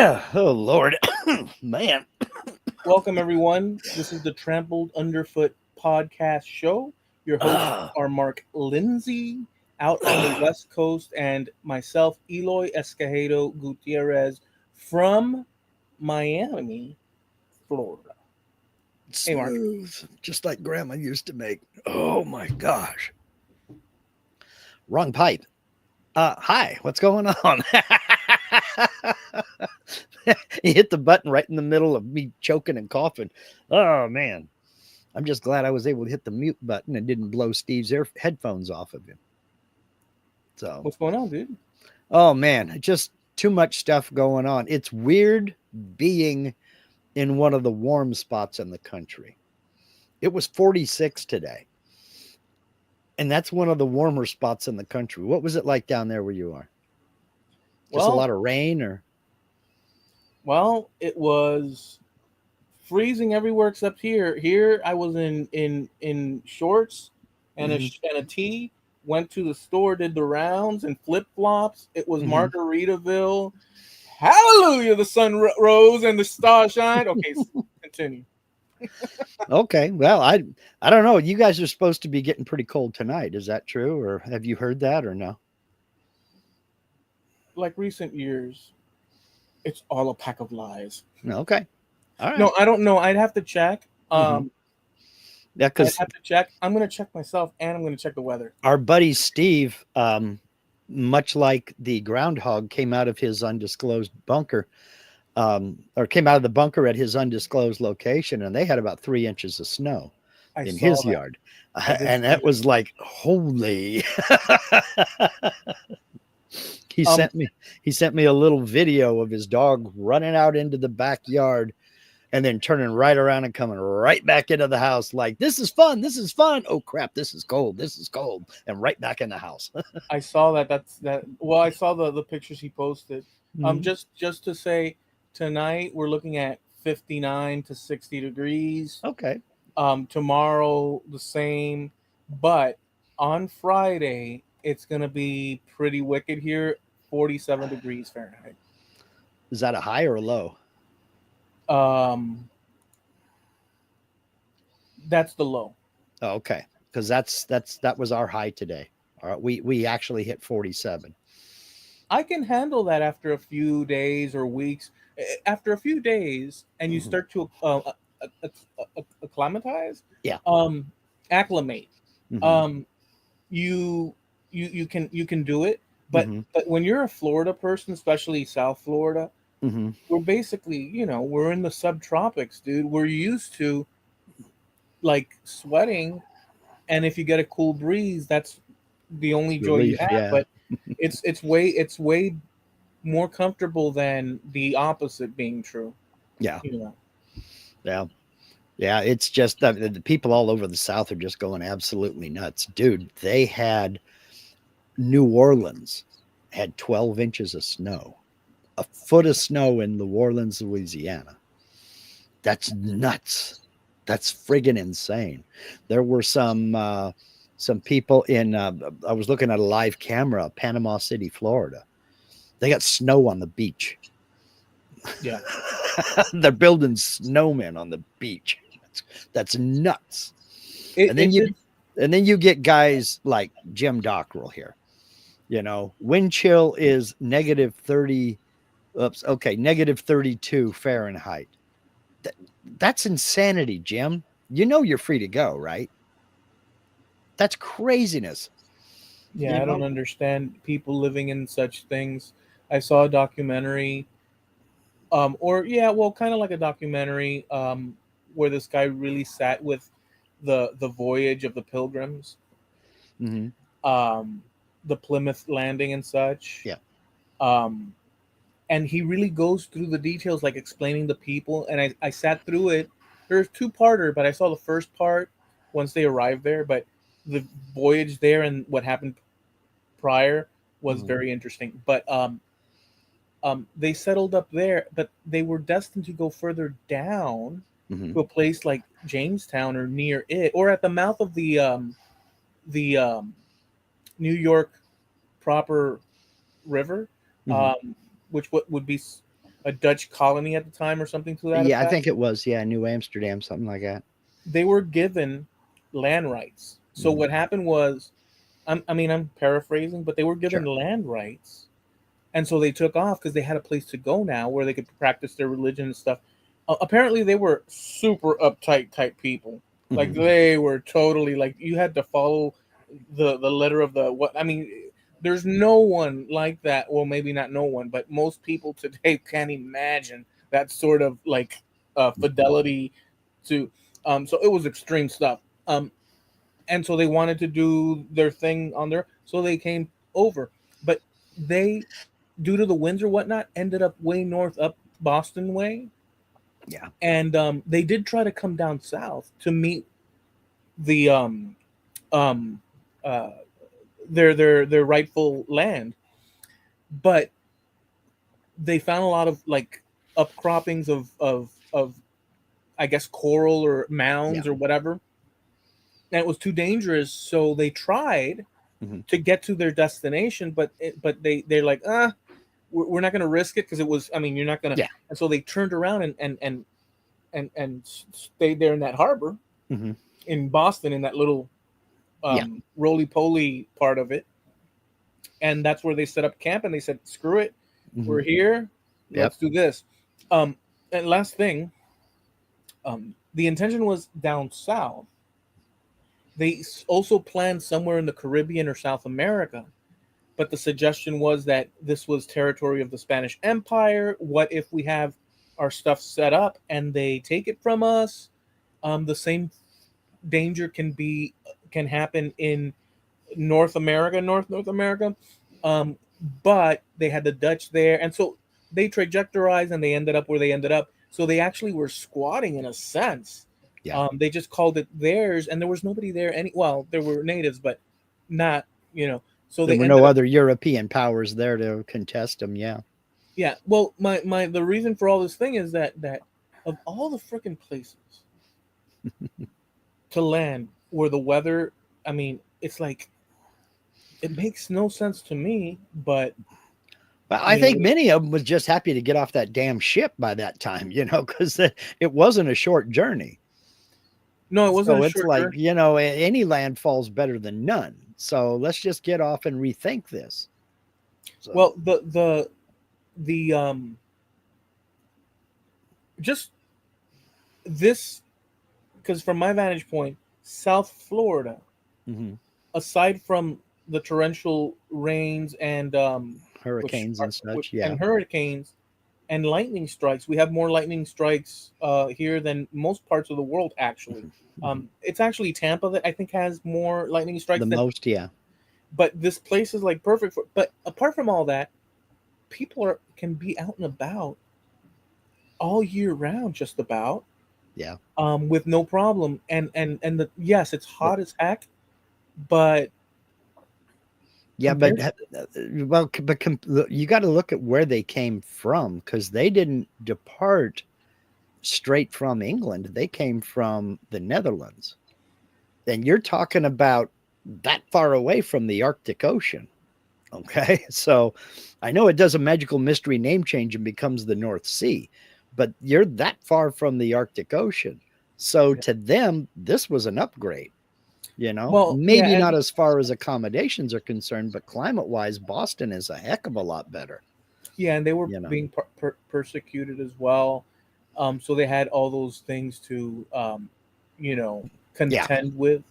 Oh, Lord. Man. Welcome, everyone. This is the Trampled Underfoot podcast show. Your hosts Ah, are Mark Lindsay out on the West Coast and myself, Eloy Escajedo Gutierrez from Miami, Florida. Hey, Mark. smooth. Just like Grandma used to make. Oh, my gosh. Wrong pipe. Hi. What's going on? He hit the button right in the middle of me choking and coughing. Oh, man. I'm just glad I was able to hit the mute button and didn't blow Steve's headphones off of him. So, What's going on, dude? oh, man. Just too much stuff going on. It's weird being in one of the warm spots in the country. It was 46 today. And that's one of the warmer spots in the country. What was it like down there where you are? Just a Well, lot of rain or? it was freezing everywhere except here. Here, I was in shorts and Mhm. and a tee. Went to the store, did the rounds and flip flops. It was Mhm. Margaritaville. Hallelujah! The sun rose and the stars shined. Okay, continue. Okay. Well, I don't know. You guys are supposed to be getting pretty cold tonight. Is that true? Or have you heard that or no? Like recent years, it's all a pack of lies. No. Okay. All right. No, I don't know. I'd have to check. Mhm. Yeah, I'd because have to check. I'm gonna check myself, and I'm gonna check the weather. our buddy Steve, much like the groundhog, came out of his undisclosed bunker, or came out of the bunker at his undisclosed location, and they had about 3 inches of snow I in saw his that. yard. I did And see that that. was like, holy. he Um, sent me he sent me a little video of his dog running out into the backyard and then turning right around and coming right back into the house like, this is fun. Oh crap, this is cold, and right back in the house. I saw that. That's that. Well, I saw the pictures he posted. Mhm. Just to say, tonight we're looking at 59 to 60 degrees. Okay. Tomorrow the same, but on Friday it's gonna be pretty wicked here. 47 degrees Fahrenheit. Is that a high or a low? Um, that's the low. Oh, okay, because that was our high today. All right, we actually hit 47. I can handle that after a few days or weeks. After a few days, and you Mhm. start to acclimatize, Yeah. um, acclimate. Hmm. Um, you you can do it, but Hmm. when you're a Florida person, especially South Florida, Hmm. we're basically we're in the subtropics, dude. We're used to like sweating, and if you get a cool breeze, that's the only joy you Relief. have. Yeah. But it's way more comfortable than the opposite being true. Yeah. You know, Yeah. Yeah. It's just the people all over the South are just going absolutely nuts, dude. They had New Orleans had 12 inches of snow, a foot of snow in New Orleans, Louisiana. That's nuts. That's friggin' insane. There were some people in. I was looking at a live camera, Panama City, Florida. They got snow on the beach. yeah. They're building snowmen on the beach. That's nuts. It And then it you did. and then you get guys like Jim Dockrell here. Wind chill is negative 30. Oops. Okay, negative 32 Fahrenheit. That, that's insanity, Jim. You know you're free to go, right? That's craziness. You Yeah, I don't know? understand people living in such things. I saw a documentary, or yeah, well, kind of like a documentary, where this guy really sat with the voyage of the Pilgrims, Hmm. um, the Plymouth landing and such. Yeah. Um, and he really goes through the details, like explaining the people. And I sat through it. There's two-parter, but I saw the first part once they arrived there. But the voyage there and what happened prior was Hmm. very interesting. But they settled up there, but they were destined to go further down Hmm. to a place like Jamestown or near it, or at the mouth of the New York proper river, Hmm. um, which would be a Dutch colony at the time or something to that Yeah, I effect. think it was, yeah, New Amsterdam, something like that. They were given land rights. So Mhm. what happened was, I mean, I'm paraphrasing, but they were given Sure. land rights, and so they took off because they had a place to go now where they could practice their religion and stuff. Apparently, they were super uptight type people. Like Mhm. they were totally like you had to follow the letter of the what. I mean, there's no one like that. Well, maybe not no one, but most people today can't imagine that sort of like fidelity to. So it was extreme stuff. And so they wanted to do their thing on there, so they came over, but they, due to the winds or whatnot, ended up way north up Boston way, Yeah. and they did try to come down south to meet the um uh their rightful land, but they found a lot of like upcroppings of I guess coral or Yeah. mounds or whatever, and it was too dangerous, so they tried Mhm. to get to their destination, but they're like, we're not going to risk it because it was. I mean, you're not going to. Yeah. And so they turned around and stayed there in that harbor Mhm. in Boston in that little Yeah. roly poly part of it, and that's where they set up camp. And they said, "Screw it, we're Mhm. here. Yep. Let's do this." Um, and last thing, the intention was down south. They also planned somewhere in the Caribbean or South America, but the suggestion was that this was territory of the Spanish Empire. What if we have our stuff set up and they take it from us? The same danger can happen in North America. Um, but they had the Dutch there, and so they trajectorized and they ended up where they ended up. So they actually were squatting in a sense. Yeah. They just called it theirs, and there was nobody there. Well, there were natives, but not you know. So There they were no ended up. other European powers there to contest them. Yeah. Yeah. Well, my the reason for all this thing is that of all the freaking places to land where the weather, I mean, it's like it makes no sense to me, but But I you think know, many of them was just happy to get off that damn ship by that time, because it wasn't a short journey. no, it wasn't a So it's short like, journey. any landfall's better than none. So let's just get off and rethink this. So, Well, the just this because from my vantage point, South Florida, mhm. aside from the torrential rains and Hurricanes and such. Yeah. and hurricanes and lightning strikes, we have more lightning strikes here than most parts of the world. Actually, Mhm. Mhm. it's actually Tampa that I think has more lightning strikes The than. most, yeah. But this place is like perfect for. But apart from all that, people can be out and about all year round, just about, Yeah. with no problem. And the yes, it's But hot as heck, but yeah, but compared to well, you got to look at where they came from, because they didn't depart straight from England. They came from the Netherlands. And you're talking about that far away from the Arctic Ocean. Okay. So I know it does a magical mystery name change and becomes the North Sea, but you're that far from the Arctic Ocean. So yeah. to them, this was an upgrade. Well, yeah, Maybe not as far as accommodations are concerned, but climate wise, Boston is a heck of a lot better. and they were You know, being persecuted as well, so they had all those things to you know yeah, contend with.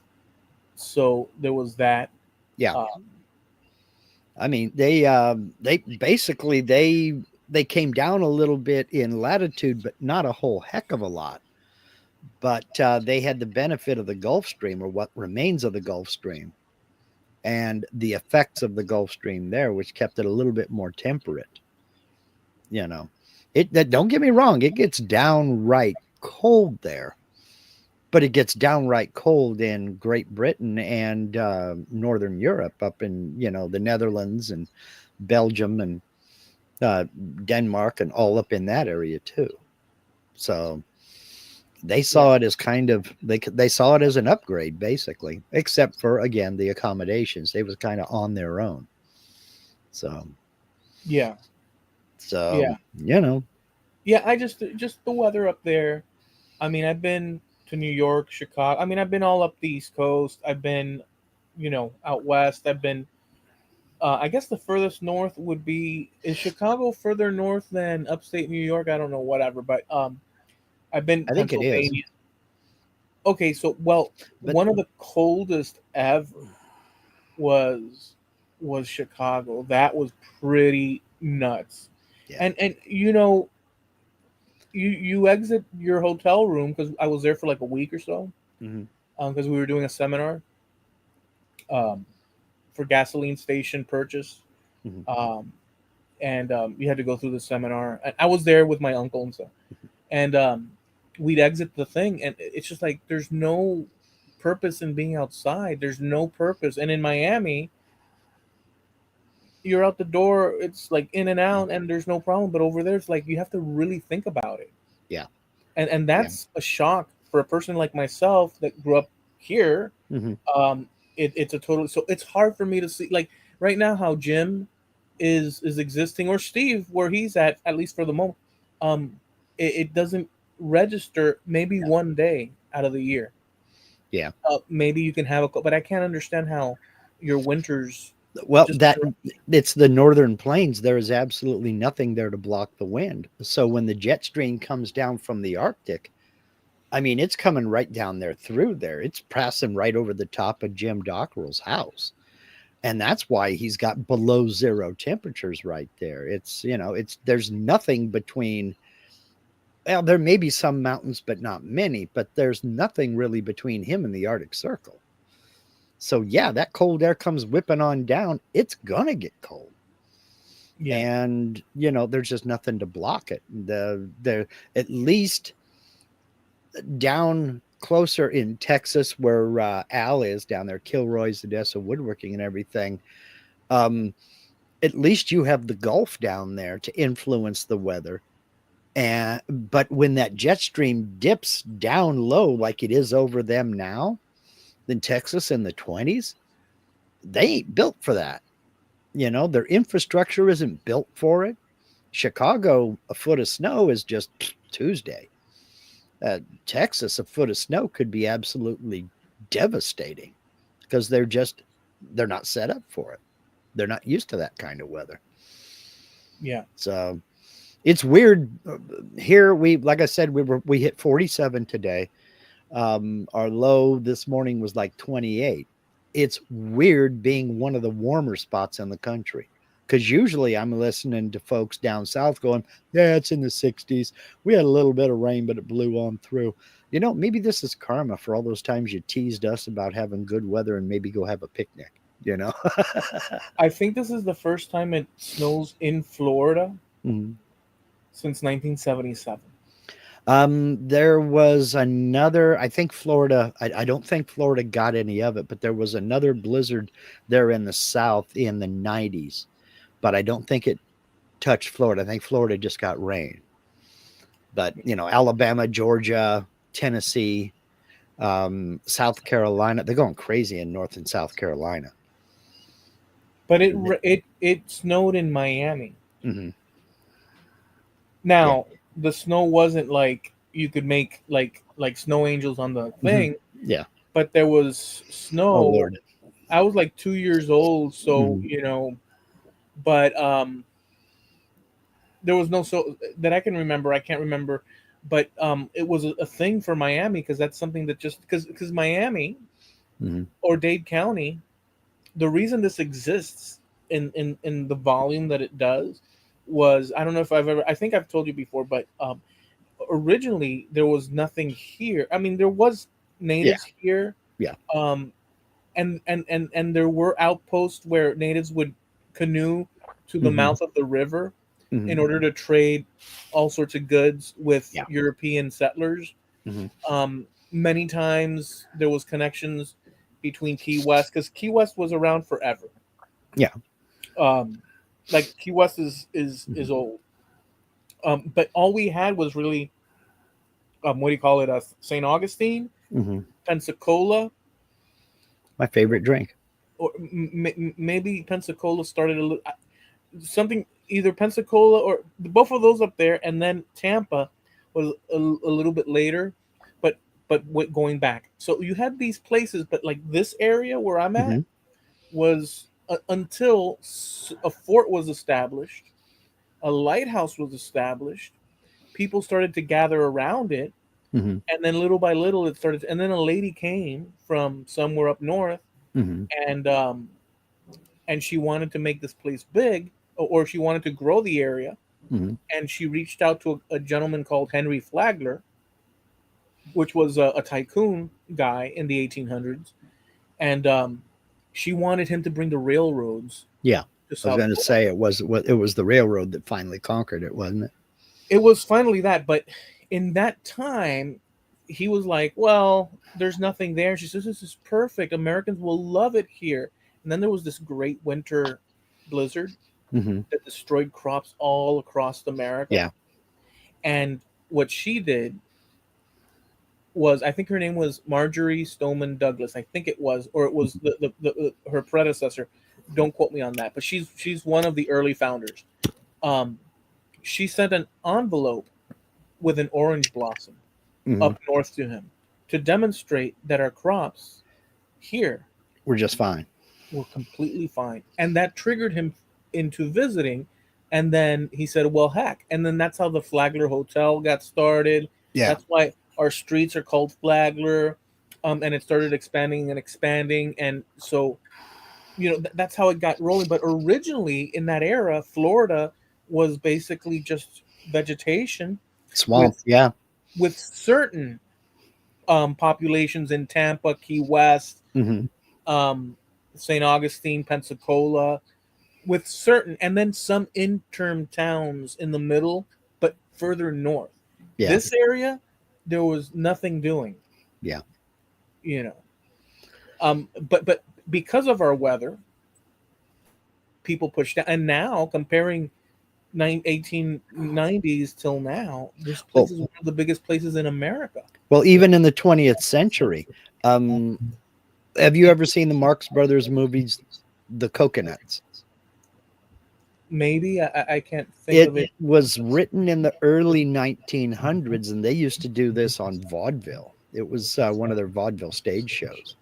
So there was that. yeah. Um, I mean, they basically they came down a little bit in latitude, but not a whole heck of a lot. But they had the benefit of the Gulf Stream, or what remains of the Gulf Stream, and the effects of the Gulf Stream there, which kept it a little bit more temperate. You know, don't get me wrong, it gets downright cold there, but it gets downright cold in Great Britain and Northern Europe, up in the Netherlands and Belgium and uh, Denmark, and all up in that area too. So they yeah, saw it as they saw it as an upgrade, basically, except for, again, the accommodations. They was kind of on their own. So yeah, so yeah. you know Yeah, I just the weather up there. I mean, I've been to New York, Chicago. I mean, I've been all up the East Coast. I've been, out west. I've been. I guess the furthest north would be, is Chicago further north than upstate New York? I don't know, whatever. But I've been I think it is, Pennsylvania. Okay, so well, but one of the coldest ever was Chicago. That was pretty nuts. yeah. And you exit your hotel room, because I was there for like a week or so, Hmm. because we were doing a seminar, um, for gasoline station purchase, Hmm. um, and you had to go through the seminar. And I was there with my uncle and stuff, and we'd exit the thing, and it's just like there's no purpose in being outside. There's no purpose. And in Miami, you're out the door. It's like in and out, and there's no problem. But over there, it's like you have to really think about it, Yeah, and yeah. that's a shock for a person like myself that grew up here. Hmm. um it's a total, so it's hard for me to see, like, right now, how Jim is existing, or Steve, where he's at least for the moment. um it doesn't register. Maybe Yeah, one day out of the year, yeah. maybe you can have but I can't understand how your winters Well, just that it's the northern plains. There is absolutely nothing there to block the wind. So when the jet stream comes down from the Arctic, I mean, it's coming right down there through there. It's passing right over the top of Jim Dockerell's house. And that's why he's got below zero temperatures right there. It's there's nothing between, well, there may be some mountains, but not many, but there's nothing really between him and the Arctic Circle. So yeah, that cold air comes whipping on down. It's gonna get cold. yeah. And there's just nothing to block it. The At least down closer in Texas where Al is down there, Kilroy's, Odessa Woodworking, and everything. Um, at least you have the Gulf down there to influence the weather. And but when that jet stream dips down low like it is over them now, in Texas in the 20s, they ain't built for that. Their infrastructure isn't built for it. Chicago, a foot of snow is just Tuesday. Texas, a foot of snow could be absolutely devastating because they're not set up for it. They're not used to that kind of weather. Yeah. So it's weird. Here we, like I said, we hit 47 today. Our low this morning was like 28. It's weird being one of the warmer spots in the country, because usually I'm listening to folks down south going, yeah, it's in the 60s. We had a little bit of rain, but it blew on through. Maybe this is karma for all those times you teased us about having good weather and maybe go have a picnic, you know? I think this is the first time it snows in Florida Mhm. since 1977. There was another, I think Florida, I don't think Florida got any of it, but there was another blizzard there in the South in the 90s, but I don't think it touched Florida. I think Florida just got rain. But, Alabama, Georgia, Tennessee, South Carolina, they're going crazy in North and South Carolina. But it snowed in Miami. Mm-hmm. Yeah. Now, the snow wasn't like you could make like snow angels on the Mm-hmm. thing, Yeah. but there was Oh, snow. Lord. I was like 2 years old, so Mm-hmm. but there was no, so that I can remember. I can't remember, but it was a thing for Miami, because that's something that just because Miami Mm-hmm. or Dade County, the reason this exists in the volume that it does was, I don't know if I think I've told you before, but originally there was nothing here. I mean, there was Yeah. natives here, Yeah. um, and there were outposts where natives would canoe to the Mm-hmm. mouth of the river Mm-hmm. in order to trade all sorts of goods with Yeah. European settlers. Mm-hmm. Many times there was connections between Key West, because Key West was around forever. Yeah. Um, like Key West is Mm-hmm. old, but all we had was really, what do you call it? St. Augustine, Mm-hmm. Pensacola, My favorite drink. or maybe Pensacola started a little something. either Pensacola or both of those up there, and then Tampa was a little bit later, but going back. So you had these places, but like this area where I'm at Hmm. was until a fort was established, a lighthouse was established, people started to gather around it, Hmm. and then little by little it started. And then a lady came from somewhere up north, Hmm. and she wanted to make this place big, or she wanted to grow the area, Hmm. and she reached out to a gentleman called Henry Flagler, which was a tycoon guy in the 1800s, and she wanted him to bring the railroads Yeah. to I was South going to Florida. say it was the railroad that finally conquered it, wasn't it? It was finally that, but in that time, he was like, "Well, there's nothing there." She says, "This is perfect. Americans will love it here." And then there was this great winter blizzard Hmm. that destroyed crops all across America. Yeah. And what she did was, I think her name was Marjorie Stoneman Douglas. I think it was, or it was her predecessor. Don't quote me on that, but she's one of the early founders. Um, she sent an envelope with an orange blossom Hmm. up north to him to demonstrate that our crops here We're just fine. were completely fine, and that triggered him into visiting. And then he said, "Well, heck!" And then that's how the Flagler Hotel got started. Yeah. That's why our streets are called Flagler, and it started expanding and expanding. And so, that's how it got rolling. But originally, in that era, Florida was basically just vegetation Swamp. with Yeah. certain populations in Tampa, Key West, Hmm. um, St. Augustine, Pensacola, with certain, and then some interim towns in the middle, but further north. Yeah. This area, there was nothing doing, Yeah. you know. But because of our weather, people pushed down. And now, comparing 1890s till now, this place Well, is one of the biggest places in America. even in the 20th century, um, have you ever seen the Marx Brothers movies, The Coconuts? Maybe I can't think It of it. was written in the early 1900s, and they used to do this on vaudeville. It was one of their vaudeville stage shows.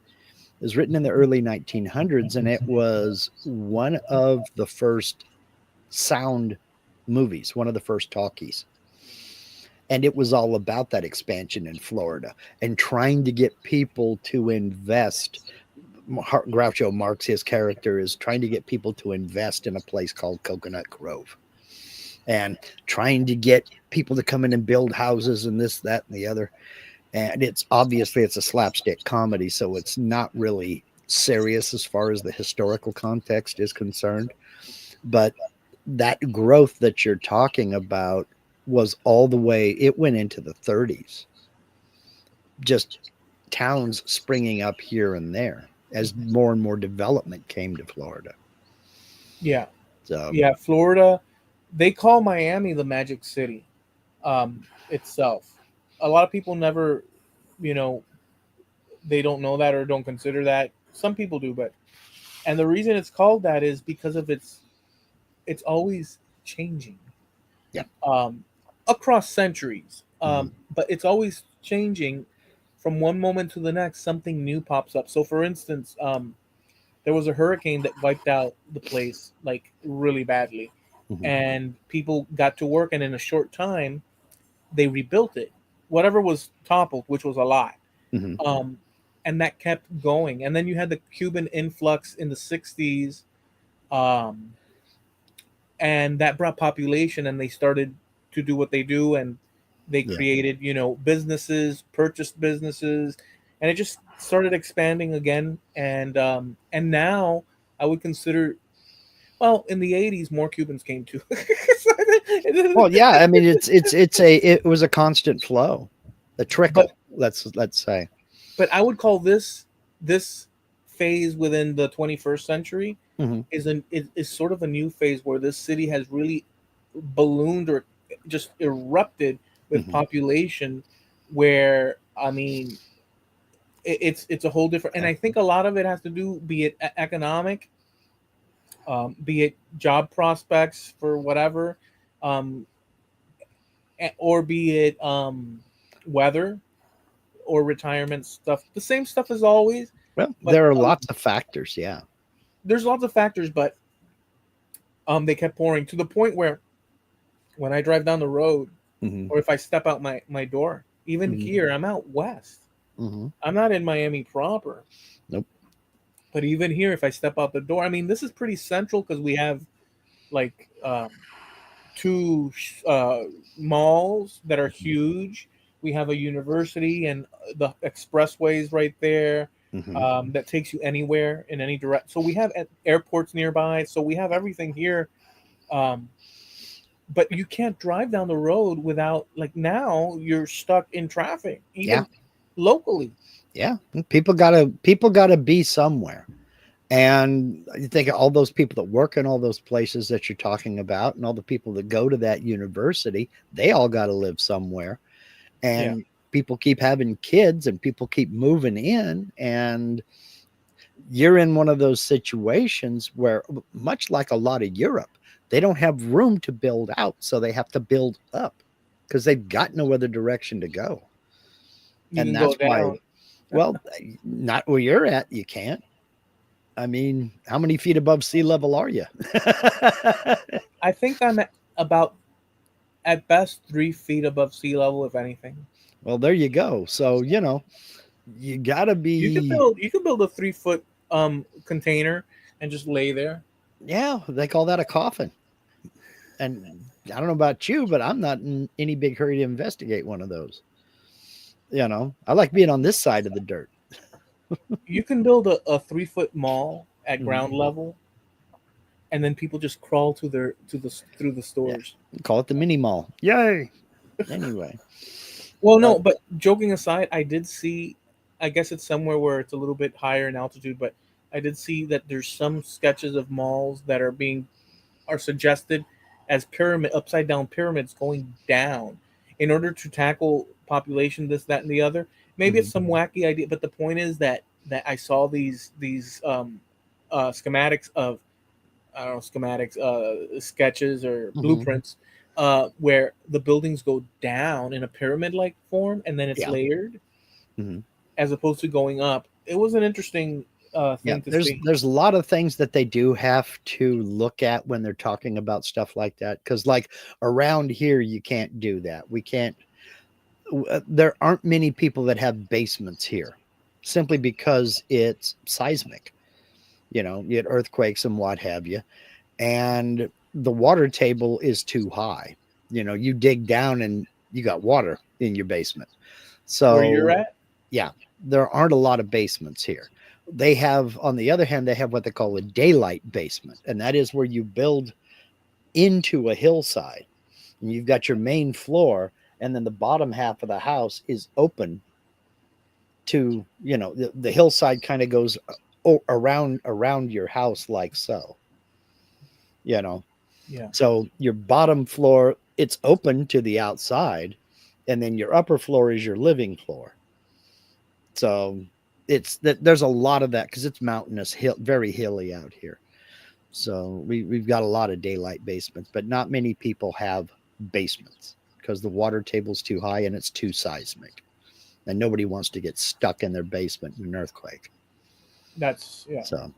It was written in the early 1900s, and it was one of the first sound movies, one of the first talkies. And it was all about that expansion in Florida and trying to get people to invest. Groucho Marx, his character, is trying to get people to invest in a place called Coconut Grove and trying to get people to come in and build houses and this, that, and the other. And it's a slapstick comedy, so it's not really serious as far as the historical context is concerned. But that growth that you're talking about was all the way, it went into the 30s. Just towns springing up here and there as more and more development came to Florida. Yeah, So, yeah, Florida. They call Miami the Magic City itself. A lot of people never, you know, they don't know that or don't consider that. Some people do, but and the reason it's called that is because of it's always changing yeah. um, across centuries. Mm-hmm. But it's always changing from one moment to the next. Something new pops up. So, for instance, there was a hurricane that wiped out the place like really badly, Mm-hmm. and people got to work, and in a short time, they rebuilt it. Whatever was toppled, which was a lot, Mm-hmm. um, and that kept going. And then you had the Cuban influx in the '60s, um, and that brought population, and they started to do what they do, and they Yeah. created, businesses, purchased businesses, and it just started expanding again. And now I would consider, well, in the '80s, more Cubans came too. Well, yeah. I mean, it was a constant flow, a but trickle. Let's say. but I would call this phase within the 21st century Mm-hmm. is sort of a new phase where this city has really ballooned or just erupted with Mm-hmm. population. Where I mean, it's a whole different, and Yeah. I think a lot of it has to do, be it economic, be it job prospects for whatever, um, or be it weather or retirement stuff. The same stuff as always, Well, but there are lots of factors. Yeah. there's lots of factors. But they kept pouring to the point where when I drive down the road Hmm. or if I step out my door, even Hmm. here, I'm out west. Hmm. I'm not in Miami proper. Nope. But even here, if I step out the door, I mean, this is pretty central because we have like two malls that are huge. We have a university and the expressways right there Hmm. that takes you anywhere in any direct. So we have airports nearby. So we have everything here. Um, but you can't drive down the road without like now you're stuck in traffic, Yeah. even locally. Yeah. People gotta be somewhere. And you think of all those people that work in all those places that you're talking about, and all the people that go to that university, they all got to live somewhere. Yeah, And people keep having kids and people keep moving in. And you're in one of those situations where, much like a lot of Europe, they don't have room to build out. So they have to build up because they've got no other direction to go. you And can go that's why, down. well, not where you're at, you can't. I mean, how many feet above sea level are you? I think I'm about at best 3 feet above sea level, if anything. Well, there you go. So, you got to be, You could build a 3 foot container and just lay there. yeah, they call that a coffin. And I don't know about you, but I'm not in any big hurry to investigate one of those. I like being on this side of the dirt. You can build a 3 foot mall at Mhm. ground level, and then people just crawl to their to the through the Yeah. stores. Call it the mini mall. Yay. Anyway, Well, but no, but joking aside, I did see. I guess it's somewhere where it's a little bit higher in altitude, but I did see that there's some sketches of malls that are suggested as pyramid upside down pyramids going down in order to tackle population this that and the other. Maybe it's mhm, some wacky idea, but the point is that I saw these schematics of I don't know schematics sketches or mhm, blueprints where the buildings go down in a pyramid like form and then it's yeah. layered Mhm. as opposed to going up. It was an interesting Yeah, thing to there's see. there's a lot of things that they do have to look at when they're talking about stuff like that. Because like around here, you can't do that. We can't. There aren't many people that have basements here, simply because it's seismic. You had earthquakes and what have you, and the water table is too high. You dig down and you got water in your basement. Where you're So at, yeah, there aren't a lot of basements here. They have, on the other hand, they have what they call a daylight basement, and that is where you build into a hillside. And you've got your main floor, and then the bottom half of the house is open to, the hillside kind of goes around your house like so, you know. yeah, So your bottom floor, it's open to the outside, and then your upper floor is your living floor. So it's that there's a lot of that because it's mountainous, very hilly out here. So we've got a lot of daylight basements, but not many people have basements because the water table's too high and it's too seismic, and nobody wants to get stuck in their basement in an earthquake. that's yeah. So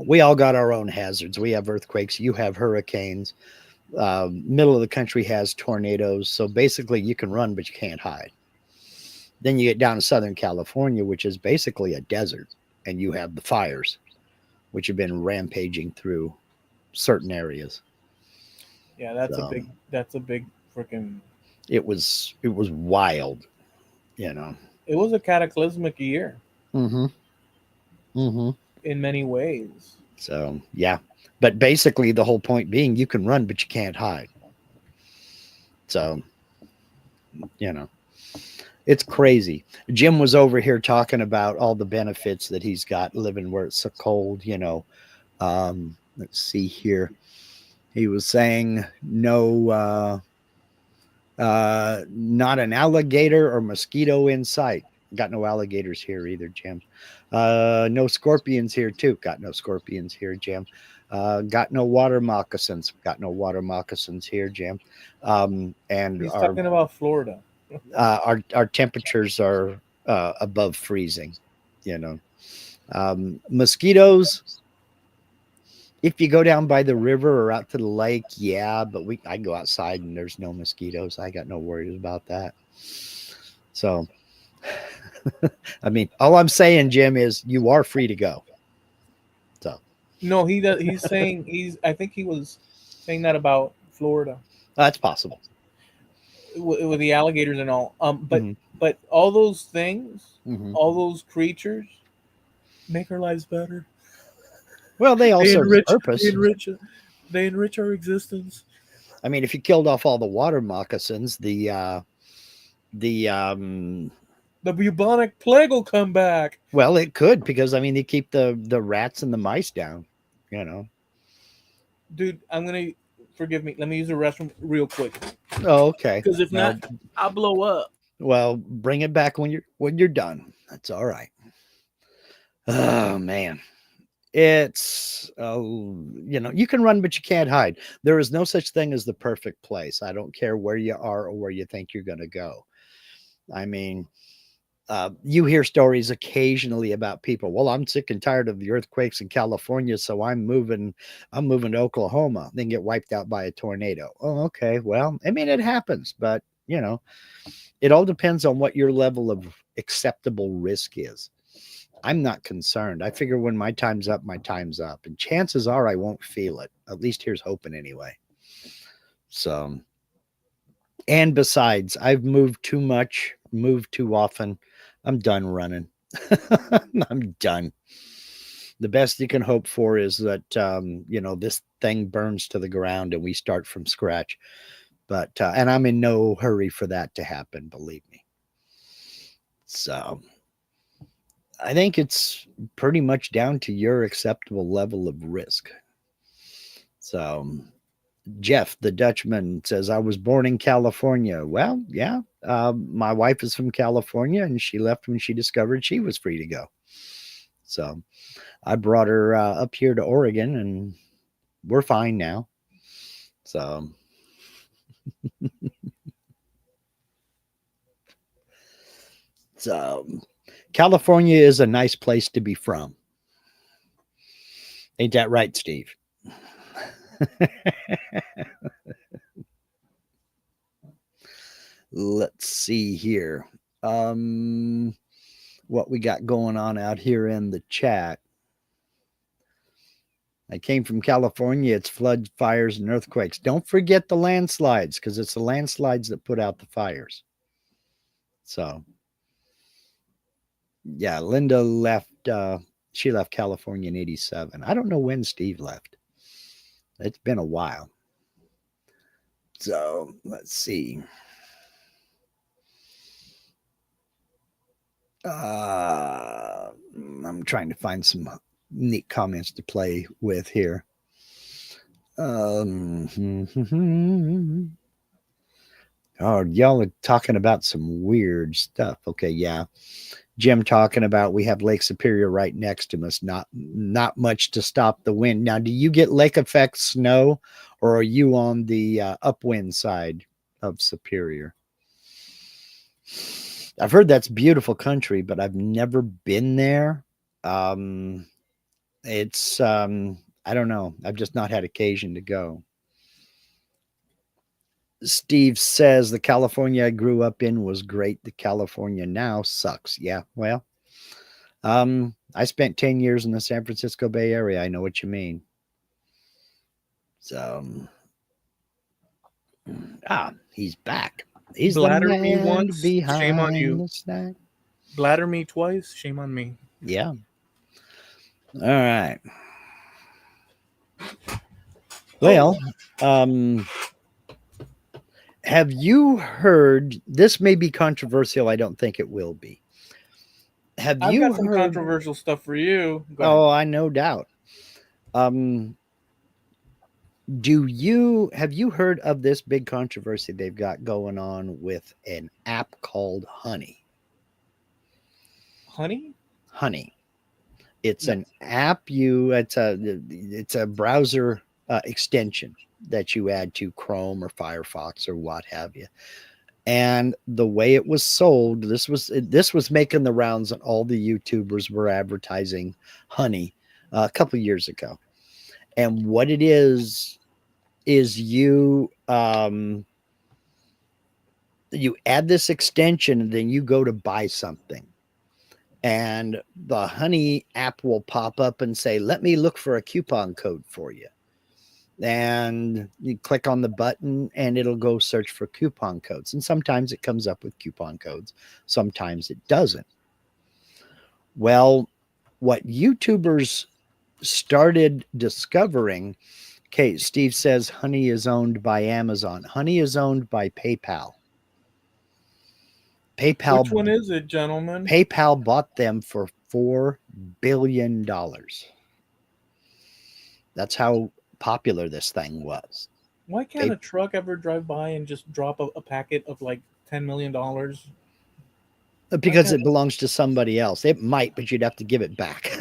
we all got our own hazards. We have earthquakes. You have hurricanes. Middle of the country has tornadoes. So basically, you can run, but you can't hide. Then you get down to Southern California, which is basically a desert, and you have the fires, which have been rampaging through certain areas. Yeah, So that's a big freaking. it was wild, you know. It was a cataclysmic year Mm-hmm. Mm-hmm. in many ways. So yeah, but basically the whole point being you can run, but you can't hide. So you know it's crazy. Jim was over here talking about all the benefits that he's got living where it's so cold. Let's see here. He was saying no, not an alligator or mosquito in sight. Got no alligators here either, Jim. No scorpions here too. Got no scorpions here, Jim. Got no water moccasins. Got no water moccasins here, Jim. And He's talking about Florida. our temperatures are above freezing. You know, mosquitoes. If you go down by the river or out to the lake, yeah, but I go outside and there's no mosquitoes. I got no worries about that. So, I mean, all I'm saying, Jim, is you are free to go. So No, he does. He's saying he's. I think he was saying that about Florida that's possible. with the alligators and all. But Hmm. but all those things, Hmm. all those creatures, make our lives better. Well, they all They serve a enrich. They purpose. enrich. They enrich our existence. I mean, if you killed off all the water moccasins, the The bubonic plague will come back. well, it could because I mean they keep the rats and the mice down. You know. Dude, I'm gonna forgive me. Let me use the restroom real quick. Oh, okay. Because if not, Well, I'll blow up. bring it back when you're done. That's all right. Oh man. It's you can run but you can't hide. There is no such thing as the perfect place. I don't care where you are or where you think you're going to go. I mean, you hear stories occasionally about people. Well, I'm sick and tired of the earthquakes in California, so I'm moving. I'm moving to Oklahoma. Then get wiped out by a tornado. Oh, okay. Well, I mean, it happens, but it all depends on what your level of acceptable risk is. I'm not concerned. I figure when my time's up, my time's up. And chances are I won't feel it. At least here's hoping anyway. So, and besides, I've moved too much, moved too often. I'm done running. I'm done. The best you can hope for is that, this thing burns to the ground and we start from scratch. But, and I'm in no hurry for that to happen, believe me. So, I think it's pretty much down to your acceptable level of risk. So, Jeff, the Dutchman, says, I was born in California. Well, yeah, my wife is from California and she left when she discovered she was free to go. So, I brought her up here to Oregon and we're fine now. So, so California is a nice place to be from. Ain't that right, Steve? Let's see here. What we got going on out here in the chat. I came from California. It's floods, fires, and earthquakes. Don't forget the landslides because it's the landslides that put out the fires. So, yeah, Linda left. She left California in '87. I don't know when Steve left. It's been a while. So, let's see. I'm trying to find some neat comments to play with here. Oh, y'all are talking about some weird stuff. Okay, yeah. Jim talking about we have Lake Superior right next to us. Not much to stop the wind. Now, do you get lake effect snow, or are you on the upwind side of Superior? I've heard that's beautiful country, but I've never been there. Um, it's I don't know. I've just not had occasion to go. Steve says the California I grew up in was great. The California now sucks. Yeah, well, I spent 10 years in the San Francisco Bay Area. I know what you mean. So, he's back. He's the Bladder me man once, shame on behind you. the snack. Bladder me twice, shame on me. Yeah. All right. Well, um, have you heard? This may be controversial. I don't think it will be. Have I've you got some heard? controversial stuff for you. Go ahead. Oh, I no doubt. Um, have you heard of this big controversy they've got going on with an app called Honey? Honey? Honey. It's No. an app. It's a browser extension that you add to Chrome or Firefox or what have you. And the way it was sold, this was making the rounds, and all the YouTubers were advertising Honey a couple years ago. And what it is you add this extension, and then you go to buy something, and the Honey app will pop up and say, let me look for a coupon code for you. And you click on the button and it'll go search for coupon codes. And sometimes it comes up with coupon codes, sometimes it doesn't. Well, what YouTubers started discovering, okay, Steve says Honey is owned by Amazon. Honey is owned by PayPal. Which PayPal one is it, gentlemen? PayPal bought them for $4 billion. That's how popular this thing was. Why can't Pay, a truck ever drive by and just drop a packet of like $10 million? Why because can't it belongs to somebody else. It might, but you'd have to give it back.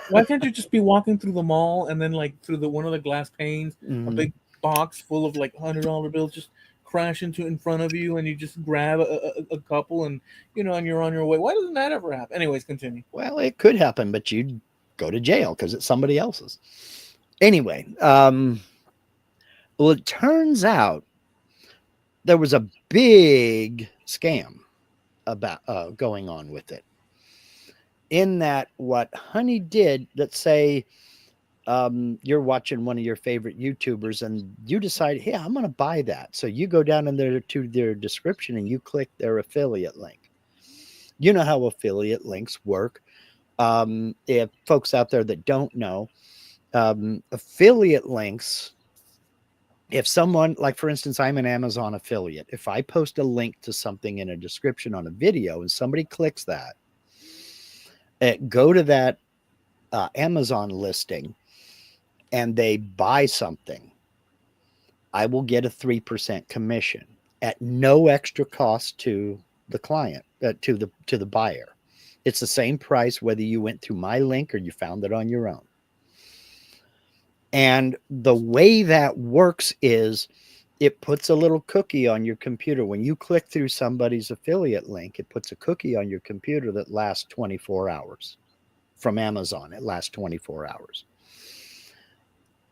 why can't you just be walking through the mall and then like through the one of the glass panes, a Mm. big box full of like $100 bills just crash into in front of you and you just grab a couple and and you're on your way. Why doesn't that ever happen? Anyways, continue. Well, it could happen, but you'd go to jail because it's somebody else's. Anyway, well, it turns out there was a big scam about going on with it. In that, what Honey did, let's say you're watching one of your favorite YouTubers and you decide, hey, I'm going to buy that. So you go down in there to their description and you click their affiliate link. You know how affiliate links work. If folks out there that don't know, affiliate links, if someone, like for instance, I'm an Amazon affiliate, if I post a link to something in a description on a video and somebody clicks that, go to that Amazon listing and they buy something, I will get a 3% commission at no extra cost to the client, to the buyer. It's the same price whether you went through my link or you found it on your own. And the way that works is it puts a little cookie on your computer. When you click through somebody's affiliate link, it puts a cookie on your computer that lasts 24 hours. From Amazon, it lasts 24 hours.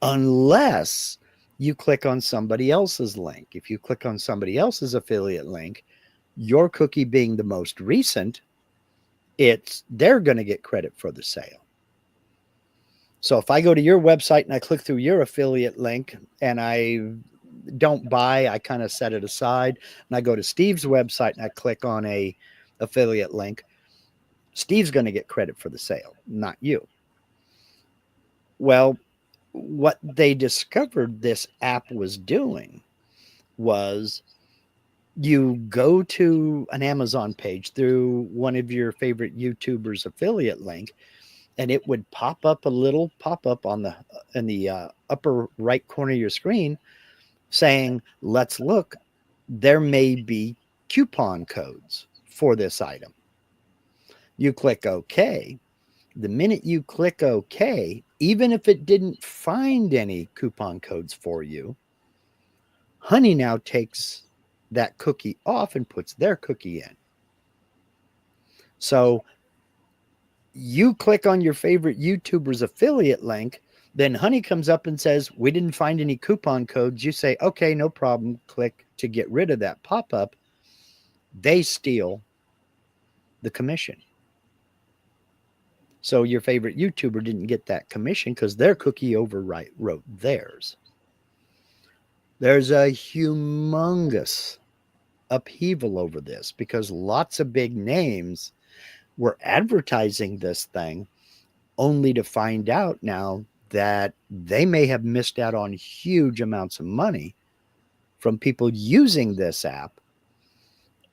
Unless you click on somebody else's link. If you click on somebody else's affiliate link, your cookie being the most recent, they're going to get credit for the sale. So if I go to your website and I click through your affiliate link and I don't buy, I kind of set it aside, and I go to Steve's website and I click on a affiliate link, Steve's going to get credit for the sale, not you. Well, what they discovered this app was doing was you go to an Amazon page through one of your favorite YouTubers' affiliate link, and it would pop up a little pop-up in the upper right corner of your screen saying, let's look, there may be coupon codes for this item. You click OK. The minute you click OK, even if it didn't find any coupon codes for you, Honey now takes that cookie off and puts their cookie in. So you click on your favorite YouTuber's affiliate link, then Honey comes up and says, we didn't find any coupon codes. You say, okay, no problem. Click to get rid of that pop-up. They steal the commission. So your favorite YouTuber didn't get that commission because their cookie wrote theirs. There's a humongous upheaval over this because lots of big names were advertising this thing only to find out now that they may have missed out on huge amounts of money from people using this app,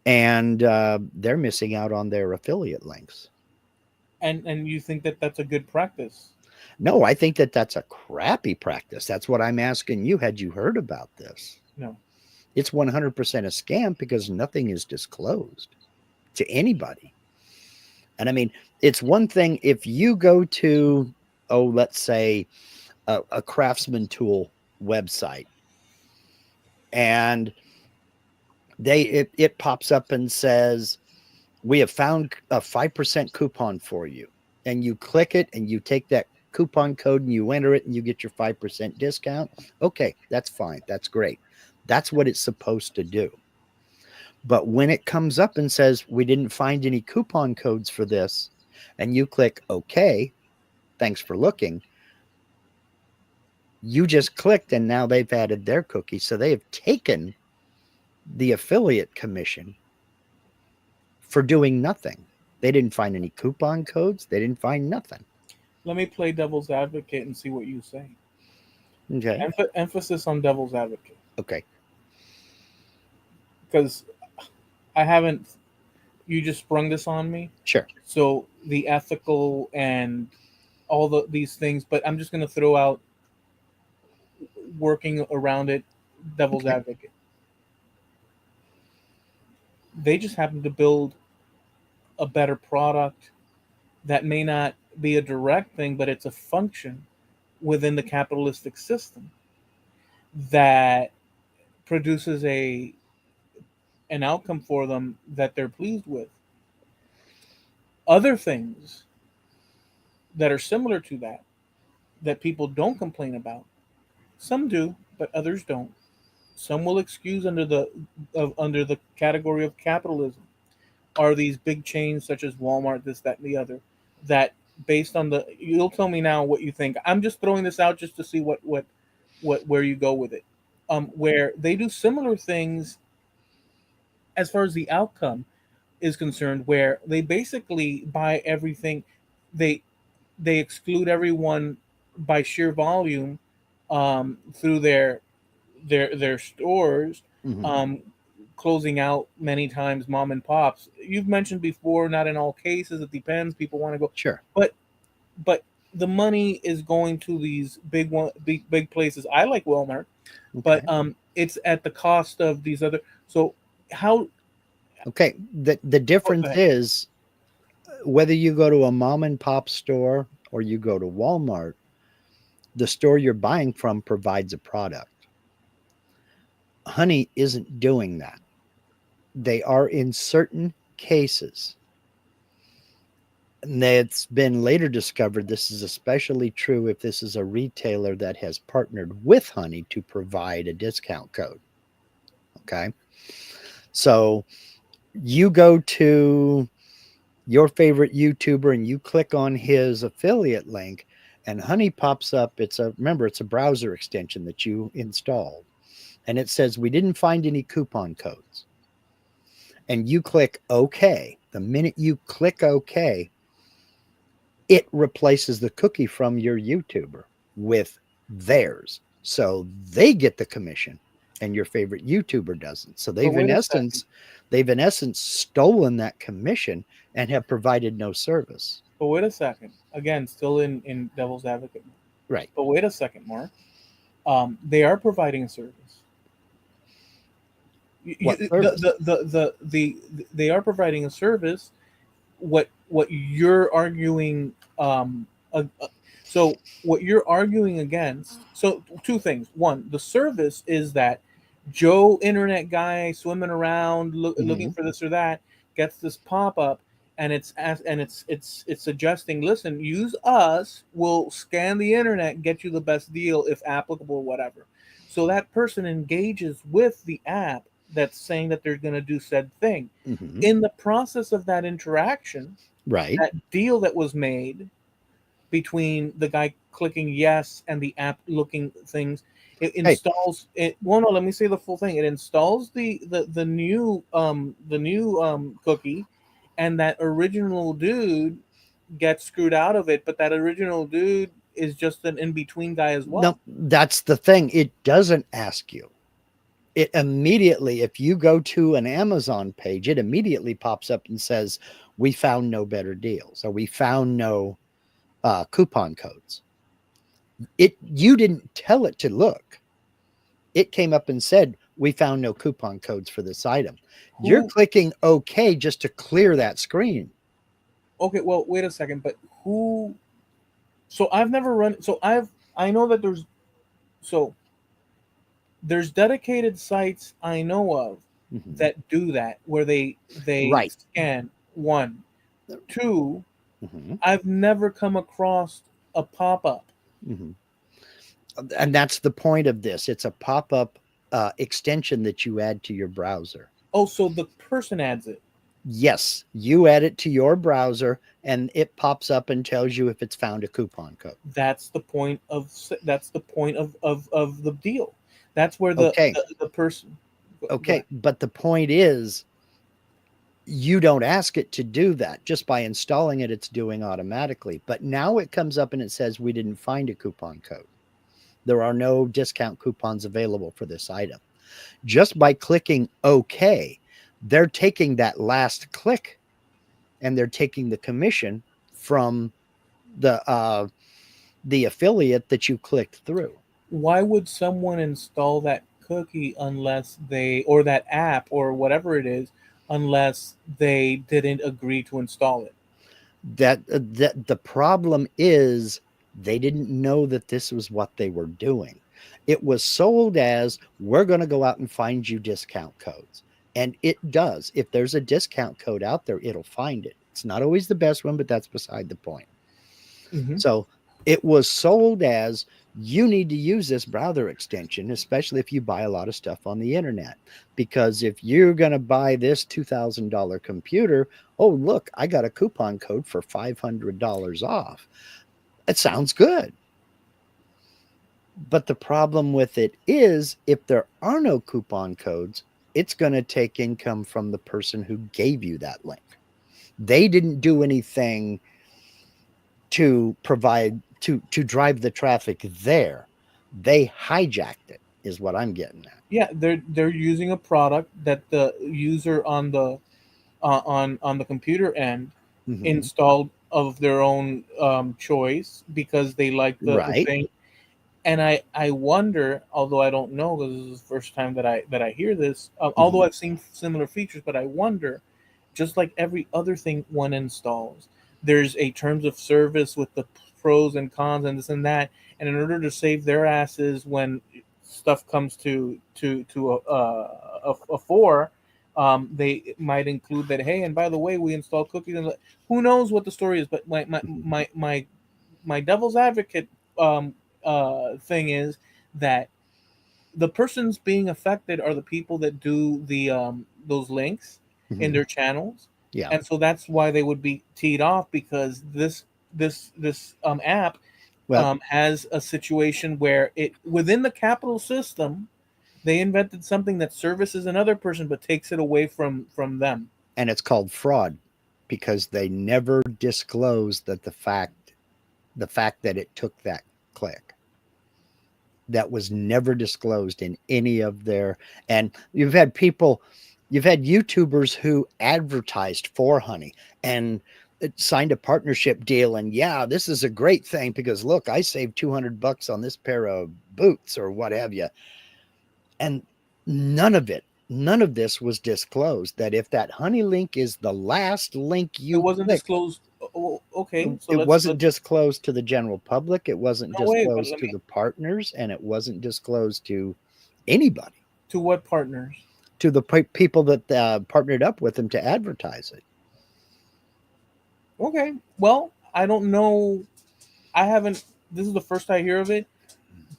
and they're missing out on their affiliate links. And you think that that's a good practice? No, I think that that's a crappy practice. That's what I'm asking you. Had you heard about this? No. It's 100% a scam because nothing is disclosed to anybody. And I mean, it's one thing if you go to, oh, let's say a Craftsman tool website, and it pops up and says, we have found a 5% coupon for you. And you click it and you take that coupon code and you enter it and you get your 5% discount. Okay, that's fine. That's great. That's what it's supposed to do. But when it comes up and says, we didn't find any coupon codes for this, and you click OK, thanks for looking, you just clicked and now they've added their cookie. So they have taken the affiliate commission for doing nothing. They didn't find any coupon codes. They didn't find nothing. Let me play devil's advocate and see what you say. Okay. Emphasis on devil's advocate, Okay. because I haven't. You just sprung this on me. Sure. So the ethical and all these things, but I'm just going to throw out working around it, devil's Okay. advocate. They just happen to build a better product that may not be a direct thing, but it's a function within the capitalistic system that produces an outcome for them that they're pleased with. Other things that are similar to that people don't complain about. Some do, but others don't. Some will excuse under the category of capitalism are these big chains such as Walmart, this, that, and the other, that based on the you'll tell me now what you think. I'm just throwing this out just to see what where you go with it. Where they do similar things as far as the outcome is concerned, where they basically buy everything, they they exclude everyone by sheer volume through their stores, Mm-hmm. um, closing out many times mom and pops. You've mentioned before, not in all cases. It depends. People want to go, Sure. but but the money is going to these big places. I like Walmart, but Okay. it's at the cost of these other. So how? Okay. The Oh, go difference ahead. is whether you go to a mom and pop store or you go to Walmart, the store you're buying from provides a product. Honey isn't doing that. They are in certain cases. And it's been later discovered this is especially true if this is a retailer that has partnered with Honey to provide a discount code. Okay. So you go to your favorite YouTuber and you click on his affiliate link, and Honey pops up. It's a browser extension that you installed, and it says we didn't find any coupon codes. And you click OK. The minute you click OK, it replaces the cookie from your YouTuber with theirs. So they get the commission and your favorite YouTuber doesn't. So But wait a second. they've in essence stolen that commission and have provided no service. But wait a second. Again, still in devil's advocate. Right. But wait a second, Mark. They are providing a service. What service? They are providing a service. What you're arguing so what you're arguing against, so two things. One, the service is that Joe internet guy swimming around looking Mhm. for this or that gets this pop-up, and it's suggesting, listen, use us, we'll scan the internet, get you the best deal if applicable, whatever. So that person engages with the app that's saying that they're going to do said thing. Mhm. In the process of that interaction, Right. that deal that was made between the guy clicking yes and the app looking things, it Hey, installs it. Well, no, let me say the full thing. It installs the new cookie, and that original dude gets screwed out of it, but that original dude is just an in between guy as well. no, that's the thing. It doesn't ask you. It immediately, if you go to an Amazon page, it immediately pops up and says, we found no better deals or we found no coupon codes. You didn't tell it to look. It came up and said, we found no coupon codes for this item. You're Who clicking OK just to clear that screen. Okay, well, wait a second, but who? So I've never run. I know that so there's dedicated sites I know of Mhm. that do that, where they Right. scan one, two. Mhm. I've never come across a pop up. Mhm. And that's the point of this. It's a pop-up extension that you add to your browser. Oh, so the person adds it. Yes, you add it to your browser, and it pops up and tells you if it's found a coupon code. That's the point of the deal. That's where Okay, the person. Go okay, ahead. but the point is, you don't ask it to do that. Just by installing it, it's doing automatically. But now it comes up and it says we didn't find a coupon code. There are no discount coupons available for this item. Just by clicking OK, they're taking that last click and they're taking the commission from the affiliate that you clicked through. Why would someone install that cookie unless they, or that app or whatever it is, unless they didn't agree to install it? That the problem is they didn't know that this was what they were doing. It was sold as we're going to go out and find you discount codes. And it does. If there's a discount code out there, it'll find it. It's not always the best one, but that's beside the point. Hmm. So it was sold as you need to use this browser extension, especially if you buy a lot of stuff on the internet. Because if you're going to buy this $2,000 computer, oh, look, I got a coupon code for $500 off. It sounds good. But the problem with it is if there are no coupon codes, it's going to take income from the person who gave you that link. They didn't do anything to provide to drive the traffic there. They hijacked it, is what I'm getting at. Yeah, they're using a product that the user on the on the computer end Mm-hmm. installed of their own choice because they like the Right. thing. And I wonder, although I don't know, because this is the first time that I hear this. Although Mm-hmm. I've seen similar features, but I wonder, just like every other thing one installs, there's a terms of service with the pros and cons and this and that. And in order to save their asses when stuff comes to a fore, they might include that. Hey, and by the way, we install cookies. And who knows what the story is? But Mm-hmm. my devil's advocate thing is that the persons being affected are the people that do the those links in Mm-hmm. their channels, Yeah. and so that's why they would be teed off, because this app Well, has a situation where it, within the capital system, they invented something that services another person but takes it away from them. and it's called fraud because they never disclosed that the fact that it took that click. That was never disclosed in any of their. And you've had YouTubers who advertised for Honey and it signed a partnership deal, and yeah, this is a great thing because look, I saved $200 on this pair of boots or what have you. And none of this was disclosed, that if that Honey link is the last link It you wasn't click, disclosed. Oh, okay, so it let's wasn't disclosed to the general public, it wasn't no way. But disclosed let to me, the partners, and it wasn't disclosed to anybody, to what partners? to the people that partnered up with them to advertise it. Okay, well, I don't know. I haven't. This is the first I hear of it.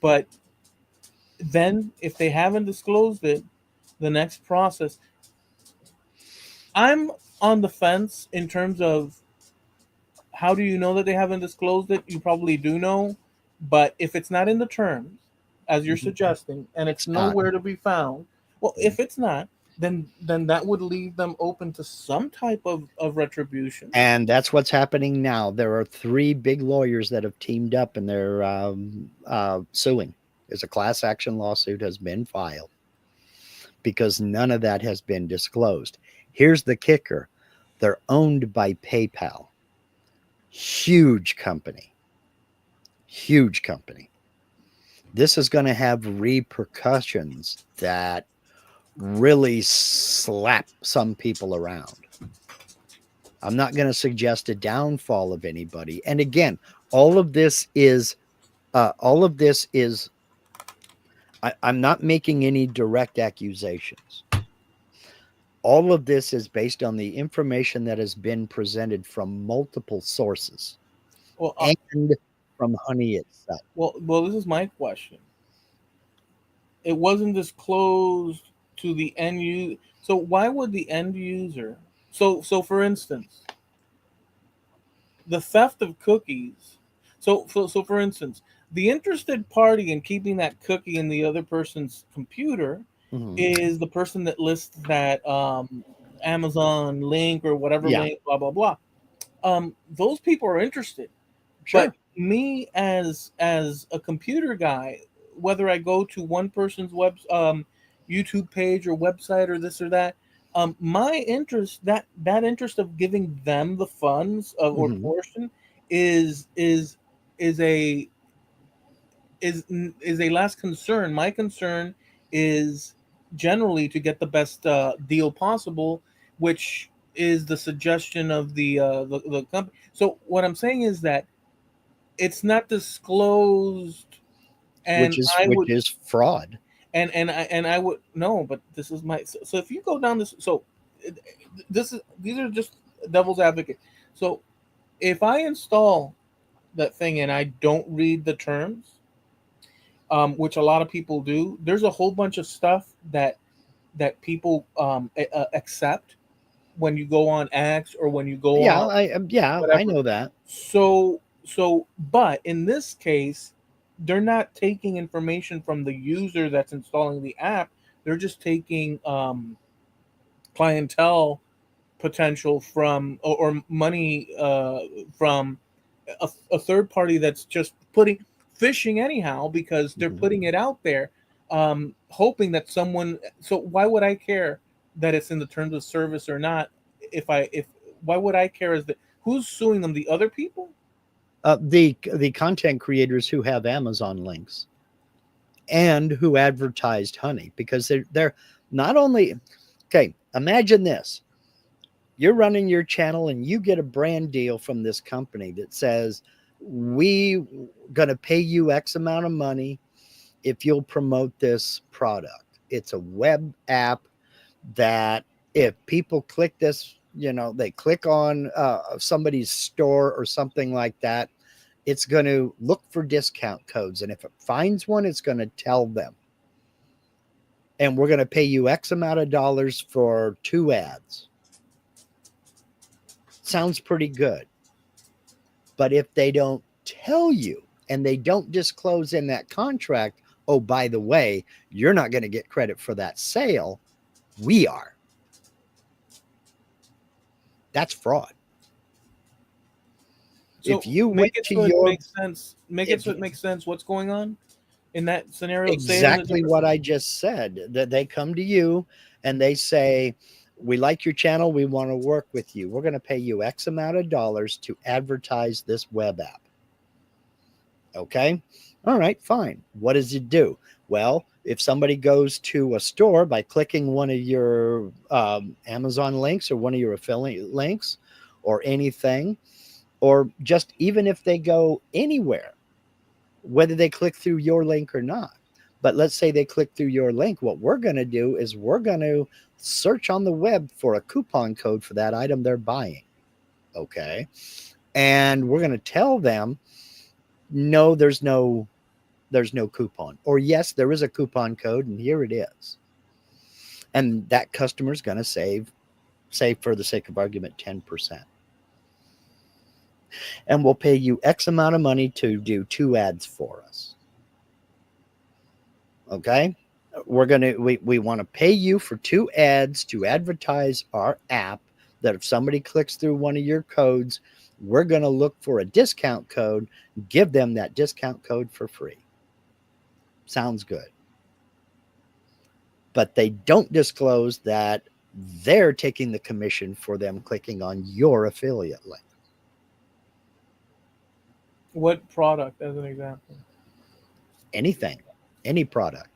But then, if they haven't disclosed it, the next process, I'm on the fence in terms of how do you know that they haven't disclosed it? You probably do know, but if it's not in the terms, as you're Mhm. suggesting, and it's It's not. nowhere to be found, well, Mhm. if it's not, then that would leave them open to some type of retribution. And that's what's happening now. There are three big lawyers that have teamed up and they're suing. There's a class action lawsuit has been filed because none of that has been disclosed. Here's the kicker: they're owned by PayPal, huge company, huge company. This is going to have repercussions that really slap some people around. I'm not going to suggest a downfall of anybody. And again, all of this is, all of this is, I'm not making any direct accusations. All of this is based on the information that has been presented from multiple sources Well, and from Honey itself. well, this is my question. It wasn't disclosed to the end user. So why would the end user? So for instance, the theft of cookies. So for instance, the interested party in keeping that cookie in the other person's computer Mhm. is the person that lists that Amazon link or whatever Yeah, link, blah blah blah. Those people are interested. But sure. me as a computer guy, whether I go to one person's YouTube page or website or this or that, my interest, that interest of giving them the funds of or Hmm. portion is is is a is a last concern. My concern is generally to get the best deal possible, which is the suggestion of the company. So what I'm saying is that it's not disclosed, and I Which would is fraud. and I would no, but this is my so if you go down this this is these are just devil's advocate. So if I install that thing and I don't read the terms, which a lot of people do, there's a whole bunch of stuff that people accept when you go on X or when you go Yeah, on I whatever. know that. But in this case, they're not taking information from the user that's installing the app. They're just taking clientele potential from or money from a third party that's just putting fishing anyhow because they're Hmm. putting it out there, hoping that someone. So why would I care that it's in the terms of service or not? If why would I care? Is that who's suing them? The other people? The content creators who have Amazon links and who advertised Honey, because they're not only, okay. Imagine this: you're running your channel and you get a brand deal from this company that says, we gonna pay you X amount of money if you'll promote this product. It's a web app that if people click this, they click on somebody's store or something like that, it's going to look for discount codes. And if it finds one, it's going to tell them. And we're going to pay you X amount of dollars for 2 ads. Sounds pretty good. But if they don't tell you and they don't disclose in that contract, oh, by the way, you're not going to get credit for that sale. We are. That's fraud. If So you make went it to so it your, makes sense. Make it if so it makes sense. What's going on in that scenario? Say it in a exactly different. what I just said, that they come to you and they say, we like your channel. We want to work with you. We're going to pay you X amount of dollars to advertise this web app. Okay. All right, fine. What does it do? Well, if somebody goes to a store by clicking one of your Amazon links or one of your affiliate links or anything, or just even if they go anywhere, whether they click through your link or not. But let's say they click through your link. What we're going to do is we're going to search on the web for a coupon code for that item they're buying. Okay. And we're going to tell them, no, there's no coupon. Or yes, there is a coupon code and here it is. And that customer's going to save, say for the sake of argument, 10%. And we'll pay you X amount of money to do 2 ads for us. Okay. We want to pay you for 2 ads to advertise our app, that if somebody clicks through one of your codes, we're going to look for a discount code, give them that discount code for free. Sounds good. But they don't disclose that they're taking the commission for them clicking on your affiliate link. What product, as an example? Anything, any product.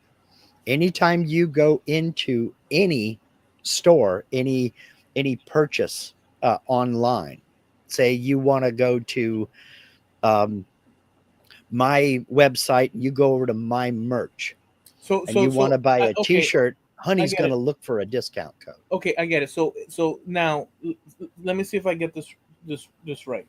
Anytime you go into any store, any purchase online. Say you want to go to my website, and you go over to my merch, So and you want to buy a okay, T-shirt. I Honey's get going to it. look for a discount code. Okay, I get it. So now let me see if I get this right.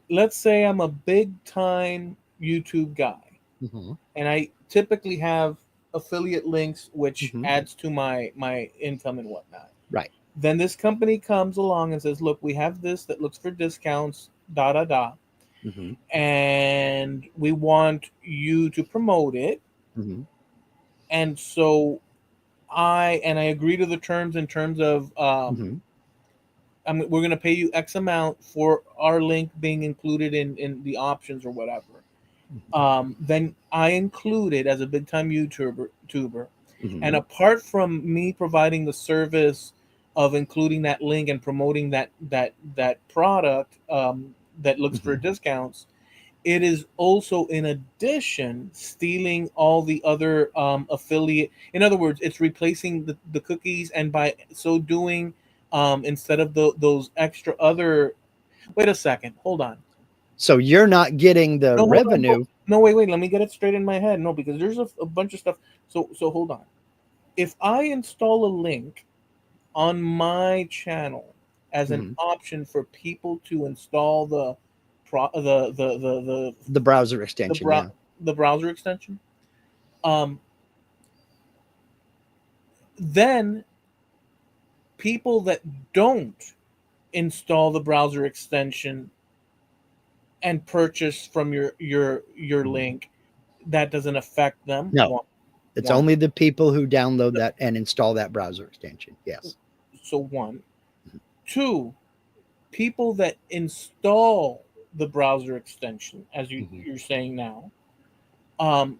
Let's say I'm a big time YouTube guy, Mm-hmm. and I typically have affiliate links, which Mm-hmm. adds to my income and whatnot. Right. Then this company comes along and says, "Look, we have this that looks for discounts, da da da, Mm-hmm. and we want you to promote it." Mm-hmm. And so I agree to the terms in terms of Mm-hmm. we're going to pay you X amount for our link being included in the options or whatever. Then I include it as a big time YouTuber. And Mm-hmm. apart from me providing the service of including that link and promoting that product that looks for Mm-hmm. discounts, it is also in addition stealing all the other affiliate. In other words, it's replacing the cookies, and by so doing, instead of those extra other. Wait a second, hold on. So you're not getting the No, hold on. No, revenue. no, wait. Let me get it straight in my head. No, because there's a bunch of stuff. So hold on. If I install a link on my channel as an Mm-hmm. option for people to install the pro The browser the, extension, brow yeah. the browser extension, um, then people that don't install the browser extension and purchase from your Mhm. link, that doesn't affect them. No, One, it's one. only the people who download that and install that browser extension. Yes. So one, two, people that install the browser extension, as Mm-hmm. you're saying now, um,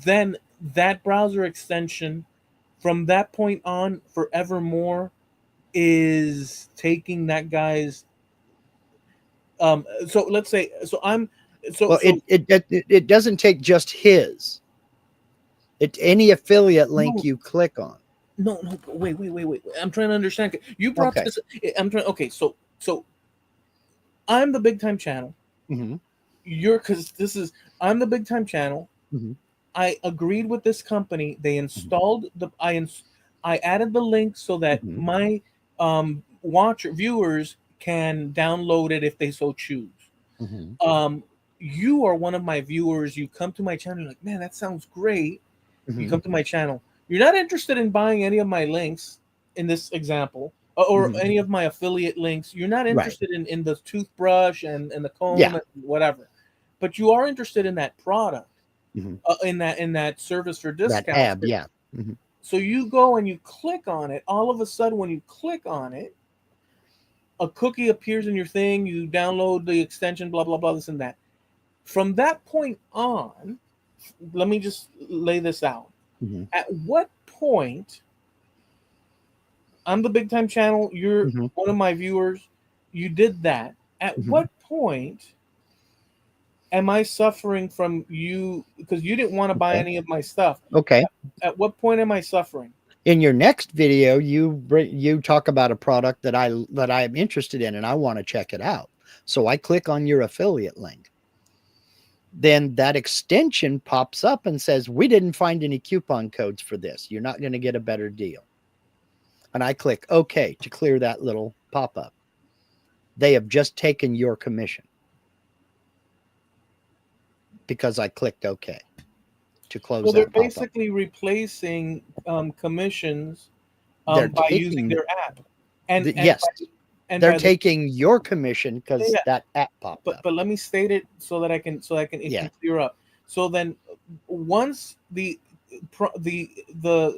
then that browser extension from that point on forevermore is taking that guy's so let's say so I'm so Well, so it doesn't take just his. It's any affiliate link no you click on. no wait, I'm trying to understand. You brought Okay. this. I'm trying. Okay, so I'm the big time channel. Mm-hmm. You're because this is I'm the big time channel. Mm-hmm. I agreed with this company. They Mm-hmm. installed I added the link so that Mm-hmm. my watcher viewers can download it if they so choose. Mm-hmm. Um, you are one of my viewers. You come to my channel, you're like, man, that sounds great. You Mm-hmm. come to my channel. You're not interested in buying any of my links in this example, or Mm-hmm. any of my affiliate links. You're not Right. interested in the toothbrush and the Yeah. comb and whatever, but you are interested in that product, Mm-hmm. in that service for That discounts. ab. Yeah. Mm-hmm. So you go and you click on it. All of a sudden, when you click on it, a cookie appears in your thing. You download the extension, blah blah blah, this and that. From that point on, let me just lay this out. Mm-hmm. At what point, I'm the big time channel, you're Mm-hmm. one of my viewers, you did that. At Mm-hmm. what point am I suffering from you because you didn't want to buy Okay. any of my stuff? Okay. At what point am I suffering? In your next video, you talk about a product that I'm interested in and I want to check it out. So I click on your affiliate link. Then that extension pops up and says, we didn't find any coupon codes for this. You're not going to get a better deal. And I click OK to clear that little pop up. They have just taken your commission because I clicked OK to So close they're that pop up. basically replacing commissions They're by using taking their app, and yes, and they're by the taking your commission because yeah, that app popped but up. let me state it so that I can it Yeah. can clear up. So then, once the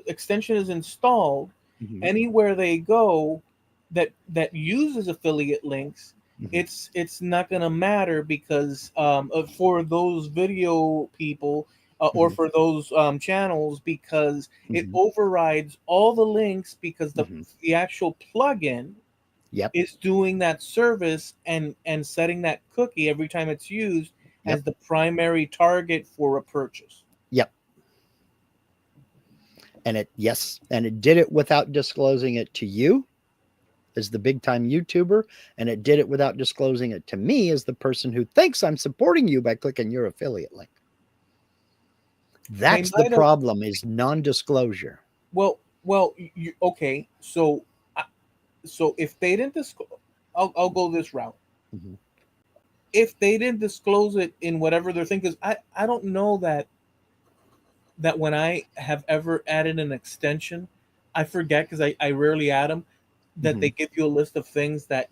extension is installed, Mm-hmm. anywhere they go that uses affiliate links, Mm-hmm. it's not going to matter because for those video people or Mm-hmm. for those channels, because it Mm-hmm. overrides all the links because Mm-hmm. the actual plugin Yep. is doing that service and setting that cookie every time it's used Yep. as the primary target for a purchase. Yep. And it did it without disclosing it to you as the big time YouTuber, and it did it without disclosing it to me as the person who thinks I'm supporting you by clicking your affiliate link. They That's the might have. problem, is non-disclosure. Okay. So if they didn't disclose, I'll go this route. Mhm. If they didn't disclose it in whatever their thing, because I don't know that when I have ever added an extension, I forget because I rarely add them, that they Mhm. give you a list of things that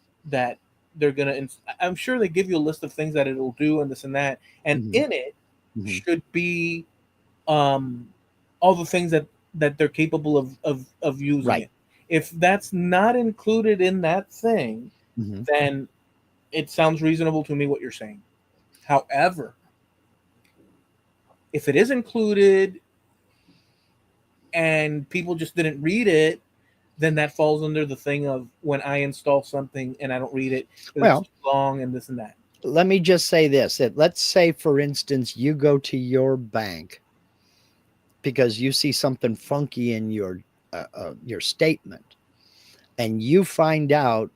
they're gonna. I'm sure they give you a list of things that it'll do and this and that, and Mhm. in it Mhm. should be um all the things that they're capable of using Right. it. If that's not included in that thing, Mhm. then it sounds reasonable to me what you're saying. However, if it is included and people just didn't read it, then that falls under the thing of when I install something and I don't read it because it's Well, too long and this and that. let me just say this. That let's say, for instance, you go to your bank because you see something funky in your statement, and you find out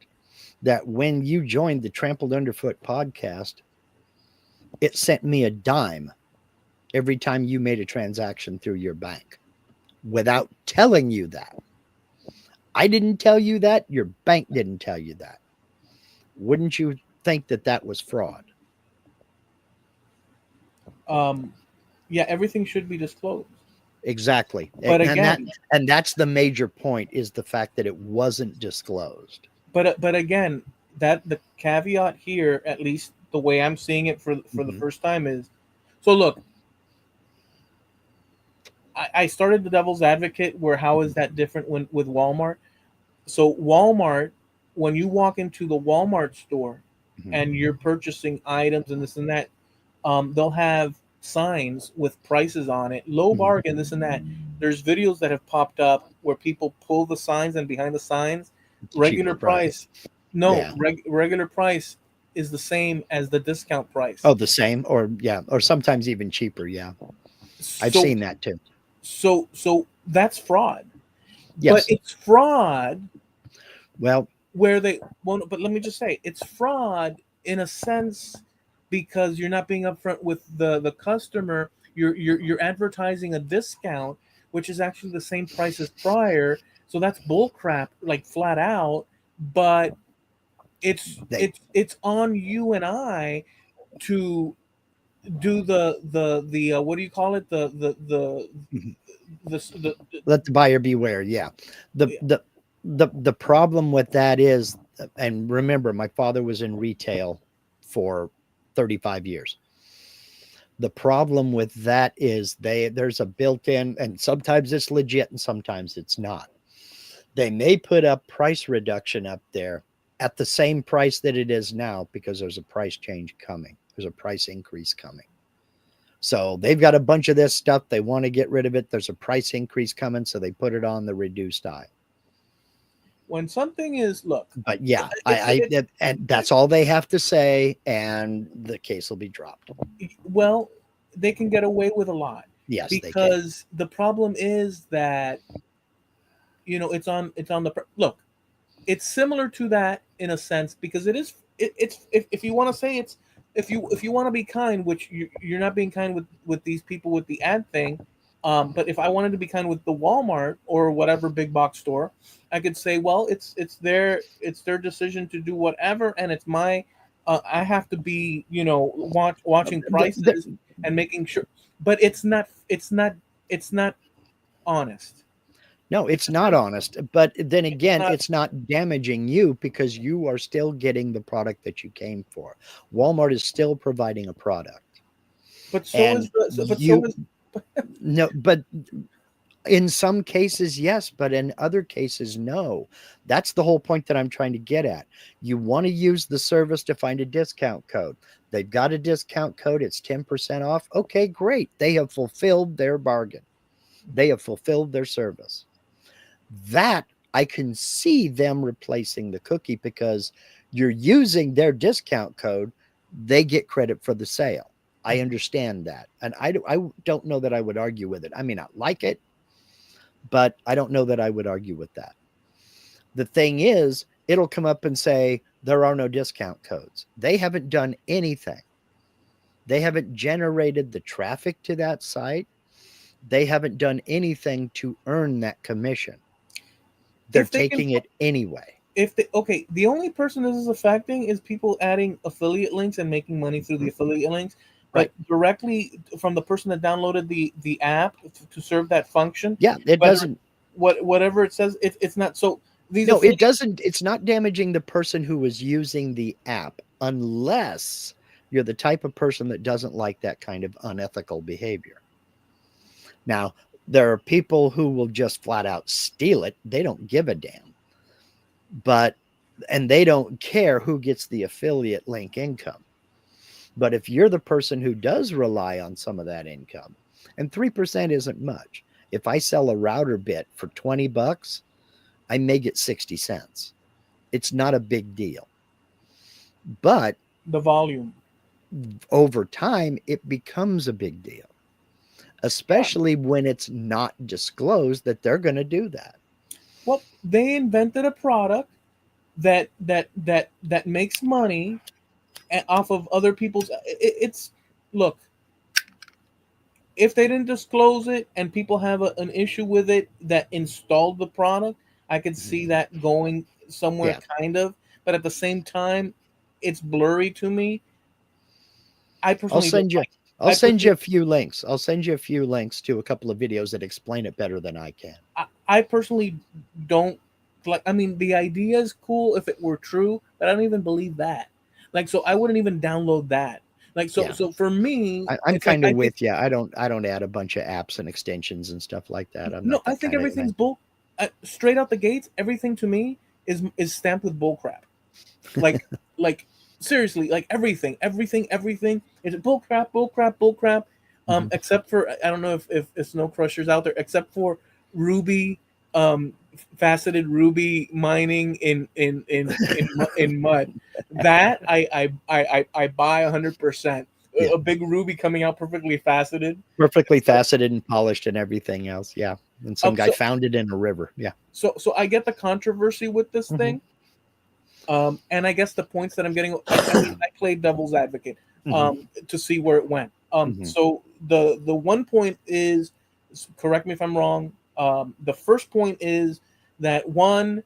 that when you joined the Trampled Underfoot podcast, it sent me a dime every time you made a transaction through your bank without telling you that. I didn't tell you that. Your bank didn't tell you that. Wouldn't you think that that was fraud? Um, yeah, everything should be disclosed. Exactly. But And that again, and that's the major point, is the fact that it wasn't disclosed. but again, that the caveat here, at least the way I'm seeing it for the Mhm. first time, is so look. I started the devil's advocate where how is Mhm. that different when with Walmart? So Walmart, when you walk into the Walmart store Mhm. and you're purchasing items and this and that, they'll have signs with prices on it, low Mhm. bargain, this and that. There's videos that have popped up where people pull the signs, and behind the signs, It's a cheaper regular price. price. No, Yeah. regular price is the same as the discount price. Oh, the same, or yeah, or sometimes even cheaper. Yeah. I've So seen that too. so that's fraud. But Yes. it's fraud Well, where they well, but let me just say it's fraud in a sense because you're not being upfront with the customer. You're advertising a discount which is actually the same price as prior, so that's bull crap, like flat out. But they it's on you and I to do the what do you call it, Mhm. the Let the buyer beware. Yeah. The yeah. the the problem with that is, and remember, my father was in retail for 35 years. The problem with that is there's a built-in, and sometimes it's legit and sometimes it's not. They may put up price reduction up there at the same price that it is now because there's a price change coming. There's a price increase coming. So they've got a bunch of this stuff. They want to get rid of it. There's a price increase coming. So they put it on the reduced aisle. When something is look, But yeah, it's it, and that's all they have to say, and the case will be dropped. well, they can get away with a lot Yes, they can. because the problem is that it's on the look. It's similar to that in a sense because it's if you want to say it's if you want to be kind, which you're not being kind with these people with the ad thing. But if I wanted to be kind with the Walmart or whatever big box store, I could say, well, it's their decision to do whatever, and it's my I have to be watching prices and making sure, but it's not honest. No, It's it's just not not. honest. But then It's again, not. it's not damaging you because you are still getting the product that you came for. Walmart is still providing a product. But so And is but so you, is no, but in some cases, yes, but in other cases, no. That's the whole point that I'm trying to get at. You want to use the service to find a discount code. They've got a discount code, it's 10% off. Okay, great. They have fulfilled their bargain, they have fulfilled their service. That I can see them replacing the cookie because you're using their discount code, they get credit for the sale. I understand that. And I don't know that I would argue with it. I may not like it, but I don't know that I would argue with that. The thing is, it'll come up and say there are no discount codes. They haven't done anything. They haven't generated the traffic to that site. They haven't done anything to earn that commission. They're If they can, taking it anyway. if they okay, the only person this is affecting is people adding affiliate links and making money through the affiliate links. Right. But directly from the person that downloaded the app to serve that function, Yeah, it whether doesn't. whatever it says, it's not. So these No, it affiliate, doesn't. It's not damaging the person who was using the app unless you're the type of person that doesn't like that kind of unethical behavior. Now, there are people who will just flat out steal it. They don't give a damn. But, and they don't care who gets the affiliate link income. But if you're the person who does rely on some of that income, and 3% isn't much. If I sell a router bit for $20, I may get 60 cents. It's not a big deal. But the volume. over time, it becomes a big deal, especially when it's not disclosed that they're going to do that. Well, they invented a product that makes money off of other people's. It's look, if they didn't disclose it and people have an issue with it that installed the product, I could see that going somewhere, Yeah. kind of. But at the same time, it's blurry to me. I I'll personally don't send you. like. I'll send you a few links. I'll send you a few links to a couple of videos that explain it better than I can. I personally don't like. I mean, the idea is cool if it were true, but I don't even believe that. Like, so I wouldn't even download that. Like, so Yeah. so for me, I'm it's like kind of I think with you. I don't add a bunch of apps and extensions and stuff like that. I'm no, not I that think kind of everything's man. bull. Straight out the gates, everything to me is stamped with bull crap. Like like seriously, like everything is bull crap, bull crap, bull crap. Mhm. Except for I don't know if Snow Crusher's out there, except for Ruby, um, faceted Ruby mining in mud. That I buy 100%. Yeah. A big Ruby coming out perfectly faceted. Perfectly So faceted and polished and everything else. Yeah. And some guy so found it in a river. Yeah. so I get the controversy with this Hmm. thing. And I guess the points that I'm getting, I mean, I played devil's advocate Hmm. to see where it went. Hmm. So the one point is, correct me if I'm wrong. The first point is that one,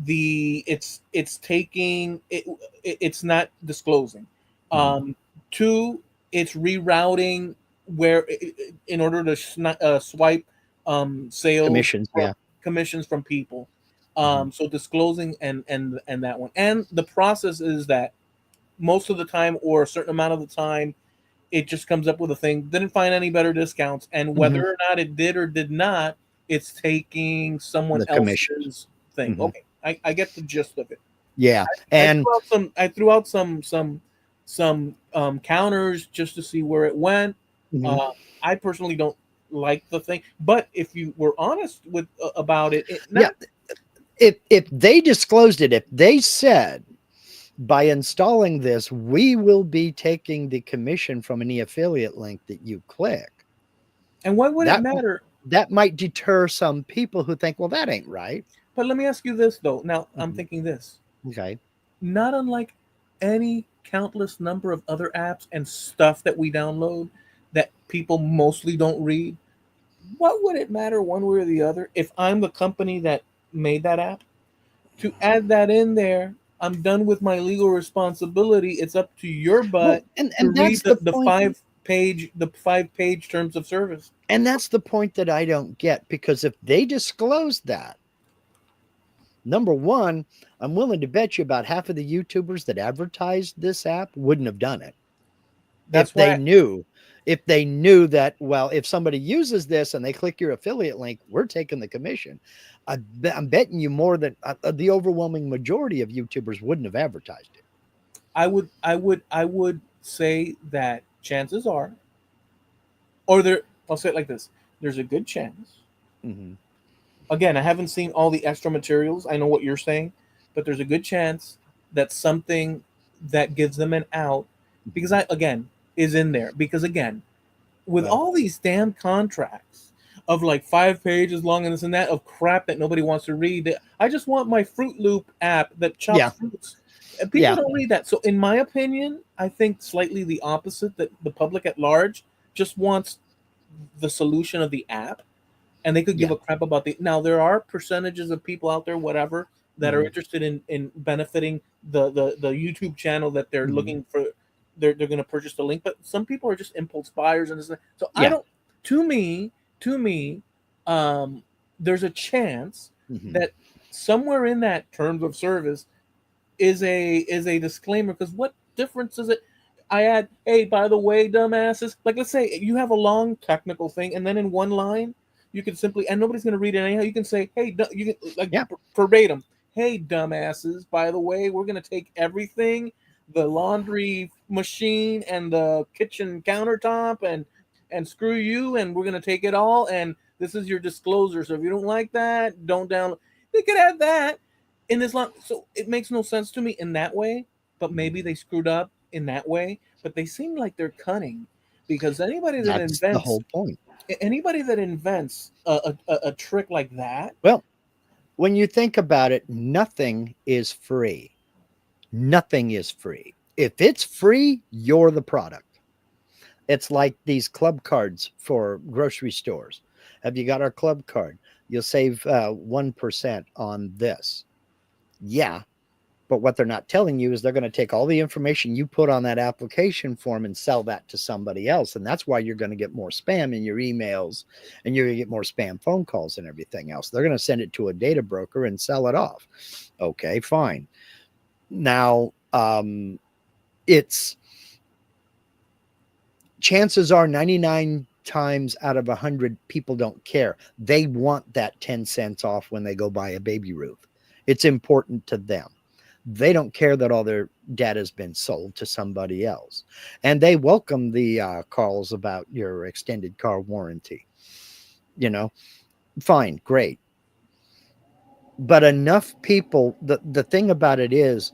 it's taking it's not disclosing. Hmm. Two, it's rerouting where in order to swipe sales Commissions. from Yeah. commissions from people. Hmm. So disclosing and that one, and the process is that most of the time or a certain amount of the time it just comes up with a thing, didn't find any better discounts, and Hmm. whether or not it did or did not, it's taking someone The commissions. else's thing. Hmm. Okay, I get the gist of it. Yeah. I And threw out some counters just to see where it went. mhm. uh, I personally don't like the thing, but if you were honest with about it, Yeah, not if they disclosed it, if they said by installing this, we will be taking the commission from any affiliate link that you click, and why would it that matter? that might deter some people who think, well, that ain't right. But let me ask you this though. Now I'm Mhm. thinking this. Okay. Not unlike any countless number of other apps and stuff that we download that people mostly don't read, what would it matter one way or the other if I'm the company that made that app? To add that in there, I'm done with my legal responsibility. It's up to your Well, butt to and read that's the the point. five page terms of service. And that's the point that I don't get, because if they disclose that, number one, I'm willing to bet you about half of the YouTubers that advertised this app wouldn't have done it if That's they why knew if they knew that, well, if somebody uses this and they click your affiliate link, we're taking the commission. I'm betting you more than the overwhelming majority of YouTubers wouldn't have advertised it. I would say that chances are, or there, I'll say it like this: there's a good chance. Mm-hmm. Again, I haven't seen all the extra materials. I know what you're saying, but there's a good chance that something that gives them an out, because Mm-hmm. I again is in there. Because again, with Well, all these damn contracts, of like 5 pages long and this and that of crap that nobody wants to read. I just want my Fruit Loop app that chops Yeah. fruits. And people Yeah. don't read that. So in my opinion, I think slightly the opposite, that the public at large just wants the solution of the app, and they could give Yeah. a crap about the. Now there are percentages of people out there, whatever, that are Mhm. interested in benefiting the YouTube channel that they're Mhm. looking for. They're going to purchase the link, but some people are just impulse buyers and this. So I Yeah. don't. To me, to me, um, there's a chance Mhm. that somewhere in that terms of service is a disclaimer, because what difference is it? I add, hey, by the way, dumbasses. Like, let's say you have a long technical thing, and then in one line, you can simply, and nobody's gonna read it anyhow. You can say, hey, you can like Yeah. verbatim, hey, dumbasses. By the way, we're gonna take everything, the laundry machine and the kitchen countertop, and screw you, and we're gonna take it all, and this is your disclosure. So if you don't like that, don't download. They could add that in this long, so it makes no sense to me in that way. But maybe they screwed up in that way. But they seem like they're cunning, because That's the whole point. anybody that invents a trick like that. Well, when you think about it, nothing is free. Nothing is free. If it's free, you're the product. It's like these club cards for grocery stores. Have you got our club card? You'll save 1% on this. Yeah. But what they're not telling you is they're going to take all the information you put on that application form and sell that to somebody else. And that's why you're going to get more spam in your emails, and you're going to get more spam phone calls and everything else. They're going to send it to a data broker and sell it off. Okay, fine. Now, it's chances are 99 times out of 100 people don't care. They want that 10 cents off when they go buy a Baby Ruth. It's important to them. They don't care that all their data has been sold to somebody else. And they welcome the calls about your extended car warranty. You know, fine, great. But enough people, the thing about it is,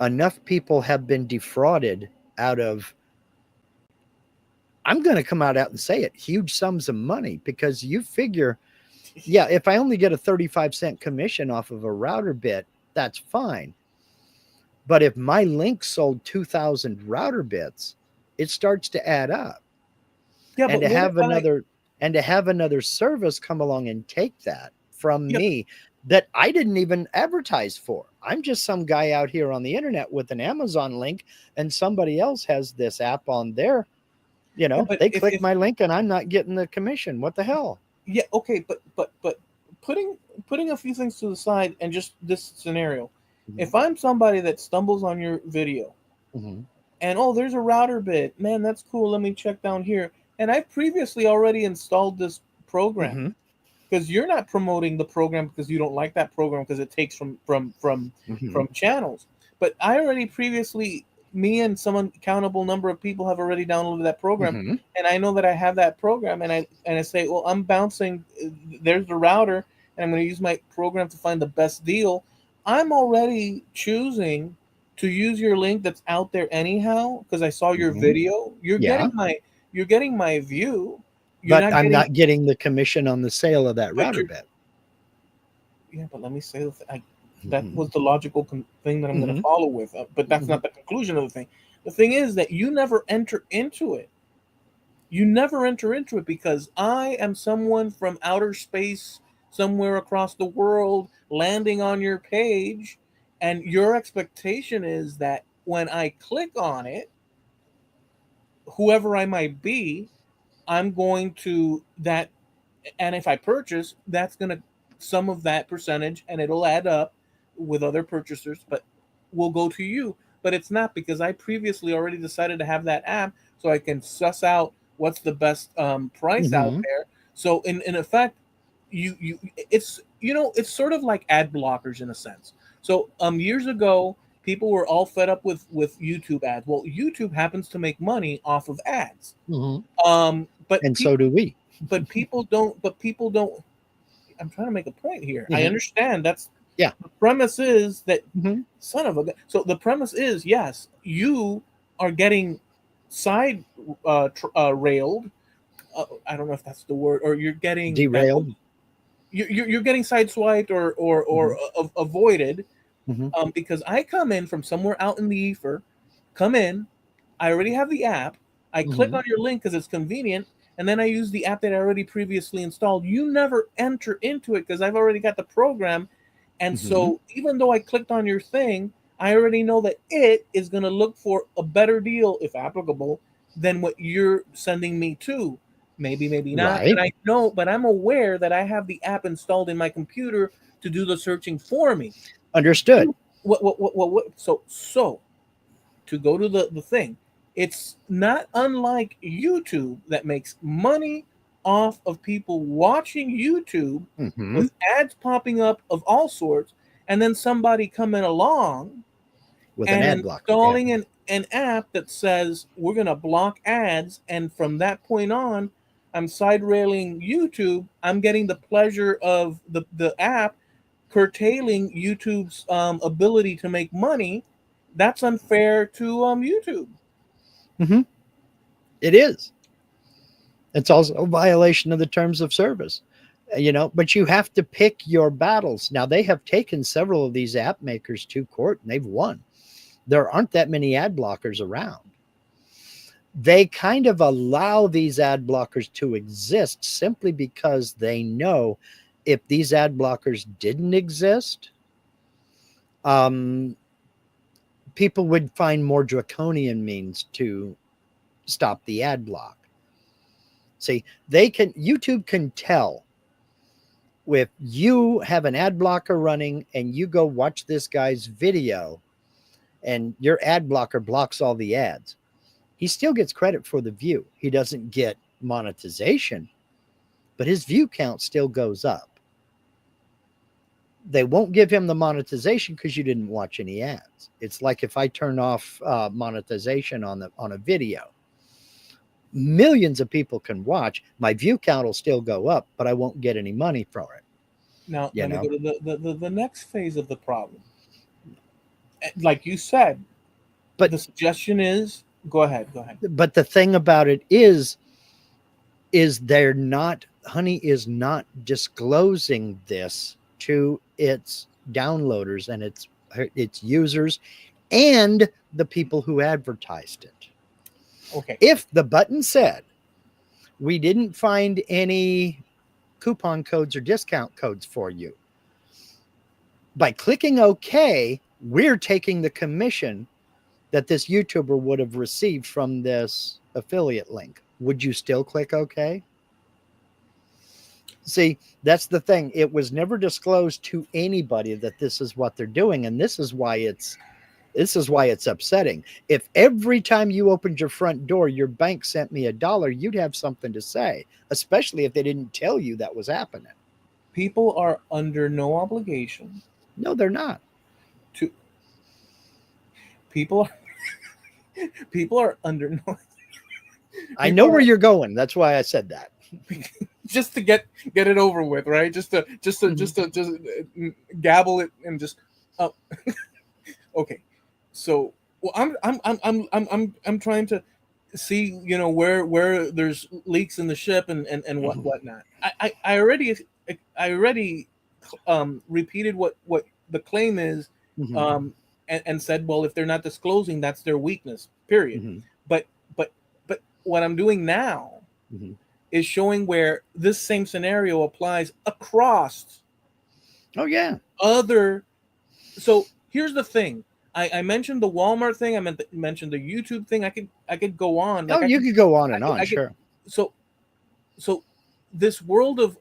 enough people have been defrauded out of, I'm going to come out and say it, huge sums of money, because you figure, yeah, if I only get a 35-cent commission off of a router bit, that's fine. But if my link sold 2,000 router bits, it starts to add up. Yeah, And but to what if have I? another service come along and take that from Yeah, me that I didn't even advertise for. I'm just some guy out here on the internet with an Amazon link, and somebody else has this app on their, yeah, but they if click my link and I'm not getting the commission. What the hell? yeah, okay, but putting a few things to the side, and just this scenario, Mhm. if I'm somebody that stumbles on your video, Mhm. and oh, there's a router bit, man, that's cool, let me check down here, and I've previously already installed this program, Mhm. because you're not promoting the program because you don't like that program, because it takes Mhm. from channels. But I already previously, me and some uncountable number of people have already downloaded that program, Mhm. and I know that I have that program, and I say, well, I'm bouncing. There's the router, and I'm going to use my program to find the best deal. I'm already choosing to use your link that's out there anyhow, because I saw your Mhm. video. Yeah, You're getting my view. You're but not I'm getting, not getting the commission on the sale of that but router you're bit. yeah, but let me say that Mhm. was the logical thing that I'm going to Mhm. follow with. But that's Mhm. not the conclusion of the thing. The thing is that you never enter into it. You never enter into it, because I am someone from outer space, somewhere across the world, landing on your page, and your expectation is that when I click on it, whoever I might be, I'm going to that, and if I purchase, that's going to, some of that percentage, and it'll add up with other purchasers, but will go to you. But it's not, because I previously already decided to have that app, so I can suss out what's the best price out Mhm. there. So in effect, you it's, it's sort of like ad blockers in a sense. So years ago, people were all fed up with YouTube ads. Well, YouTube happens to make money off of ads. Mhm. But And so people do we. but people don't. I'm trying to make a point here. I Mhm. understand that's Yeah. the premise, is that Mhm. son of a so the premise is, yes, you are getting side railed, I don't know if that's the word, or you're getting Derailed. you're getting sideswiped or Hmm. avoided, Hmm. because I come in from somewhere out in the ether, come in, I already have the app, I click Hmm. on your link because it's convenient, and then I use the app that I already previously installed. You never enter into it because I've already got the program, and Hmm. so even though I clicked on your thing, I already know that it is going to look for a better deal, if applicable, than what you're sending me to. Maybe, maybe not, but Right. I know, but I'm aware that I have the app installed in my computer to do the searching for me. Understood. So to go to the thing, it's not unlike YouTube that makes money off of people watching YouTube Hmm. with ads popping up of all sorts, and then somebody coming along With an and ad blocker. Yeah. installing an app that says we're going to block ads, and from that point on, I'm side railing YouTube. I'm getting the pleasure of the app curtailing YouTube's ability to make money. That's unfair to YouTube. Hmm. It is. It's also a violation of the terms of service. But you have to pick your battles. Now, they have taken several of these app makers to court and they've won. There aren't that many ad blockers around. They kind of allow these ad blockers to exist simply because they know if these ad blockers didn't exist, um, people would find more draconian means to stop the ad block. See, YouTube can tell if you have an ad blocker running and you go watch this guy's video and your ad blocker blocks all the ads, he still gets credit for the view. He doesn't get monetization, but his view count still goes up. They won't give him the monetization because you didn't watch any ads. It's like if I turn off monetization on a video, millions of people can watch. My view count will still go up, but I won't get any money for it. Now, You let me go know, to the next phase of the problem. Like you said, but the suggestion is go ahead, go ahead. the thing about it is they're not Honey is not disclosing this to its downloaders and its users and the people who advertised it. Okay. If the button said we didn't find any coupon codes or discount codes for you, by clicking OK, we're taking the commission that this YouTuber would have received from this affiliate link. Would you still click OK? See, that's the thing. It was never disclosed to anybody that this is what they're doing, and this is why it's upsetting. If every time you opened your front door, your bank sent me $1, you'd have something to say, especially if they didn't tell you that was happening. People are under no obligation No, they're not. to people people are under no I know people where are you're going. That's why I said that. just to get it over with, right? Mhm. Just gabble it and just uh, okay. So well, I'm trying to see, where there's leaks in the ship and whatnot. I already repeated what the claim is, Mhm. um, and said, well, if they're not disclosing, that's their weakness. Period. Mhm. But but but what I'm doing now Mhm. is showing where this same scenario applies across Oh yeah. other. So here's the thing. I mentioned the Walmart thing. Mentioned the YouTube thing. I could go on. Oh, Like you could go on and on. I could. Sure. So so this world of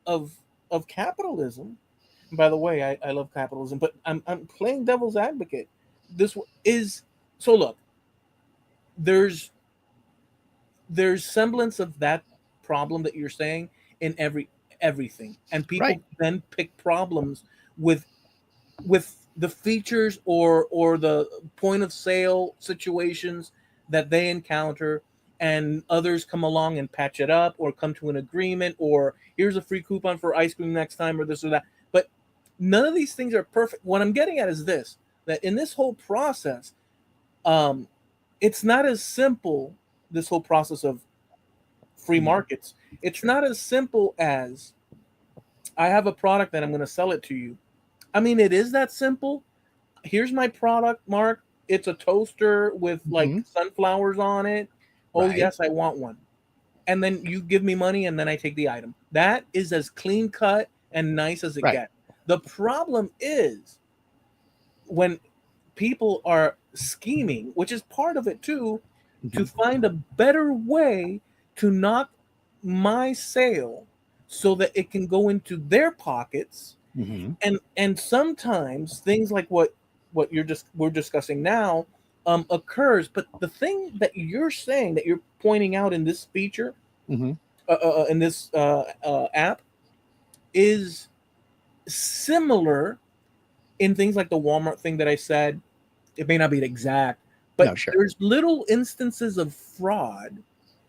of capitalism. And by the way, I love capitalism, but I'm playing devil's advocate. This is so. Look, there's there's semblance of that problem that you're saying in everything, and Right. people then pick problems with the features or the point of sale situations that they encounter, and others come along and patch it up or come to an agreement, or here's a free coupon for ice cream next time, or this or that. But none of these things are perfect. What I'm getting at is this: that in this whole process, um it's not as simple, this whole process of free Mhm. markets. It's not as simple as I have a product and I'm going to sell it to you. I mean, it is that simple. Here's my product, Mark. It's a toaster with like Mhm. sunflowers on it. Oh, Right. yes, I want one. And then you give me money and then I take the item. That is as clean cut and nice as it Right. gets. The problem is when people are scheming, which is part of it too, to Mhm. find a better way to knock my sale so that it can go into their pockets. Mhm. And sometimes things like what we're discussing now occurs. But the thing that you're saying, that you're pointing out in this feature, Mhm. in this app, is similar in things like the Walmart thing that I said. It may not be exact, but No, sure. there's little instances of fraud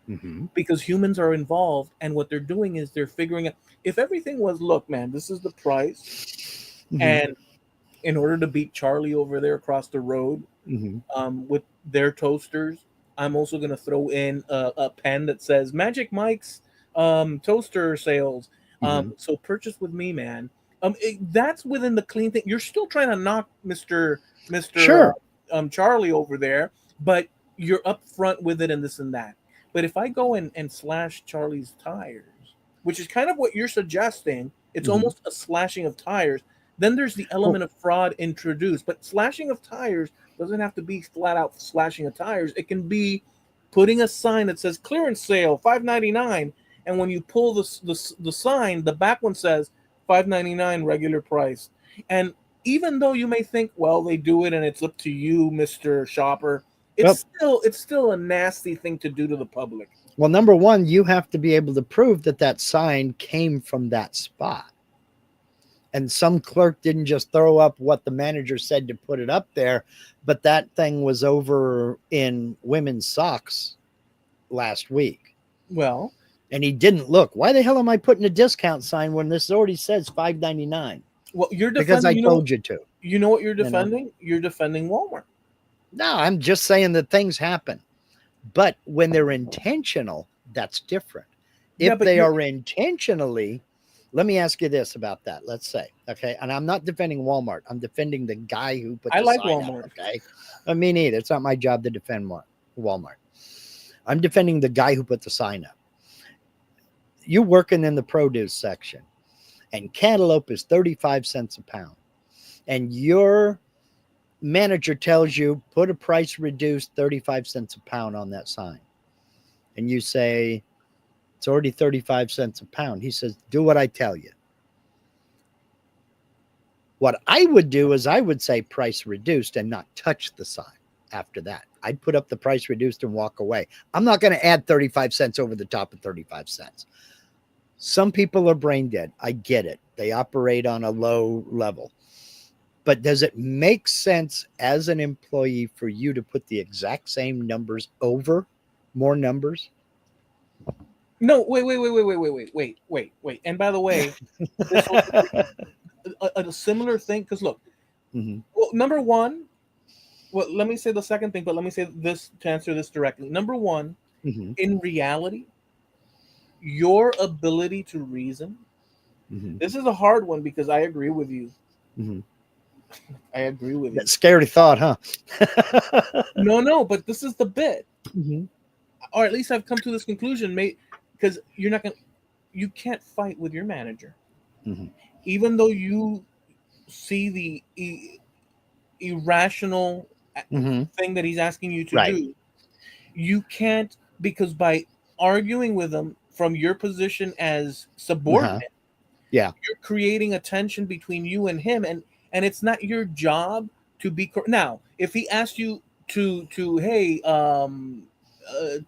Mhm. because humans are involved, and what they're doing is they're figuring out if everything was, look, man, this is the price, Mhm. and in order to beat Charlie over there across the road Mhm. with their toasters, I'm also going to throw in a pen that says Magic Mike's toaster sales. Mhm. So purchase with me, man. That's within the clean thing. You're still trying to knock Mister Sure. Charlie over there, but you're upfront with it and this and that. But if I go and slash Charlie's tires, which is kind of what you're suggesting, it's Mhm. almost a slashing of tires. Then there's the Well, element of fraud introduced. But slashing of tires doesn't have to be flat out slashing of tires. It can be putting a sign that says clearance sale $5.99, and when you pull the sign, the back one says $5.99 regular price. And even though you may think, well, they do it and it's up to you, Mister Shopper, well, it's still a nasty thing to do to the public. well, number one, you have to be able to prove that that sign came from that spot. And some clerk didn't just throw up what the manager said to put it up there, but that thing was over in women's socks last week. Well, And he didn't look. Why the hell am I putting a discount sign when this already says $5.99? well, you're Because defending. I told you to. You know what you're You know. defending? You're defending Walmart. No, I'm just saying that things happen. But when they're intentional, that's different. Yeah, If but they you're. are intentionally, let me ask you this about that. Let's say, okay, and I'm not defending Walmart. I'm defending the guy who put I the like sign up. Walmart. Okay, me neither. It's not my job to defend Walmart. I'm defending the guy who put the sign up. You working in the produce section, and cantaloupe is 35 cents a pound, and your manager tells you put a price reduced 35 cents a pound on that sign, and you say it's already 35 cents a pound. He says, do what I tell you. What I would do is I would say price reduced and not touch the sign after that. I'd put up the price reduced and walk away. I'm not going to add 35 cents over the top of 35 cents. Some people are brain dead. I get it. They operate on a low level. But does it make sense as an employee for you to put the exact same numbers over more numbers? No, wait. And by the way, this also a similar thing because look, Mm-hmm. well, number one, well, let me say the second thing, but let me say this to answer this directly. Number one, Mm-hmm. in reality, your ability to reason. Mm-hmm. This is a hard one because I agree with you. Mm-hmm. I agree with you. That scary thought, huh? No, but this is the bit, Mm-hmm. or at least I've come to this conclusion, mate. Because you can't fight with your manager, Mm-hmm. even though you see the irrational Mm-hmm. thing that he's asking you to Right. do. You can't, because by arguing with him from your position as Uh-huh. subordinate, Yeah. you're creating a tension between you and him, and it's not your job to be now. If he asked you to hey,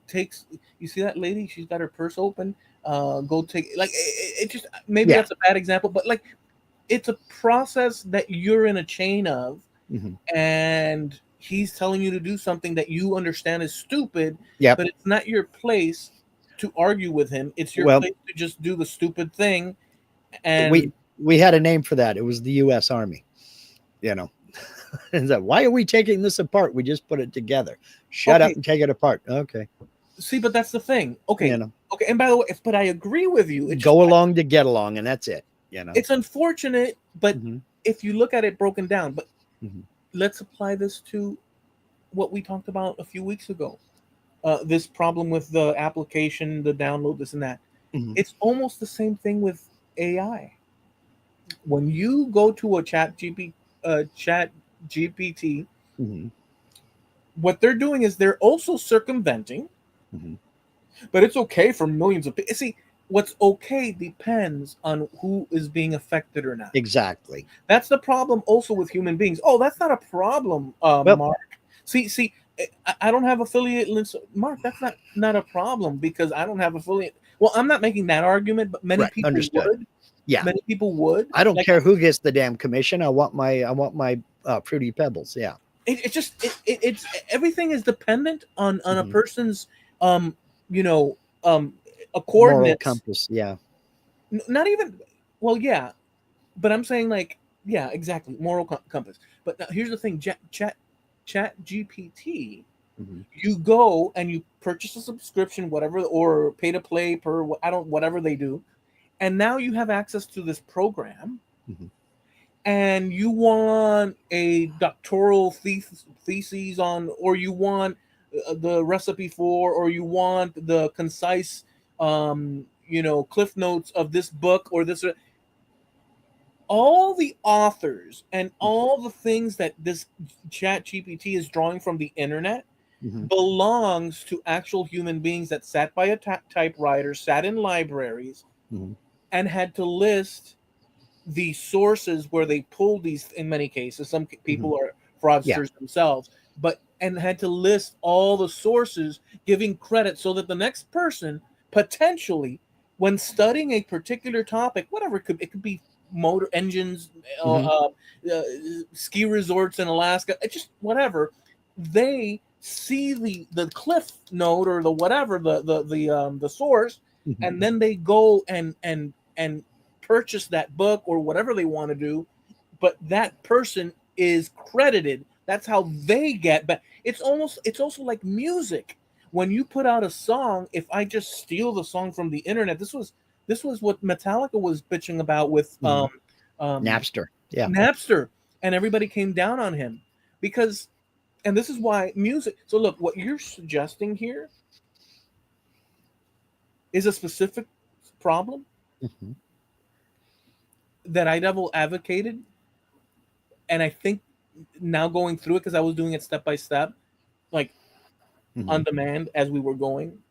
takes, you see that lady, she's got her purse open, go take, like, it just, maybe Yeah. that's a bad example, but like, it's a process that you're in a chain of, Mm-hmm. and he's telling you to do something that you understand is stupid, Yep. but it's not your place to argue with him. It's your Well, place to just do the stupid thing. we And we had a name for that. It was the U.S. Army. You know, and that, why are we taking this apart? We just put it together. Shut up okay, and take it apart. Okay. See, but that's the thing. You Okay, know, okay. And by the way, but I agree with you. It's just go along to get along, and that's it. You know. it's unfortunate, but Hmm. if you look at it broken down, but Hmm. let's apply this to what we talked about a few weeks ago. This problem with the application, the download, this and that. Hmm. It's almost the same thing with AI. When you go to a chat GPT, Hmm. what they're doing is they're also circumventing, Hmm. but it's okay for millions of people. See, what's okay depends on who is being affected or not. Exactly. That's the problem also with human beings. Oh, that's not a problem, Well, Mark. See, I don't have affiliate links. Mark, that's not a problem because I don't have affiliate. Well, I'm not making that argument, but many right. people Understood. would. Yeah. Many people would. I don't Like care who gets the damn commission. I want my fruity pebbles. Yeah. it just it's everything is dependent on a Hmm. person's um you know um Moral coordinates. compass. Yeah. Not even, well, yeah, but I'm saying like, yeah, exactly, moral compass. But now here's the thing, chat GPT, Hmm. you go and you purchase a subscription, whatever, or pay to play per I don't, whatever they do, and now you have access to this program, Hmm. and you want a doctoral thesis on, or you want the recipe for, or you want the concise cliff notes of this book or this, all the authors and all the things that this chat GPT is drawing from the internet Hmm. belongs to actual human beings that sat by a typewriter, sat in libraries, Hmm. and had to list the sources where they pulled these. In many cases, some Hmm. people are Yeah. fraudsters themselves, but and had to list all the sources, giving credit so that the next person potentially, when studying a particular topic, whatever it could be motor engines, Hmm. uh, ski resorts in Alaska, just whatever, they see the cliff note or the whatever, the source, Hmm. and then they go and purchase that book or whatever they want to do, but that person is credited. That's how they get. But it's also like music. When you put out a song, if I just steal the song from the internet, this was what Metallica was bitching about with Hmm. um, Napster. Yeah. Napster, and everybody came down on him because, and this is why music. So look, what you're suggesting here is a specific problem Hmm. that I double advocated, and I think now going through it because I was doing it step by step, like Hmm. on demand as we were going.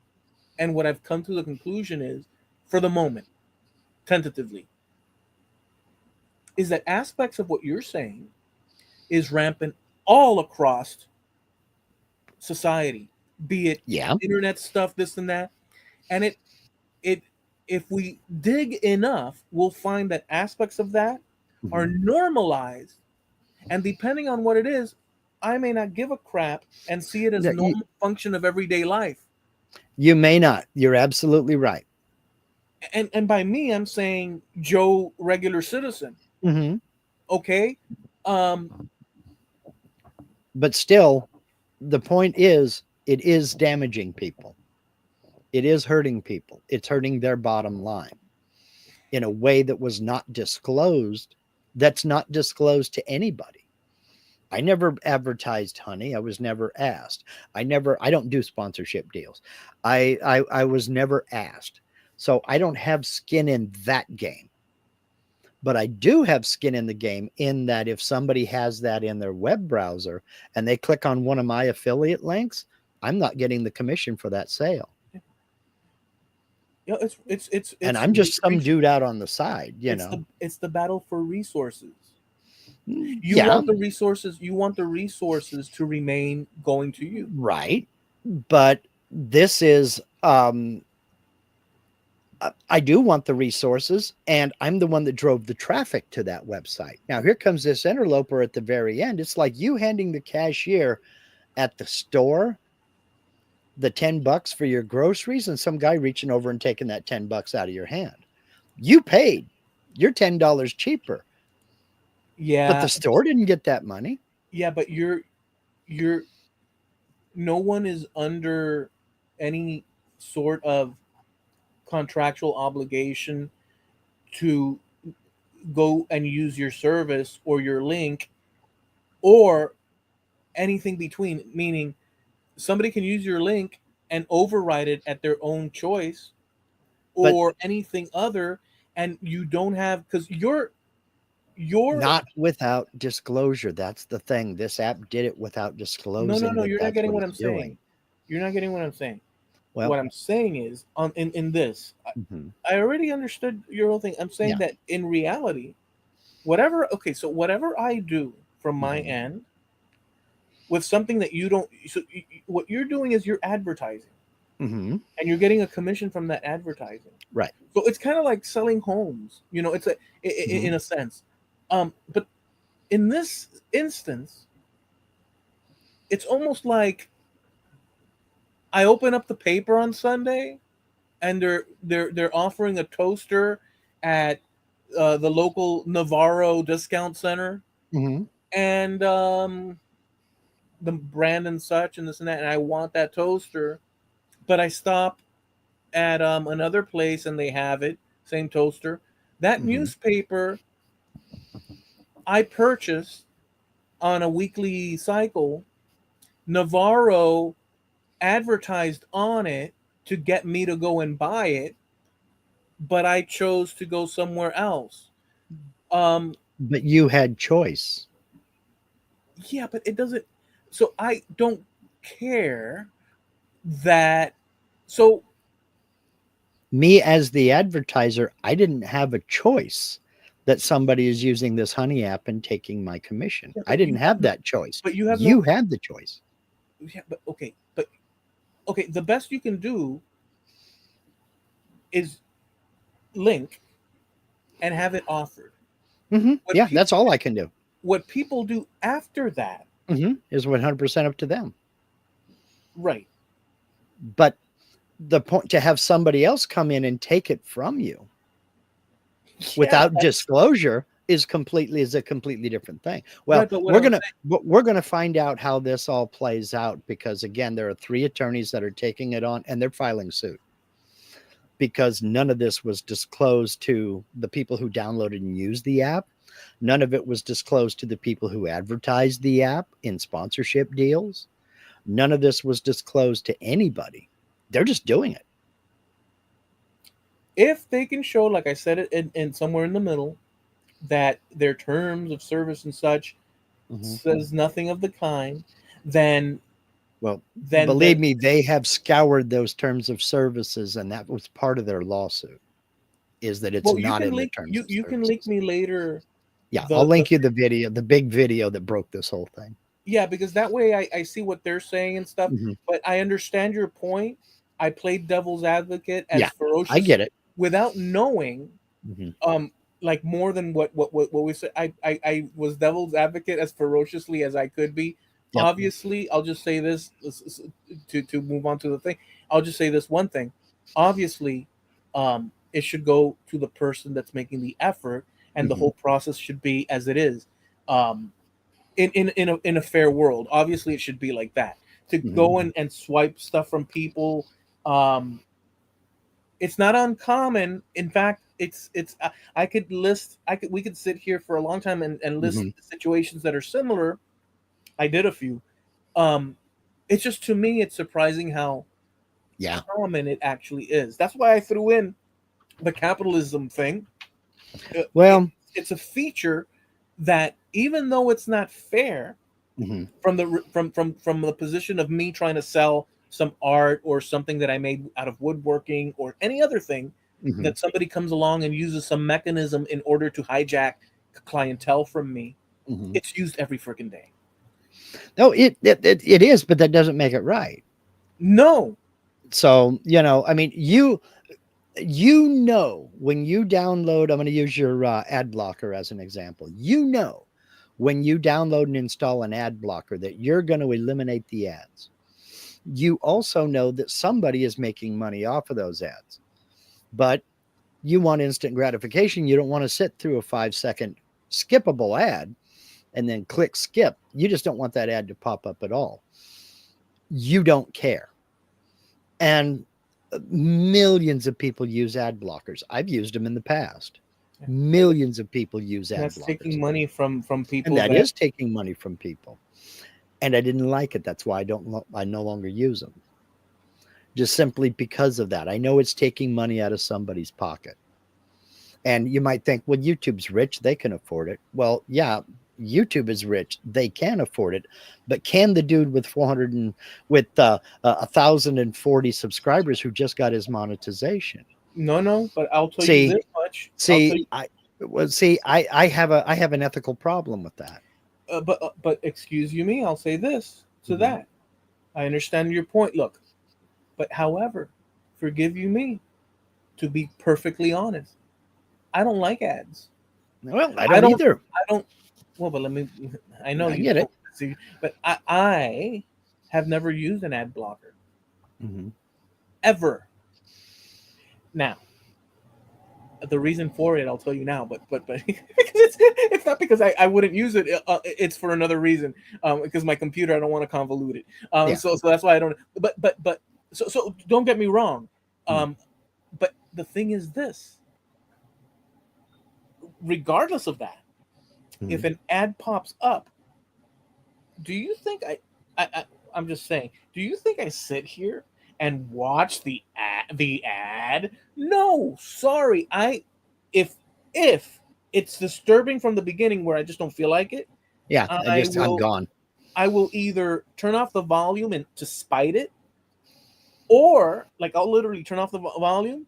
And what I've come to the conclusion is, for the moment, tentatively, is that aspects of what you're saying is rampant all across society, be it Yeah. internet stuff, this and that. And it if we dig enough, we'll find that aspects of that are Hmm. normalized, and depending on what it is, I may not give a crap and see it as Yeah, normal function of everyday life. you may not. You're absolutely right. And by me, I'm saying Joe, regular citizen. Hmm. Okay, um, But still, the point is, it is damaging people. It is hurting people. It's hurting their bottom line in a way that was not disclosed. That's not disclosed to anybody. I never advertised honey. I was never asked. I don't do sponsorship deals. I was never asked. So I don't have skin in that game. But I do have skin in the game in that if somebody has that in their web browser and they click on one of my affiliate links, I'm not getting the commission for that sale. yeah, And it's I'm just some dude out on the side, you know. it's the battle for resources. You Yeah, want the resources. You want the resources to remain going to you. right. But this is I do want the resources, and I'm the one that drove the traffic to that website. Now, here comes this interloper at the very end. It's like you handing the cashier at the store the $10 for your groceries and some guy reaching over and taking that $10 out of your hand. You paid. You're $10 cheaper, but Yeah, the store didn't get that money. yeah, but you're no one is under. any sort of contractual obligation to go and use your service or your link or anything between, meaning somebody can use your link and override it at their own choice But or anything other, and you don't have, because you're not without disclosure. That's the thing. This app did it without disclosing no, that you're not that's getting what what it's I'm saying. doing. You're not getting what I'm saying. Well, What I'm saying is, in this, mhm, I already understood your whole thing. I'm saying yeah. that in reality, whatever, okay, so whatever I do from my Hmm. end with something that you don't, so what you're doing is you're advertising Hmm. and you're getting a commission from that advertising. Right. So it's kind of like selling homes, it's Hmm. in a sense. But in this instance, it's almost like I open up the paper on Sunday and they're offering a toaster at the local Navarro discount center, Hmm. and the brand and such and this and that, and I want that toaster, but I stop at another place and they have it, same toaster. That Hmm. newspaper I purchase on a weekly cycle, Navarro advertised on it to get me to go and buy it, but I chose to go somewhere else. Um, But you had choice. yeah, but it doesn't. So I don't care that. So Me as the advertiser, I didn't have a choice that somebody is using this honey app and taking my commission. yeah, I didn't have that choice. but you have no. You had the choice. Yeah, but okay. The best you can do is link and have it offered. Hmm. What Yeah, pe- that's all I can do. what people do after that, Is 100% up to them. right? But the point to have somebody else come in and take it from you Yeah, without disclosure is a completely different thing. Well, right. But what I'm saying, we're gonna find out how this all plays out because again, there are 3 attorneys that are taking it on and they're filing suit because none of this was disclosed to the people who downloaded and used the app. None of it was disclosed to the people who advertised the app in sponsorship deals. None of this was disclosed to anybody. They're just doing it. if they can show, like I said, it in somewhere in the middle, that their terms of service and such Mhm. says nothing of the kind, then Well, then believe me, they have scoured those terms of services, and that was part of their lawsuit, is that it's well, you not can in the link terms you of you can link services. me later Yeah, I'll the link you the video, the big video that broke this whole thing. yeah, because that way I see what they're saying and stuff. Mhm. But I understand your point. I played devil's advocate as Yeah, I ferocious get it. without knowing Mhm. like more than what we said. I was devil's advocate as ferociously as I could be. Yep. Obviously, I'll just say this to move on to the thing. I'll just say this one thing. Obviously, it should go to the person that's making the effort, and the Mhm. whole process should be as it is. Um, in a fair world, obviously, it should be like that. To Mhm. go and swipe stuff from people, um, it's not uncommon. In fact, I could list. I could we could sit here for a long time and list Mhm. situations that are similar. I did a few. Um, it's just to me, it's surprising how Yeah. common it actually is. That's why I threw in the capitalism thing. It, Well, it's a feature that even though it's not fair mhm. from the position of me trying to sell some art or something that I made out of woodworking or any other thing, Mhm. that somebody comes along and uses some mechanism in order to hijack clientele from me, Mhm. it's used every freaking day. No, it is, but that doesn't make it right. No, So, I mean, when you download, I'm going to use your ad blocker as an example. When you download and install an ad blocker that you're going to eliminate the ads. You also know that somebody is making money off of those ads, but you want instant gratification. You don't want to sit through a 5-second skippable ad and then click skip. You just don't want that ad to pop up at all. You don't care. And millions of people use ad blockers. I've used them in the past. Yeah. Millions of people use And ad that's blockers. taking money from And people that that is taking money from people. And I didn't like it. That's why I no longer use them. Just simply because of that. I know it's taking money out of somebody's pocket. And you might think, well, YouTube's rich, they can afford it. Well, yeah, YouTube is rich, they can afford it. But can the dude with 400 and with 1,040 subscribers who just got his monetization? no, but I'll tell you See, this much. I'll tell see, you, I have an ethical problem with that. but excuse you me, I'll say this to Mm-hmm. that. I understand your point. Look, but however, forgive you me, to be perfectly honest, I don't like ads. Well, I I don't don't. either. I don't. Well, but let me. I know I you get it. don't. See, but I have never used an ad blocker Mm-hmm. ever. Now, the reason for it, I'll tell you now. But because it's not because I wouldn't use it. It's for another reason. Because my computer, I don't want to convolute it. Yeah. So that's why I don't. But so don't get me wrong. Mm-hmm. But the thing is this. Regardless of that, Mm-hmm. if an ad pops up, do you think I'm just saying, do you think I sit here and watch the ad? No, sorry. If it's disturbing from the beginning where I just don't feel like it, Yeah, I I'm will gone. I will either turn off the volume and to spite it, or like I'll literally turn off the volume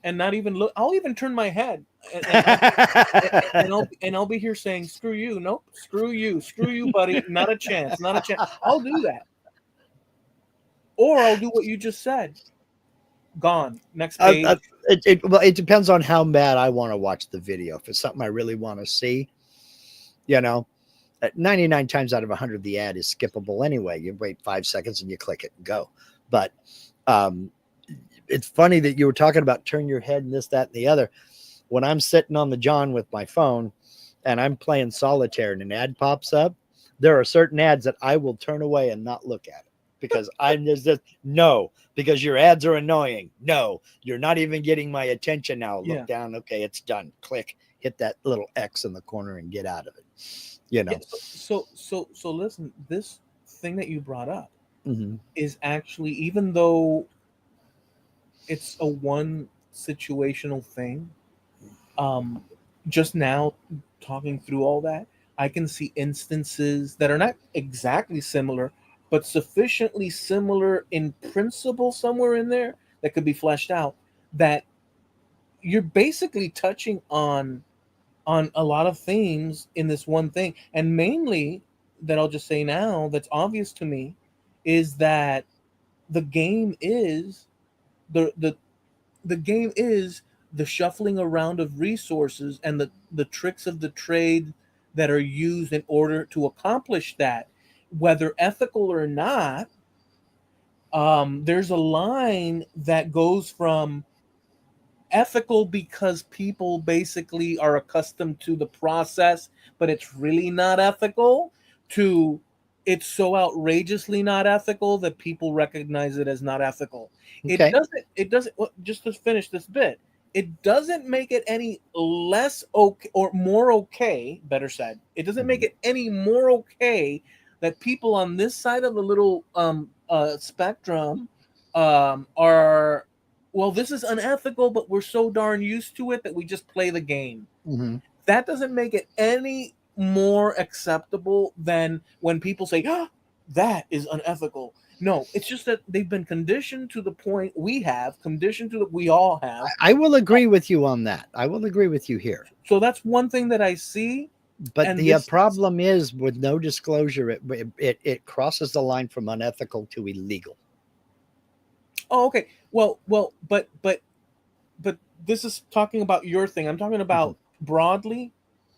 and not even look. I'll even turn my head and I'll be here saying screw you, nope, screw you, buddy, not a chance, not a chance. I'll do that, or I'll do what you just said. Gone. Next page. Well, it depends on how bad I want to watch the video. If it's something I really want to see, you know, 99 times out of 100, the ad is skippable anyway. You wait 5 seconds and you click it and go. But um, it's funny that you were talking about turn your head and this, that, and the other. When I'm sitting on the John with my phone and I'm playing solitaire and an ad pops up, there are certain ads that I will turn away and not look at it because I'm just no, because your ads are annoying. No, you're not even getting my attention now. Look Yeah. down. Okay, it's done. Click, hit that little X in the corner and get out of it. You Yeah. know. So listen. This thing that you brought up Mm-hmm. is actually, even though it's a one situational thing, um, just now talking through all that, I can see instances that are not exactly similar, but sufficiently similar in principle somewhere in there that could be fleshed out. That you're basically touching on a lot of themes in this one thing, and mainly that I'll just say now that's obvious to me is that the game is the the game is the shuffling around of resources and the tricks of the trade that are used in order to accomplish that, whether ethical or not. There's a line that goes from ethical because people basically are accustomed to the process, but it's really not ethical, to it's so outrageously not ethical that people recognize it as not ethical. Okay. It doesn't well, just to finish this bit, it doesn't make it any less okay or more okay, better said. It doesn't make Mm-hmm. it any more okay that people on this side of the little spectrum are, well, this is unethical, but we're so darn used to it that we just play the game. Mm-hmm. That doesn't make it any more acceptable than when people say, ah, that is unethical. No, it's just that they've been conditioned to the point we have, conditioned to that we all have. I will agree with you on that. I will agree with you here. So that's one thing that I see. But And the this, problem is with no disclosure, it crosses the line from unethical to illegal. oh, okay. But this is talking about your thing. I'm talking Mm-hmm. about broadly.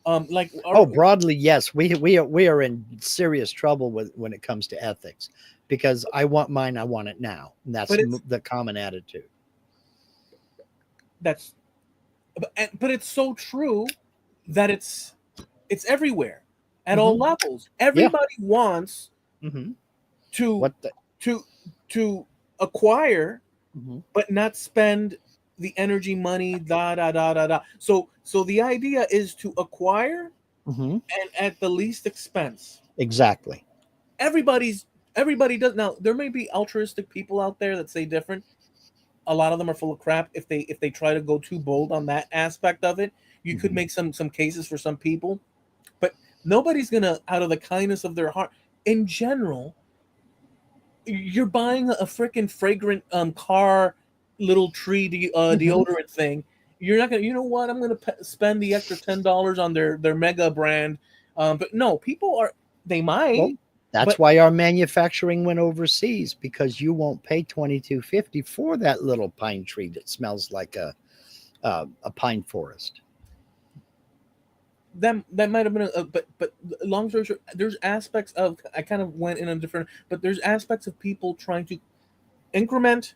Like, Oh, broadly, yes, we are in serious trouble with when it comes to ethics, because I want mine, I want it now. And that's but it's the common attitude. that's but it's so true that it's everywhere at all Mm-hmm. levels. Yeah. Everybody wants Mm-hmm. to What the? to to acquire Hmm. but not spend the energy, money, da da da da da. So the idea is to acquire Hmm. and at the least expense. Exactly. Everybody's everybody does now. There may be altruistic people out there that say different. A lot of them are full of crap. If they try to go too bold on that aspect of it, you could Hmm. make some cases for some people, but nobody's gonna, out of the kindness of their heart. In general, you're buying a freaking fragrant car little tree Hmm. deodorant thing. You're not gonna, you know what, I'm gonna spend the extra $10 on their mega brand. But no, people are, they Well, might, that's but why our manufacturing went overseas, because you won't pay 22.50 for that little pine tree that smells like a pine forest. that might have been but long story short, there's aspects of, I kind of went in a different, but there's aspects of people trying to increment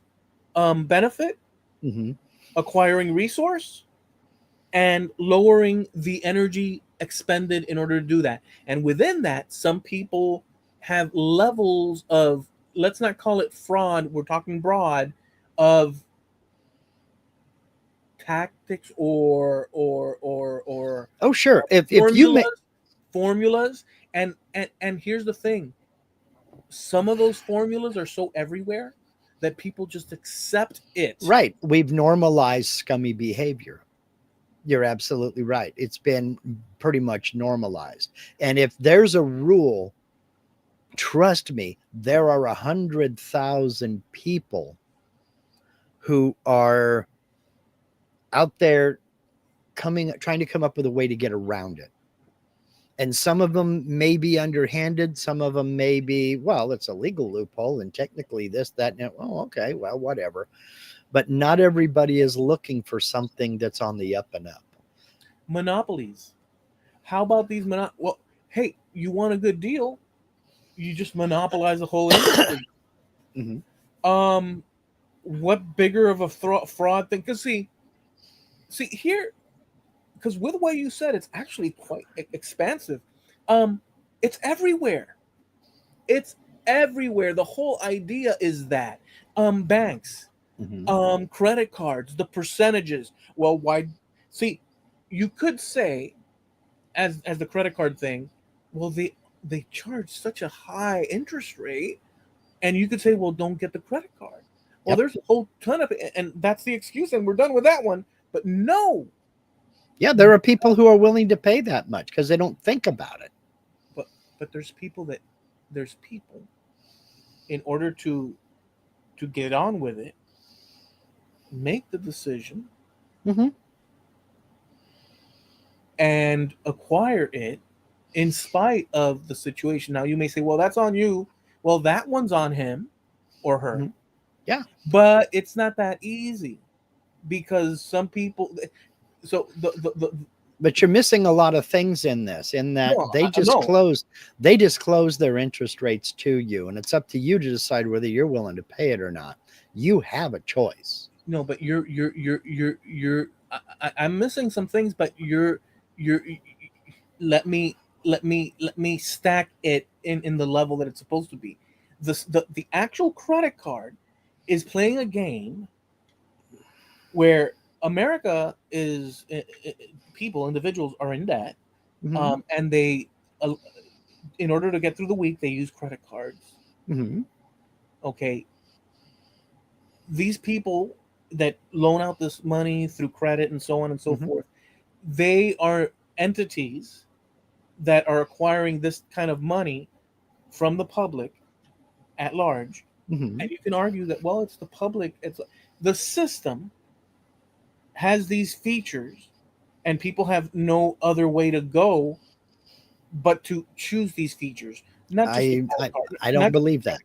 benefit, Hmm. acquiring resource, and lowering the energy expended in order to do that. And within that, some people have levels of, let's not call it fraud, we're talking broad, of tactics or Oh, sure. If you make formulas, formulas. And here's the thing, some of those formulas are so everywhere that people just accept it. right, we've normalized scummy behavior. You're absolutely right. It's been pretty much normalized. And if there's a rule, trust me, there are 100,000 people who are out there trying to come up with a way to get around it. And some of them may be underhanded. Some of them may be, well, it's a legal loophole and technically this, that, and that. Oh, okay, well, whatever. But not everybody is looking for something that's on the up and up. Monopolies. How about these well, hey, you want a good deal, you just monopolize the whole industry. Hmm. um what bigger of a fraud thing? Because see here, because with what you said, it's actually quite expansive. um it's everywhere. It's everywhere. The whole idea is that banks, Hmm. credit cards, the percentages. Well, why? See, you could say, as the credit card thing, well, they charge such a high interest rate, and you could say, well, don't get the credit card. Well, Yep. there's a whole ton of it, and that's the excuse, and we're done with that one. But no, Yeah, there are people who are willing to pay that much because they don't think about it. but there's people, in order to get on with it, make the decision Hmm. and acquire it in spite of the situation. Now you may say, well, that's on you. Well, that one's on him or her. Hmm. Yeah. But it's not that easy, because some people, so the But you're missing a lot of things in this, in that no, no, they disclose their interest rates to you, and it's up to you to decide whether you're willing to pay it or not. You have a choice. no, but you're I'm missing some things, but you're let me stack it in the level that it's supposed to be. The actual credit card is playing a game where America is, people, individuals are in debt, Hmm. and they, uh, in order to get through the week, they use credit cards. Hmm. Okay, these people that loan out this money through credit and so on and so Hmm. forth, they are entities that are acquiring this kind of money from the public at large. Hmm. And you can argue that, well, it's the public, it's the system has these features, and people have no other way to go but to choose these features. Not just the I, credit I card, I don't not just believe that.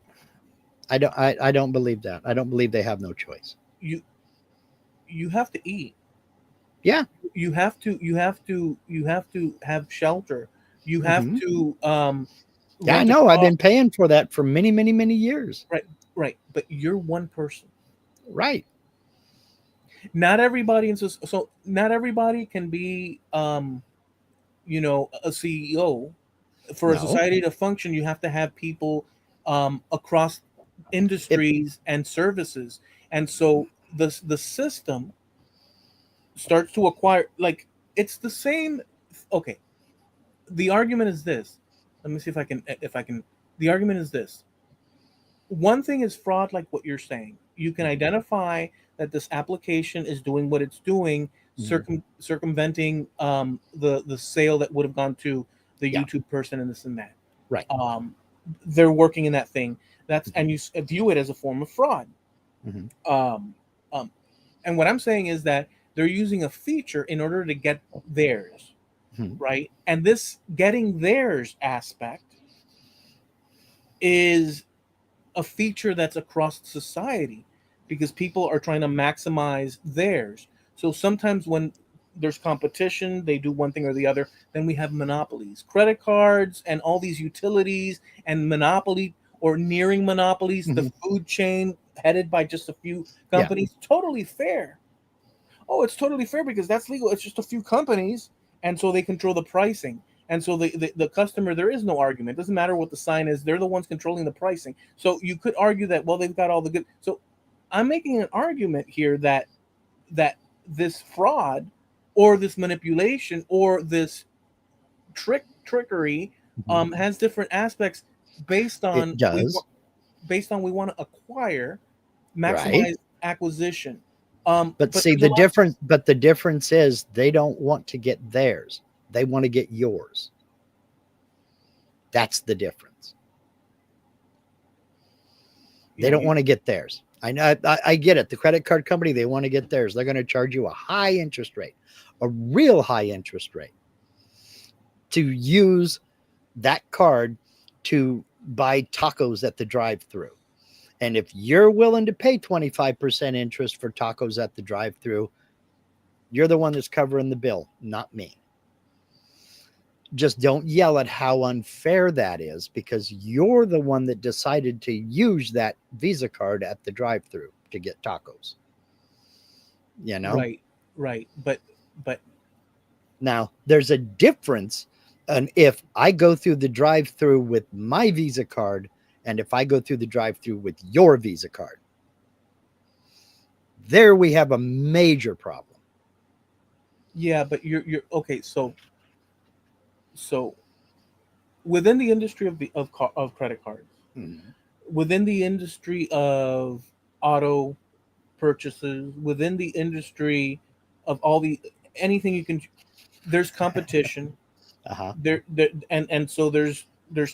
I don't believe that. I don't believe they have no choice. you. You have to eat. Yeah. You have to have shelter. You have Hmm. to Yeah, I rent a know. I've car. been paying for that for many, many, many years. Right, right. But you're one person. Right. Not everybody so not everybody can be a CEO. For a No. society to function, you have to have people across industries and services. And so the system starts to acquire, like, it's the same. Okay, the argument is this. Let me see if I can. The argument is this. One thing is fraud, like what you're saying. You can Mhm. identify that this application is doing what it's doing, Mhm. circumventing the sale that would have gone to the Yeah. YouTube person and this and that. Right. Um, they're working in that thing. That's Mhm. and you view it as a form of fraud. Mhm. Um, um, and what I'm saying is that they're using a feature in order to get theirs, Mhm. right? And this getting theirs aspect is a feature that's across society because people are trying to maximize theirs. So sometimes when there's competition, they do one thing or the other. Then we have monopolies, credit cards, and all these utilities and monopoly or nearing monopolies, the Mhm. food chain headed by just a few Yeah. companies. Totally fair. Oh, it's totally fair because that's legal. It's just a few companies, and so they control the pricing. And so the customer, there is no argument. It doesn't matter what the sign is; they're the ones controlling the pricing. So you could argue that, well, they've got all the good. So I'm making an argument here that this fraud, or this manipulation, or this trickery, Mhm. has different aspects based It on does. we want to acquire, Right. maximize acquisition. But But see there's a lot. the difference is they don't want to get theirs. They want to get yours. That's the difference. They Yeah, don't you. want to get theirs. I know. I get it. The credit card company, they want to get theirs. They're going to charge you a high interest rate, a real high interest rate, to use that card to buy tacos at the drive-through. And if you're willing to pay 25% interest for tacos at the drive-through, you're the one that's covering the bill, not me. Just don't yell at how unfair that is because you're the one that decided to use that Visa card at the drive-through to get tacos. You know? Right, right. But Now, there's a difference. And if I go through the drive-through with my Visa card and if I go through the drive-through with your Visa card, there we have a major problem. yeah, but you're okay. So within the industry of credit cards, Mhm. within the industry of auto purchases, within the industry of all the anything you can, there's competition Uh-huh. and so there's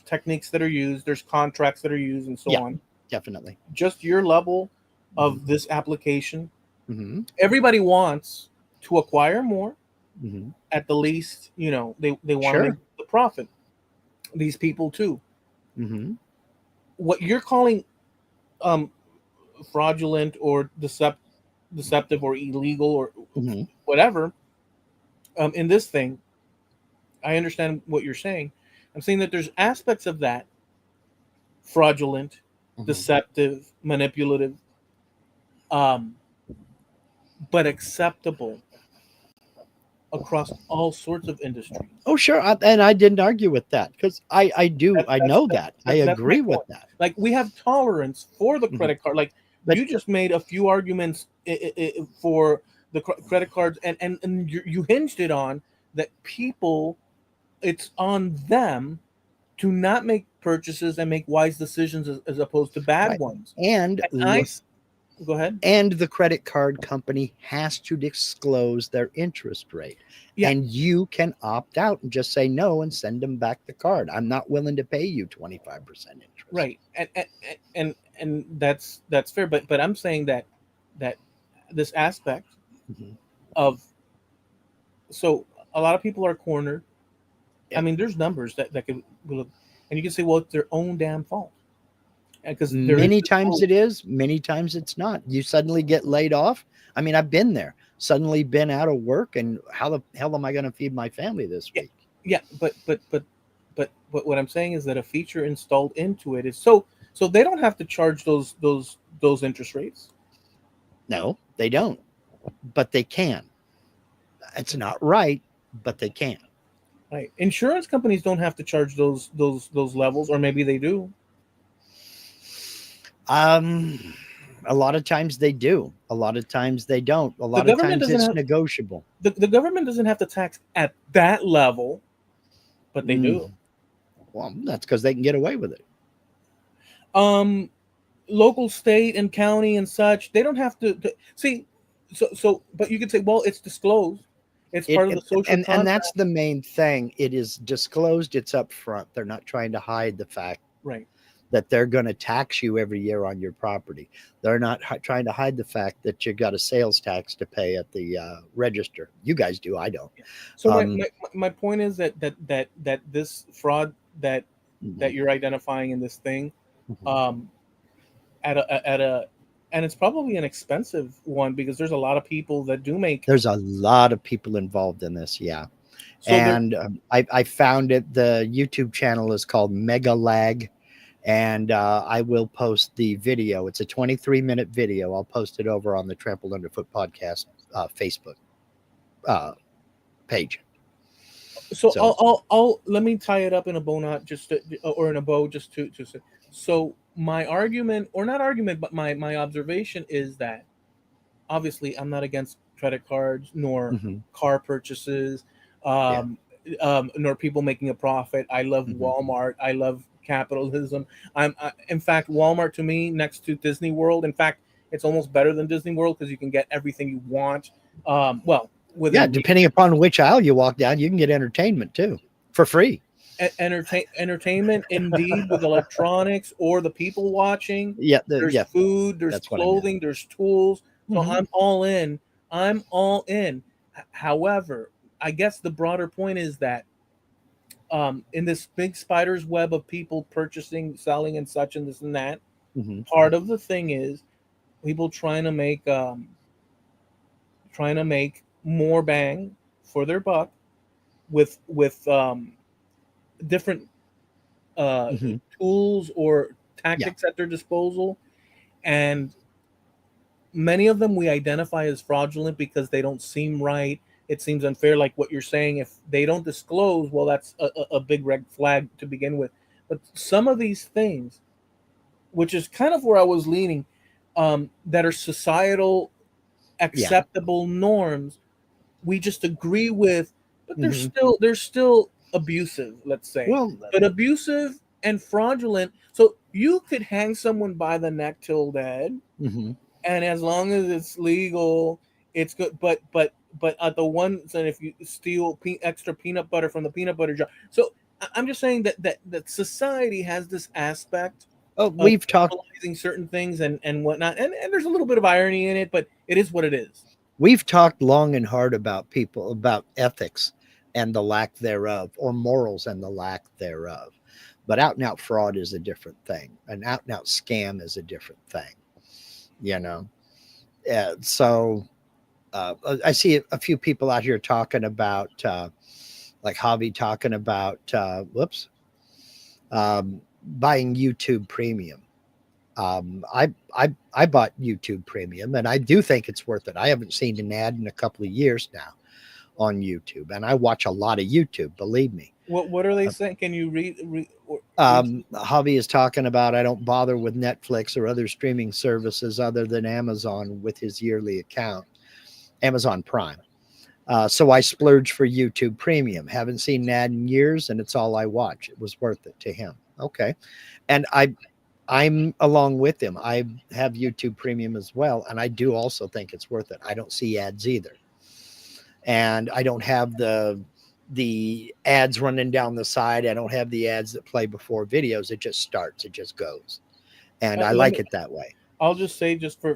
techniques that are used, there's contracts that are used, and so Yeah, on. definitely. Just your level Mhm. of this application, Mhm. everybody wants to acquire more. Mhm. At the least, they want to make Sure. the profit. These people too. Mhm. What you're calling um, fraudulent or deceptive or illegal or Mhm. whatever, in this thing, I understand what you're saying. I'm saying that there's aspects of that fraudulent, Mhm. deceptive, manipulative, um, but acceptable across all sorts of industries. Oh, sure. And I didn't argue with that because I That's know that. I that's my agree with point. that. Like, we have tolerance for the Mhm. credit card. Like, But you just made a few arguments for the credit cards, and you hinged it on that people. It's on them to not make purchases and make wise decisions as opposed to bad right. ones. And And go ahead. and the credit card company has to disclose their interest rate. Yeah, And you can opt out and just say no and send them back the card. I'm not willing to pay you 25% interest. right. And that's fair. But I'm saying that this aspect Mhm. of, so a lot of people are cornered. I Yep. mean, there's numbers that could look, and you can say, well, it's their own damn fault, because there is Many this times whole, it is, many times it's not. You suddenly get laid off. I mean, I've been there. Suddenly been out of work, and how the hell am I going to feed my family this yeah, week? yeah. But what I'm saying is that a feature installed into it is so they don't have to charge those interest rates. No, they don't, but they can. It's not right, but they can. Right. Insurance companies don't have to charge those levels, or maybe they do. Um, A lot of times they do. A lot of times they don't. A The lot of government times doesn't it's have negotiable. the government doesn't have to tax at that level, but they Mm, do. well, that's because they can get away with it. Um, Local, state, and county and such, they don't have to see. But you could say, well, it's disclosed. It's part of the social And that's contract, the main thing. It is disclosed. It's up front. They're not trying to hide the fact right? that they're going to tax you every year on your property. They're not trying to hide the fact that you got a sales tax to pay at the register. You guys do. I don't. Yeah. So Um, my point is that this fraud that mhm, you're identifying in this thing, mhm. um, at a and it's probably an expensive one because there's a lot of people that do make There's a lot of people involved in this. Yeah. so there. And I found it. The YouTube channel is called Mega Lag, and I will post the video. It's a 23-minute video. I'll post it over on the Trampled Underfoot podcast Facebook uh, page. So So I'll let me tie it up in a bow knot or in a bow to say. So my argument, or not argument, but my observation is that obviously I'm not against credit cards nor mhm, car purchases, yeah, um, nor people making a profit. I love mhm. Walmart. I love capitalism. In fact, Walmart to me next to Disney World. In fact, it's almost better than Disney World because you can get everything you want. Well, Yeah. within reason. Depending upon which aisle you walk down, you can get entertainment too for free. Entertainment indeed with electronics or the people watching. Yeah, There's yeah, food, there's that's what I meant. clothing, there's tools. So Hmm. I'm all in. I'm all in. However, I guess the broader point is that in this big spider's web of people purchasing, selling, and such, and this and that, Hmm. part of the thing is people trying to make more bang for their buck with different uh, Hmm. tools or Yeah. tactics at their disposal, and many of them we identify as fraudulent because they don't seem right. It seems unfair, like what you're saying. If they don't disclose, well, that's a big red flag to begin with. But some of these things, which is kind of where I was leaning, that are societal Yeah. acceptable norms, we just agree with, but Hmm. they're still abusive, let's say, Well, but abusive and fraudulent. So you could hang someone by the neck till dead, hmm, and as long as it's legal, it's good. But at the ones, and if you steal extra peanut butter from the peanut butter jar, so I'm just saying that society has this aspect oh, of we've talked. normalizing certain things and whatnot, and there's a little bit of irony in it, but it is what it is. We've talked long and hard about people, about ethics and the lack thereof, or morals and the lack thereof. But out and out fraud is a different thing. An out and out scam is a different thing, you know? So I see a few people out here talking about, like Javi talking about, buying YouTube Premium. I bought YouTube Premium, and I do think it's worth it. I haven't seen an ad in a couple of years now on YouTube, and I watch a lot of YouTube. Believe me. What are they Uh, saying? Can you read? Javi is talking about I don't bother with Netflix or other streaming services other than Amazon with his yearly account, Amazon Prime. So I splurged for YouTube Premium. Haven't seen an ad in years, and it's all I watch. It was worth it to him. Okay, and I'm along with him. I have YouTube Premium as well, and I do also think it's worth it. I don't see ads either, and I don't have the ads running down the side. I don't have the ads that play before videos. It just starts. It just goes, and I Let like me. it that way. I'll just say, just for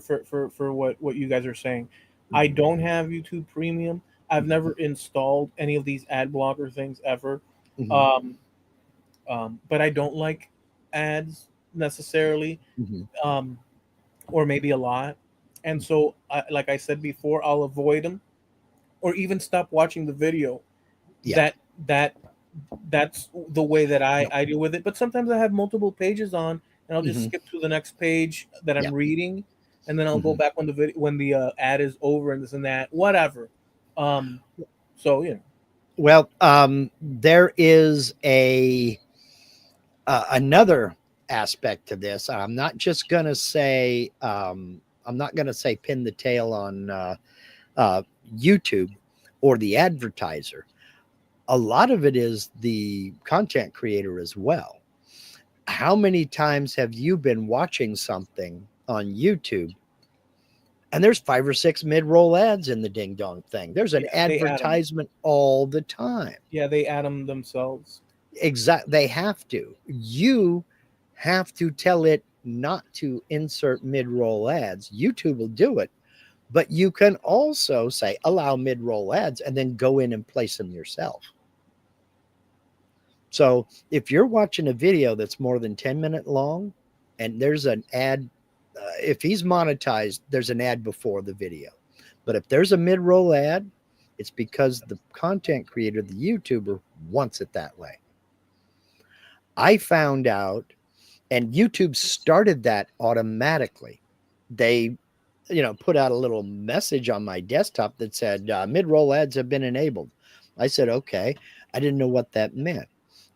what you guys are saying, I Hmm. don't have YouTube Premium. I've never installed any of these ad blocker things ever. Hmm. Um, but I don't like ads necessarily, Hmm. um, or maybe a lot. And so, like I said before, I'll avoid them or even stop watching the video. Yeah. That that that's the way that No. I deal with it. But sometimes I have multiple pages on, and I'll just Hmm. skip to the next page that Yeah. I'm reading, and then I'll go Hmm. back when the when the ad is over and this and that, whatever. Um, so you know, Well, there is a another. aspect to this. I'm not just going to say, I'm not going to say pin the tail on uh, YouTube or the advertiser. A lot of it is the content creator as well. How many times have you been watching something on YouTube and there's 5 or 6 mid-roll ads in the ding dong thing? There's an Yeah, they add them. advertisement all the time. Yeah, they add them themselves. Exact. They have to. You have to tell it not to insert mid-roll ads. YouTube will do it, but you can also say allow mid-roll ads and then go in and place them yourself. So if you're watching a video that's more than 10 minutes long and there's an ad, if he's monetized, there's an ad before the video. But if there's a mid-roll ad, it's because the content creator, the YouTuber, wants it that way. I found out, and YouTube started that automatically. They, put out a little message on my desktop that said mid-roll ads have been enabled. I said, okay. I didn't know what that meant.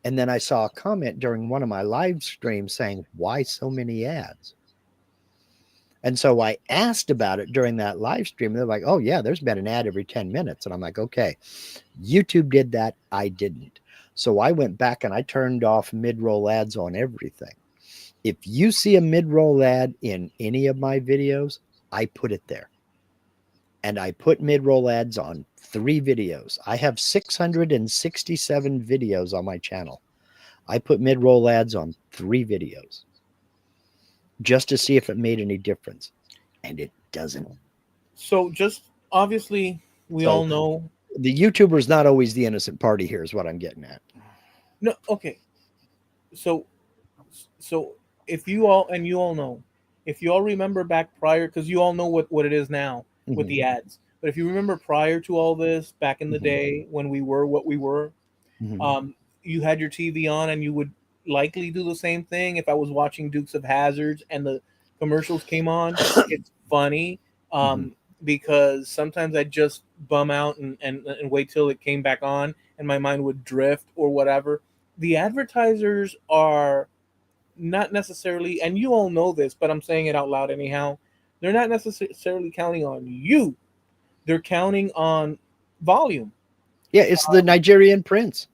And then I saw a comment during one of my live streams saying, why so many ads? And so I asked about it during that live stream. They're like, oh, yeah, there's been an ad every 10 minutes. And I'm like, okay, YouTube did that. I didn't. So I went back and I turned off mid-roll ads on everything. If you see a mid-roll ad in any of my videos, I put it there. And I put mid-roll ads on 3 videos. I have 667 videos on my channel. I put mid-roll ads on 3 videos just to see if it made any difference. And it doesn't. So just obviously, we all know. The YouTuber is not always the innocent party here is what I'm getting at. No, okay. So if you all, and you all know, if you all remember back prior, because you all know what it is now with the ads, but if you remember prior to all this, back in the day when we were what we were, you had your TV on and you would likely do the same thing. If I was watching Dukes of Hazards and the commercials came on, it's funny because sometimes I'd just bum out and wait till it came back on and my mind would drift or whatever. The advertisers are not necessarily, and you all know this, but I'm saying it out loud anyhow. They're not necessarily counting on you. They're counting on volume. Yeah, it's the Nigerian prince.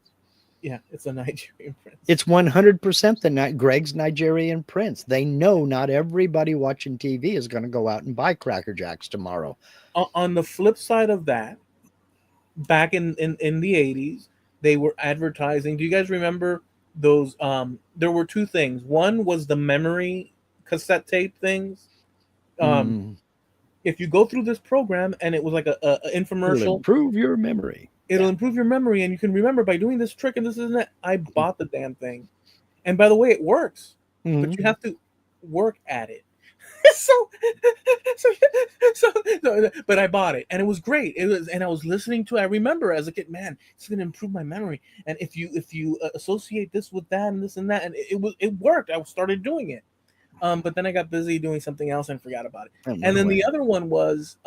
Yeah, it's a Nigerian prince. It's 100% Greg's Nigerian prince. They know not everybody watching TV is going to go out and buy Cracker Jacks tomorrow. On the flip side of that, back in the 80s, they were advertising. Do you guys remember those? There were 2 things. One was the memory cassette tape things. If you go through this program and it was like a infomercial, it'll improve your memory. It'll improve your memory, and you can remember by doing this trick and this and that. I bought the damn thing, and by the way, it works, but you have to work at it. so, but I bought it, and it was great. It was, and I was listening to it. I remember as a kid, man, it's going to improve my memory. And if you associate this with that and this and that, and it worked. I started doing it, but then I got busy doing something else and forgot about it. And then the other one was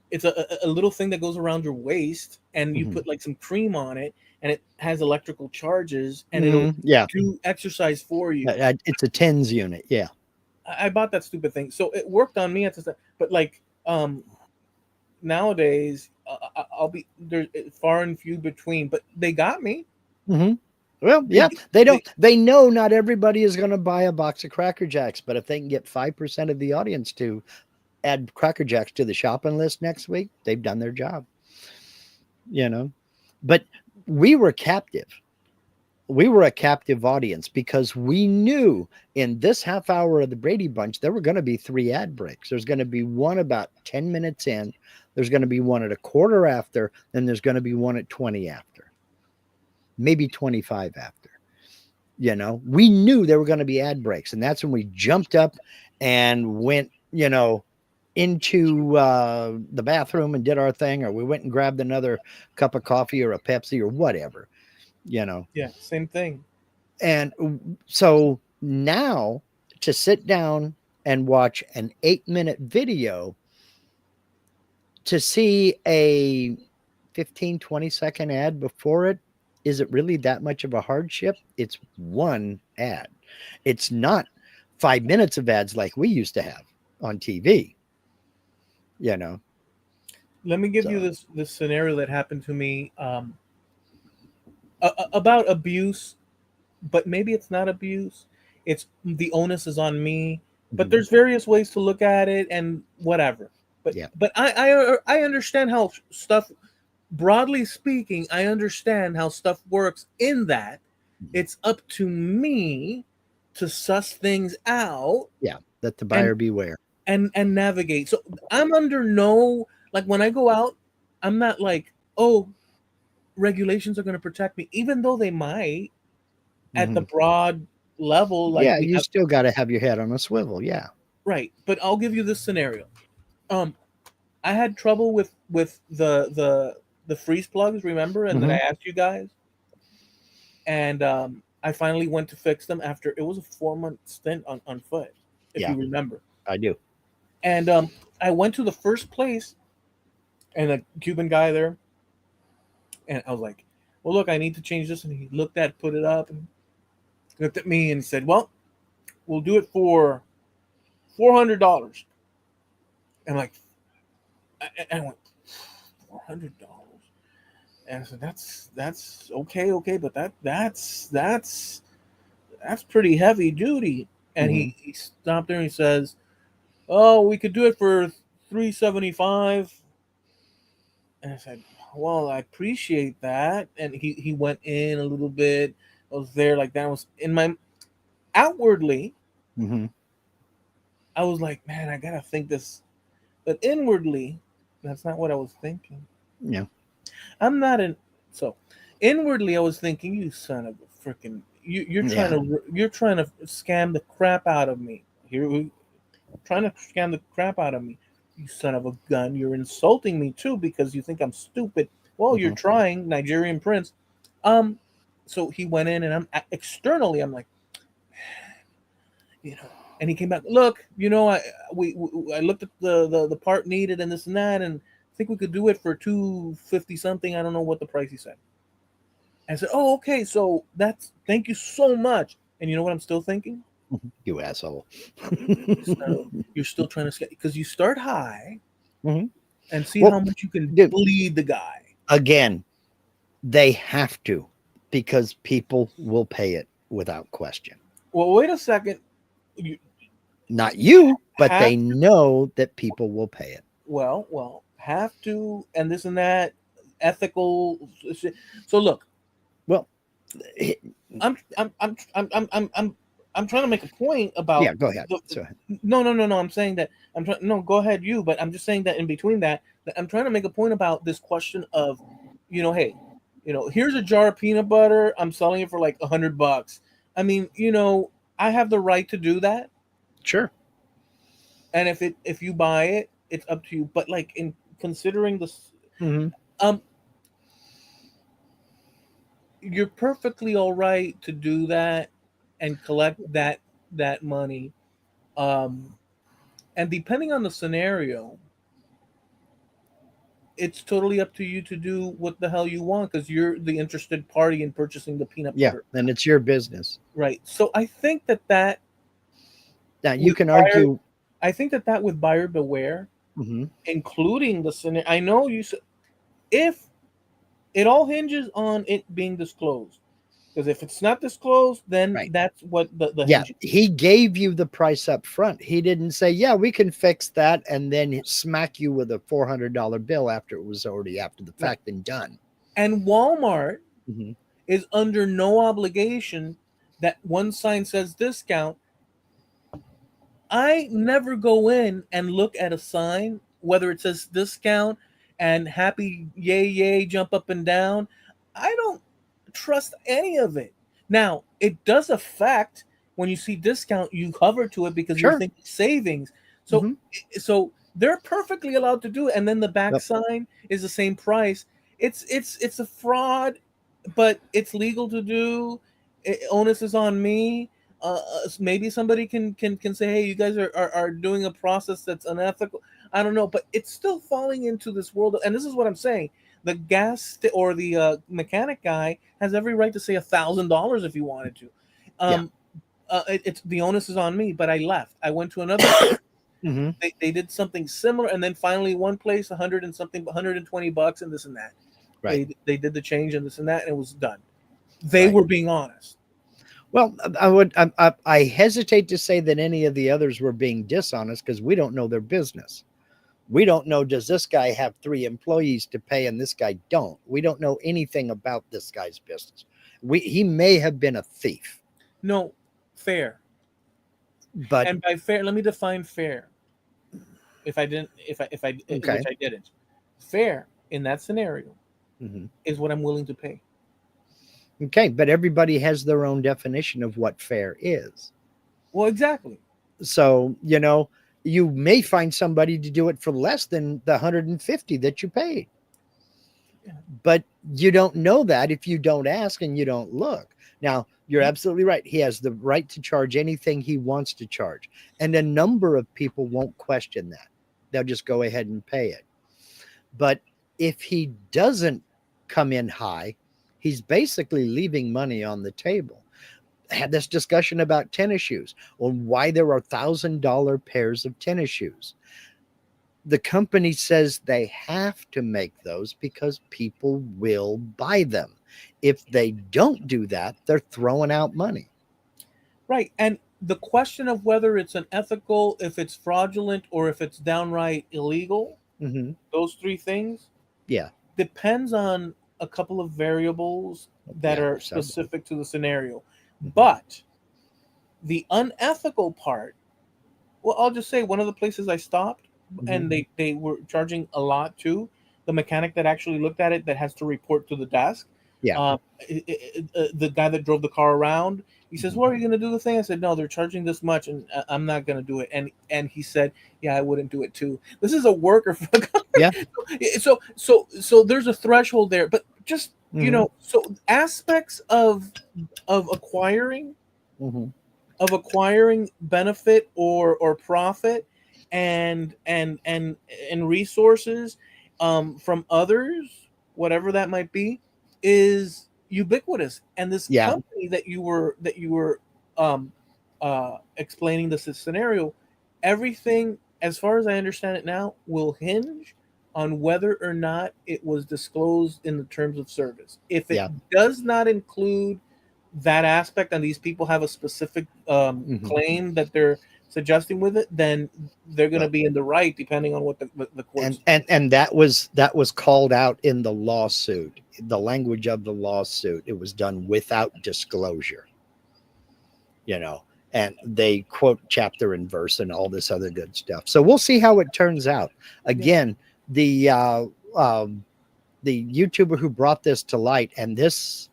it's a little thing that goes around your waist, and you put like some cream on it, and it has electrical charges, and it'll do exercise for you. It's a TENS unit. Yeah. I bought that stupid thing. So it worked on me at the time. But like nowadays, I'll be there's far and few between, but they got me. Well, yeah, they know not everybody is going to buy a box of Cracker Jacks, but if they can get 5% of the audience to add Cracker Jacks to the shopping list next week, they've done their job. But we were captive. We were a captive audience because we knew in this half hour of the Brady Bunch, there were going to be 3 ad breaks. There's going to be one about 10 minutes in. There's going to be one at a quarter after. Then there's going to be one at 20 after, maybe 25 after. We knew there were going to be ad breaks. And that's when we jumped up and went, into the bathroom and did our thing, or we went and grabbed another cup of coffee or a Pepsi or whatever, Yeah, same thing. And so now to sit down and watch an 8-minute video to see a 15, 20-second ad before it is it really that much of a hardship? It's one ad. It's not 5 minutes of ads like we used to have on TV, you know. Let me give you So, this scenario that happened to me about abuse, but maybe it's not abuse. It's the onus is on me. But mhm, there's various ways to look at it and whatever. But yeah. I understand how stuff, broadly speaking, I understand how stuff works in that Mhm. it's up to me to suss things out Yeah. Let the and buyer beware. navigate. So I'm under no, like when I go out, I'm not like, oh, regulations are going to protect me, even though they might at the Mhm. broad level, like Yeah. we You have, still got to have your head on a swivel. Yeah. right. But I'll give you this scenario. Um, I had trouble with the freeze plugs, remember, and then I Hmm. asked you guys, and I finally went to fix them after it was a 4 month stint on foot, if Yeah. you remember. I do. And I went to the first place, and a Cuban guy there, and I was like, "Well, look, I need to change this." And he looked at, put it up, and looked at me and said, "Well, we'll do it for $400." And like, I went, $400. And I said, that's okay, okay, but that's pretty heavy duty. And Hmm. he stopped there and he says, "Oh, we could do it for 375." And I said, "Well, I appreciate that." And he went in a little bit. I was there like that. I was in my outwardly, Hmm. I was like, man, I gotta think this. But inwardly, that's not what I was thinking. Yeah. I'm not in. So inwardly, I was thinking, you son of a freaking, Yeah. you're trying to scam the crap out of me. You're trying to scam the crap out of me. You son of a gun. You're insulting me too because you think I'm stupid. Well, you're Hmm. trying, Nigerian prince. Um, so he went in, and I'm externally, I'm like, you know. And he came back. Look, I looked at the part needed and this and that, and I think we could do it for 250 something. I don't know what the price he said. I said, "Oh, okay. So that's thank you so much." And you know what I'm still thinking? You asshole. So you're still trying to because you start high Hmm. and see how Well, much you can dude, bleed the guy. again, they have to because people will pay it without question. Well, wait a second. You Not you, but have they know that people will pay it. have to, and this and that, ethical. So look, Well, eh, I'm I'm I'm I'm I'm I'm I'm, I'm trying to make a point about yeah, go ahead. the. So, No. I'm saying that I'm trying. No, go ahead, you. But I'm just saying that in between that I'm trying to make a point about this question of, hey, here's a jar of peanut butter. I'm selling it for like $100. I mean, I have the right to do that, sure. and if you buy it, it's up to you. But like in considering this, Hmm. um, you're perfectly all right to do that and collect that money. Um, and depending on the scenario, it's totally up to you to do what the hell you want because you're the interested party in purchasing the peanut Yeah, butter, and it's your business. right? So I think that Now, you with can buyer, argue. I think that with buyer beware, Hmm. including the scenario. I know you said if it all hinges on it being disclosed, because if it's not disclosed, then Right. that's what the Yeah, hinge. he gave you the price up front. He didn't say, "Yeah, we can fix that," and then smack you with a $400 bill after it was already after the Right. fact and done. And Walmart Hmm. is under no obligation that one sign says discount. I never go in and look at a sign, whether it says discount and happy yay yay jump up and down. I don't trust any of it. Now, it does affect when you see discount, you hover to it because you're Sure. thinking savings. So Hmm. so they're perfectly allowed to do it. And then the back Yep. sign is the same price. It's a fraud, but it's legal to do. Onus is on me. Maybe somebody can say, hey, you guys are doing a process that's unethical. I don't know, but it's still falling into this world, and this is what I'm saying. the or the mechanic guy has every right to say $1,000 if he wanted to. Yeah. Um, it's the onus is on me, but I left. I went to another place. Hmm. They did something similar, and then finally one place, 100 and something, $120, and this and that. Right. They did the change and this and that, and it was done. They Right. were being honest. Well, I hesitate to say that any of the others were being dishonest because we don't know their business. We don't know, does this guy have 3 employees to pay and this guy don't? We don't know anything about this guy's business. He may have been a thief, No, fair. but And by fair, let me define fair. If I didn't, if I, okay. which I didn't, fair in that scenario Hmm. is what I'm willing to pay. Okay, but everybody has their own definition of what fair is. Well, exactly. So, you may find somebody to do it for less than the 150 that you paid. Yeah. But you don't know that if you don't ask and you don't look. Now, you're absolutely right. He has the right to charge anything he wants to charge. And a number of people won't question that. They'll just go ahead and pay it. But if he doesn't come in high, he's basically leaving money on the table. I had this discussion about tennis shoes, on why there are $1,000 pairs of tennis shoes. The company says they have to make those because people will buy them. If they don't do that, they're throwing out money. Right. And the question of whether it's an ethical, if it's fraudulent, or if it's downright illegal, Hmm. those three things Yeah. depends on a couple of variables that Yeah. are Several. specific to the scenario. Hmm. But the unethical part, well, I'll just say one of the places I stopped Hmm. and they were charging a lot too. The mechanic that actually looked at it that has to report to the desk, Yeah. the guy that drove the car around, he says, Hmm. "Well, are you going to do the thing?" I said, "No, they're charging this much, and I'm not going to do it." And he said, "Yeah, I wouldn't do it too." This is a worker for the Yeah. company. So there's a threshold there, but just Hmm. so aspects of acquiring Hmm. benefit or profit and resources from others, whatever that might be, is ubiquitous. And this Yeah. company that you were um, explaining this scenario, everything, as far as I understand it now, will hinge on whether or not it was disclosed in the terms of service. If it Yeah. does not include that aspect and these people have a specific Hmm. claim that they're suggesting with it, then they're going to Well, be in the right depending on what the and courts. and that was called out in the lawsuit. The language of the lawsuit. It was done without disclosure. you know, and they quote chapter and verse and all this other good stuff. So we'll see how it turns out. Yeah. Again, the um, the YouTuber who brought this to light, and this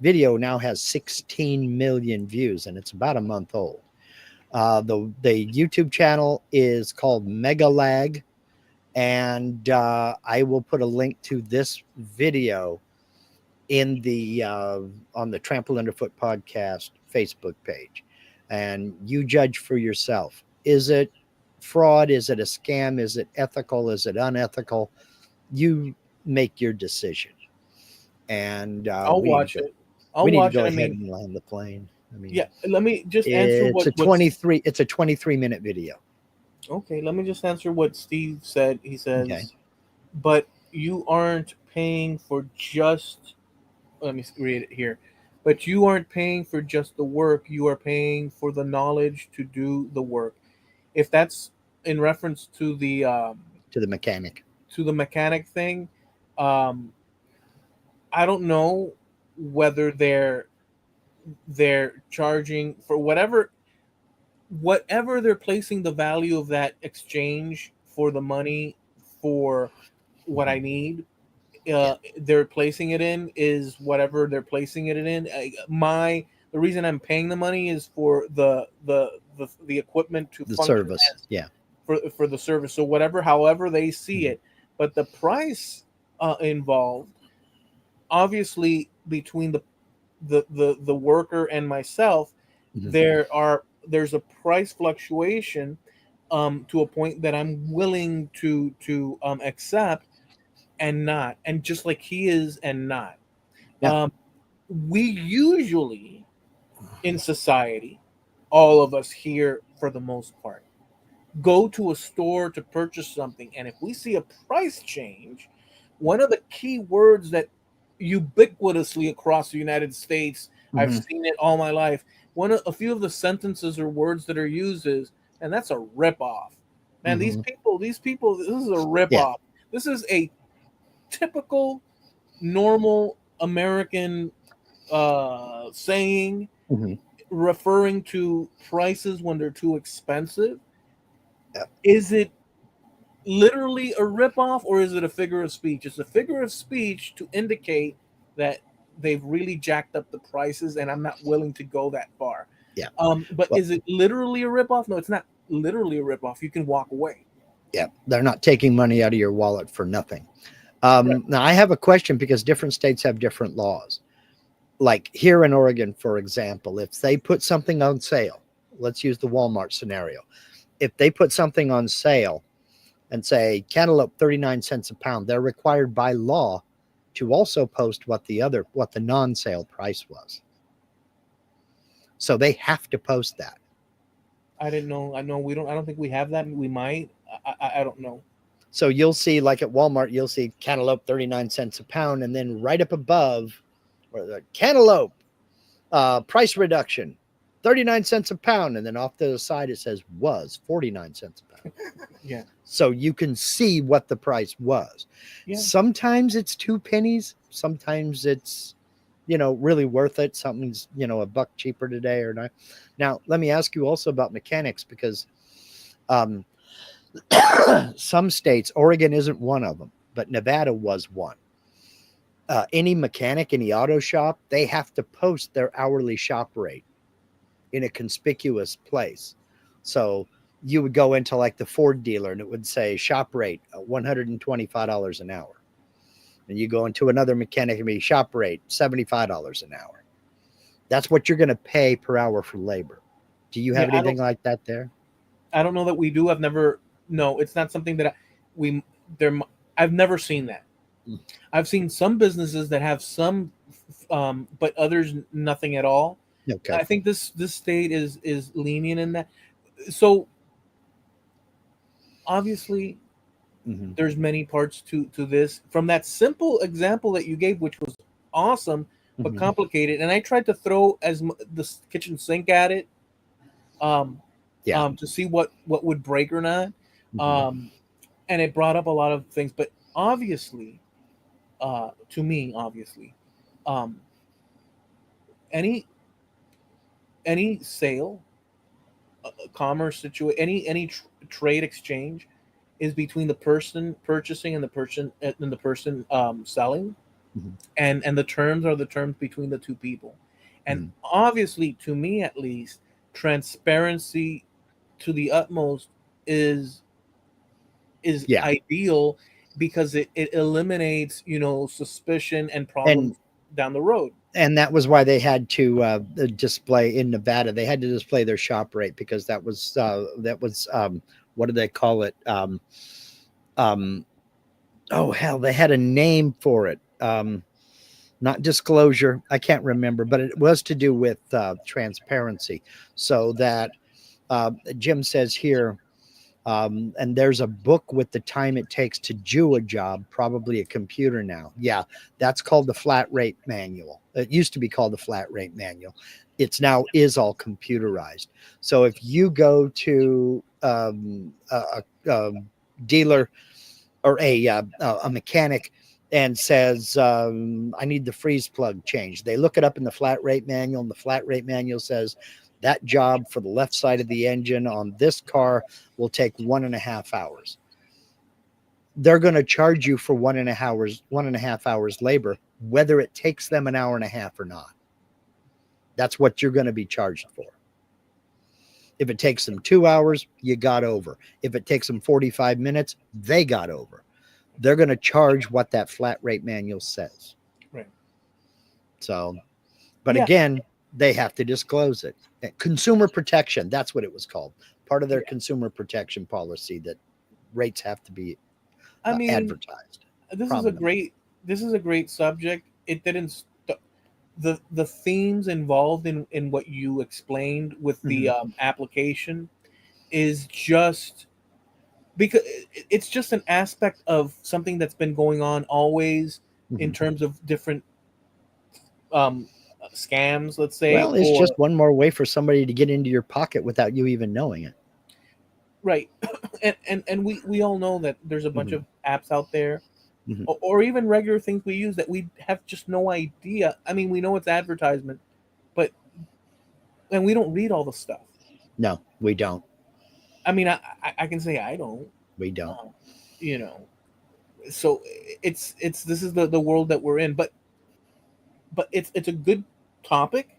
video now has 16 million views, and it's about a month old. The YouTube channel is called Megalag, and I will put a link to this video in the on the Trampled Underfoot podcast Facebook page, and you judge for yourself. Is it fraud? Is it a scam? Is it ethical? Is it unethical? You make your decision, and I'll watch it. we I'll need to watch it. go I ahead mean, and land the plane. I mean, yeah. Let me just answer it's a what's 23-minute video. okay. Let me just answer what Steve said. He Okay. says, "But you aren't paying for just." Let me read it here. But you aren't paying for just the work. You are paying for the knowledge to do the work. If that's in reference To the mechanic. to the mechanic thing, um, I don't know whether they're charging for whatever they're placing the value of that exchange for the money for what I Mhm. need. Yeah. They're placing it in is whatever they're placing it in. The reason I'm paying the money is for the equipment to The function service. as Yeah. for the service. So whatever, however they see Mhm. it, but the price involved, obviously, between the worker and myself, Mhm. there's a price fluctuation to a point that I'm willing to accept, and not, and just like he is and not. Yeah. We usually in society, all of us here for the most part, go to a store to purchase something, and if we see a price change, one of the key words that ubiquitously across the United States, I've Hmm. seen it all my life. A few of the sentences or words that are used is, and that's a ripoff. Man, Hmm. these people, this is a Yeah. ripoff. This is a typical, normal American saying Hmm. referring to prices when they're too expensive. Yeah. Is it literally a ripoff or is it a figure of speech? It's a figure of speech to indicate that they've really jacked up the prices, and I'm not willing to go that far. Yeah. But Well, is it literally a ripoff? No, it's not literally a ripoff. You can walk away. yeah. They're not taking money out of your wallet for nothing. Right. Now, I have a question because different states have different laws. Like here in Oregon, for example, if they put something on sale, let's use the Walmart scenario. If they put something on sale and say cantaloupe 39 cents a pound, they're required by law to also post what the non-sale price was. So they have to post that. I didn't know. I know we don't. I don't think we have that. We might. I don't know. So you'll see, like at Walmart, you'll see cantaloupe 39 cents a pound, and then right up above, or the cantaloupe price reduction 39 cents a pound, and then off to the side it says was 49 cents a pound. Yeah. So you can see what the price was. Yeah. Sometimes it's 2 pennies, sometimes it's really worth it. Something's a buck cheaper today or not. Now let me ask you also about mechanics, because um, some states, Oregon isn't one of them, but Nevada was one. Any mechanic, any auto shop, they have to post their hourly shop rate in a conspicuous place. So you would go into like the Ford dealer and it would say shop rate $125 an hour. And you go into another mechanic and be shop rate $75 an hour. That's what you're going to pay per hour for labor. Do you Yeah. have anything like that there? I don't know that we do. I've never. No, it's not something that we. There. I've never seen that. Mm. I've seen some businesses that have some, but others nothing at all. Okay. I think this state is lenient in that. So obviously, Hmm. there's many parts to this. From that simple example that you gave, which was awesome but Hmm. complicated, and I tried to throw the kitchen sink at it, um, Yeah. to see what would break or not, Hmm. um, and it brought up a lot of things. But obviously, to me, obviously, um, any any sale, commerce situation, any trade exchange is between the person purchasing and the person selling, Hmm. and the terms are the terms between the two people. And Hmm. obviously, to me at least, transparency to the utmost is is Yeah. ideal, because it eliminates suspicion and And problems down the road. that was why they had to display in Nevada. They had to display their shop rate because that was what do they call it? Um, oh hell, they had a name for it. Not disclosure. I can't remember, but it was to do with transparency, so that Jim says here. And there's a book with the time it takes to do a job, probably a computer now. Yeah, that's called the flat rate manual. It used to be called the flat rate manual. It's now is all computerized. So if you go to a dealer or a mechanic and says, I need the freeze plug changed, they look it up in the flat rate manual, and the flat rate manual says that job for the left side of the engine on this car will take 1.5 hours. They're going to charge you for 1.5 hours labor, whether it takes them an hour and a half or not. That's what you're going to be charged for. If it takes them 2 hours, you got over. If it takes them 45 minutes, they got over. They're going to charge what that flat rate manual says. Right. So, but Yeah. again, they have to disclose it. Consumer protection, that's what it was called. Part of their Yeah. consumer protection policy, that rates have to be I mean, advertised. this is a prominently. great subject. It didn't the themes involved in what you explained with the Hmm. application is just because it's just an aspect of something that's been going on always in Hmm. terms of different um scams, let's say, Well, it's or just one more way for somebody to get into your pocket without you even knowing it. right. And we all know that there's a bunch Hmm. of apps out there, Hmm. or even regular things we use that we have just no idea. I mean, we know it's advertisement, but and we don't read all the stuff. No, we don't. I mean, I can say I don't, We don't. uh, you know. So it's this is the world that we're in, but it's a good topic.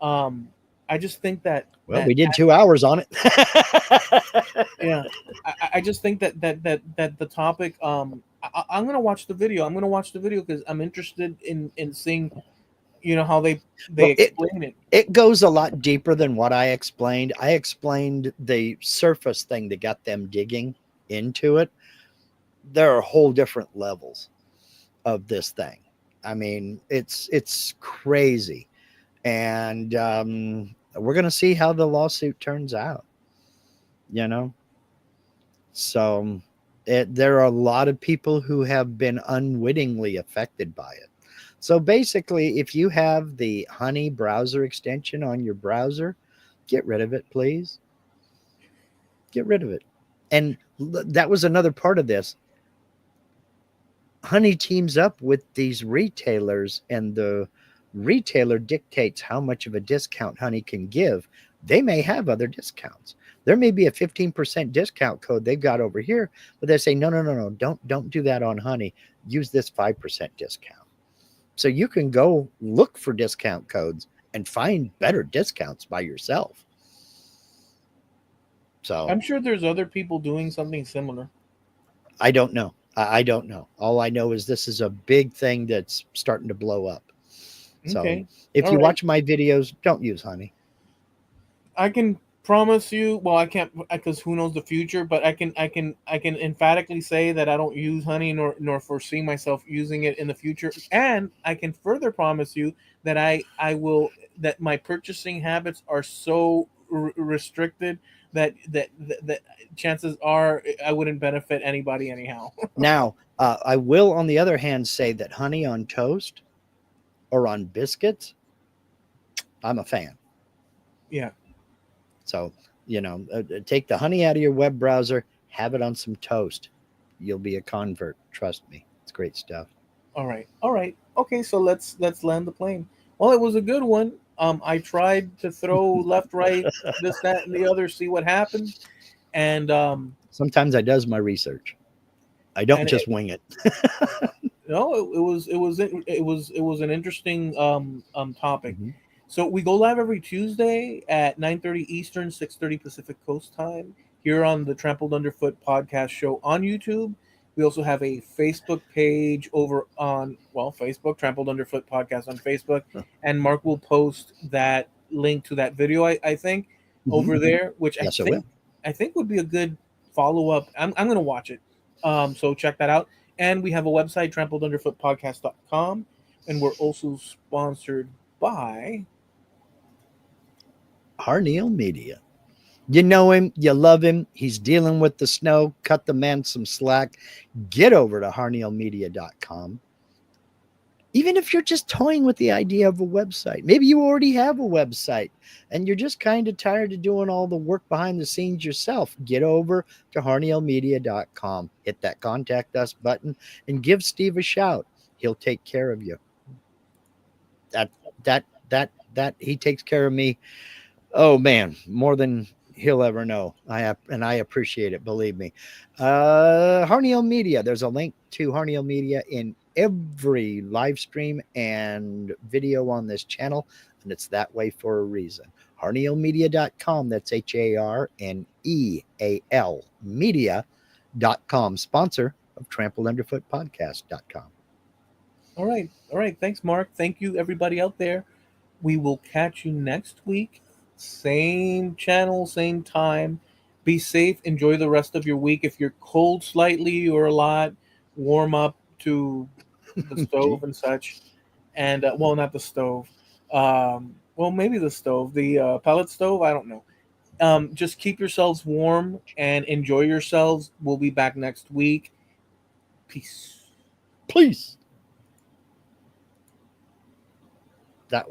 Um, I just think that Well, that we did 2 hours on it. yeah, I just think that the topic. I'm gonna watch the video. I'm gonna watch the video because I'm interested in seeing how they Well, explain it. it goes a lot deeper than what I explained. I explained the surface thing that got them digging into it. There are whole different levels of this thing. I mean, it's crazy, and we're gonna see how the lawsuit turns out. You know, so there are a lot of people who have been unwittingly affected by it. So basically, if you have the Honey browser extension on your browser, get rid of it, please. Get rid of it. And that was another part of this. Honey teams up with these retailers, and the retailer dictates how much of a discount Honey can give. They may have other discounts. There may be a 15% discount code they've got over here, but they say, no, no, no, no, don't do that on Honey. Use this 5% discount. So you can go look for discount codes and find better discounts by yourself. So I'm sure there's other people doing something similar. I don't know. I don't know. All I know is this is a big thing that's starting to blow up. So Okay, if all you right. watch my videos, don't use Honey. I can promise you. Well, I can't because who knows the future. But I can emphatically say that I don't use honey nor foresee myself using it in the future. And I can further promise you that I will that my purchasing habits are so restricted that chances are I wouldn't benefit anybody anyhow. Now, I will, on the other hand, say that Honey on toast or on biscuits, I'm a fan. Yeah. So, take the Honey out of your web browser, have it on some toast. You'll be a convert. Trust me. It's great stuff. All right. All right. Okay, so let's land the plane. Well, it was a good one. I tried to throw left, right, this, that, and the other, see what happened, and Sometimes I does my research. I don't and just wing it. no, it was an interesting topic. Mhm. So we go live every Tuesday at 9:30 Eastern, 6:30 Pacific Coast time here on the Trampled Underfoot podcast show on YouTube. We also have a Facebook page over on Facebook Trampled Underfoot podcast on Facebook, and Mark will post that link to that video. I think Mhm. over there, which Yes, I will. I think would be a good follow up. I'm gonna watch it. So check that out. And we have a website, trampledunderfootpodcast.com. And we're also sponsored by. Harneal Media. You know him, you love him. He's dealing with the snow. Cut the man some slack. Get over to harnealmedia.com. Even if you're just toying with the idea of a website, maybe you already have a website and you're just kind of tired of doing all the work behind the scenes yourself, get over to harnealmedia.com. Hit that contact us button and give Steve a shout. He'll take care of you. That, that, he takes care of me. Oh man, more than he'll ever know. I appreciate it. Believe me. Harneal Media. There's a link to Harneal Media in every live stream and video on this channel, and it's that way for a reason. Harnealmedia.com. That's HARNEAL media.com. Sponsor of TrampledUnderfootPodcast.com. All right. All right. Thanks, Mark. Thank you, everybody out there. We will catch you next week. Same channel, same time. Be safe. Enjoy the rest of your week. If you're cold slightly or a lot, warm up. to the stove and such. And well, not the stove. Well, maybe the stove, the pellet stove. I don't know. Just keep yourselves warm and enjoy yourselves. We'll be back next week. Peace. Please.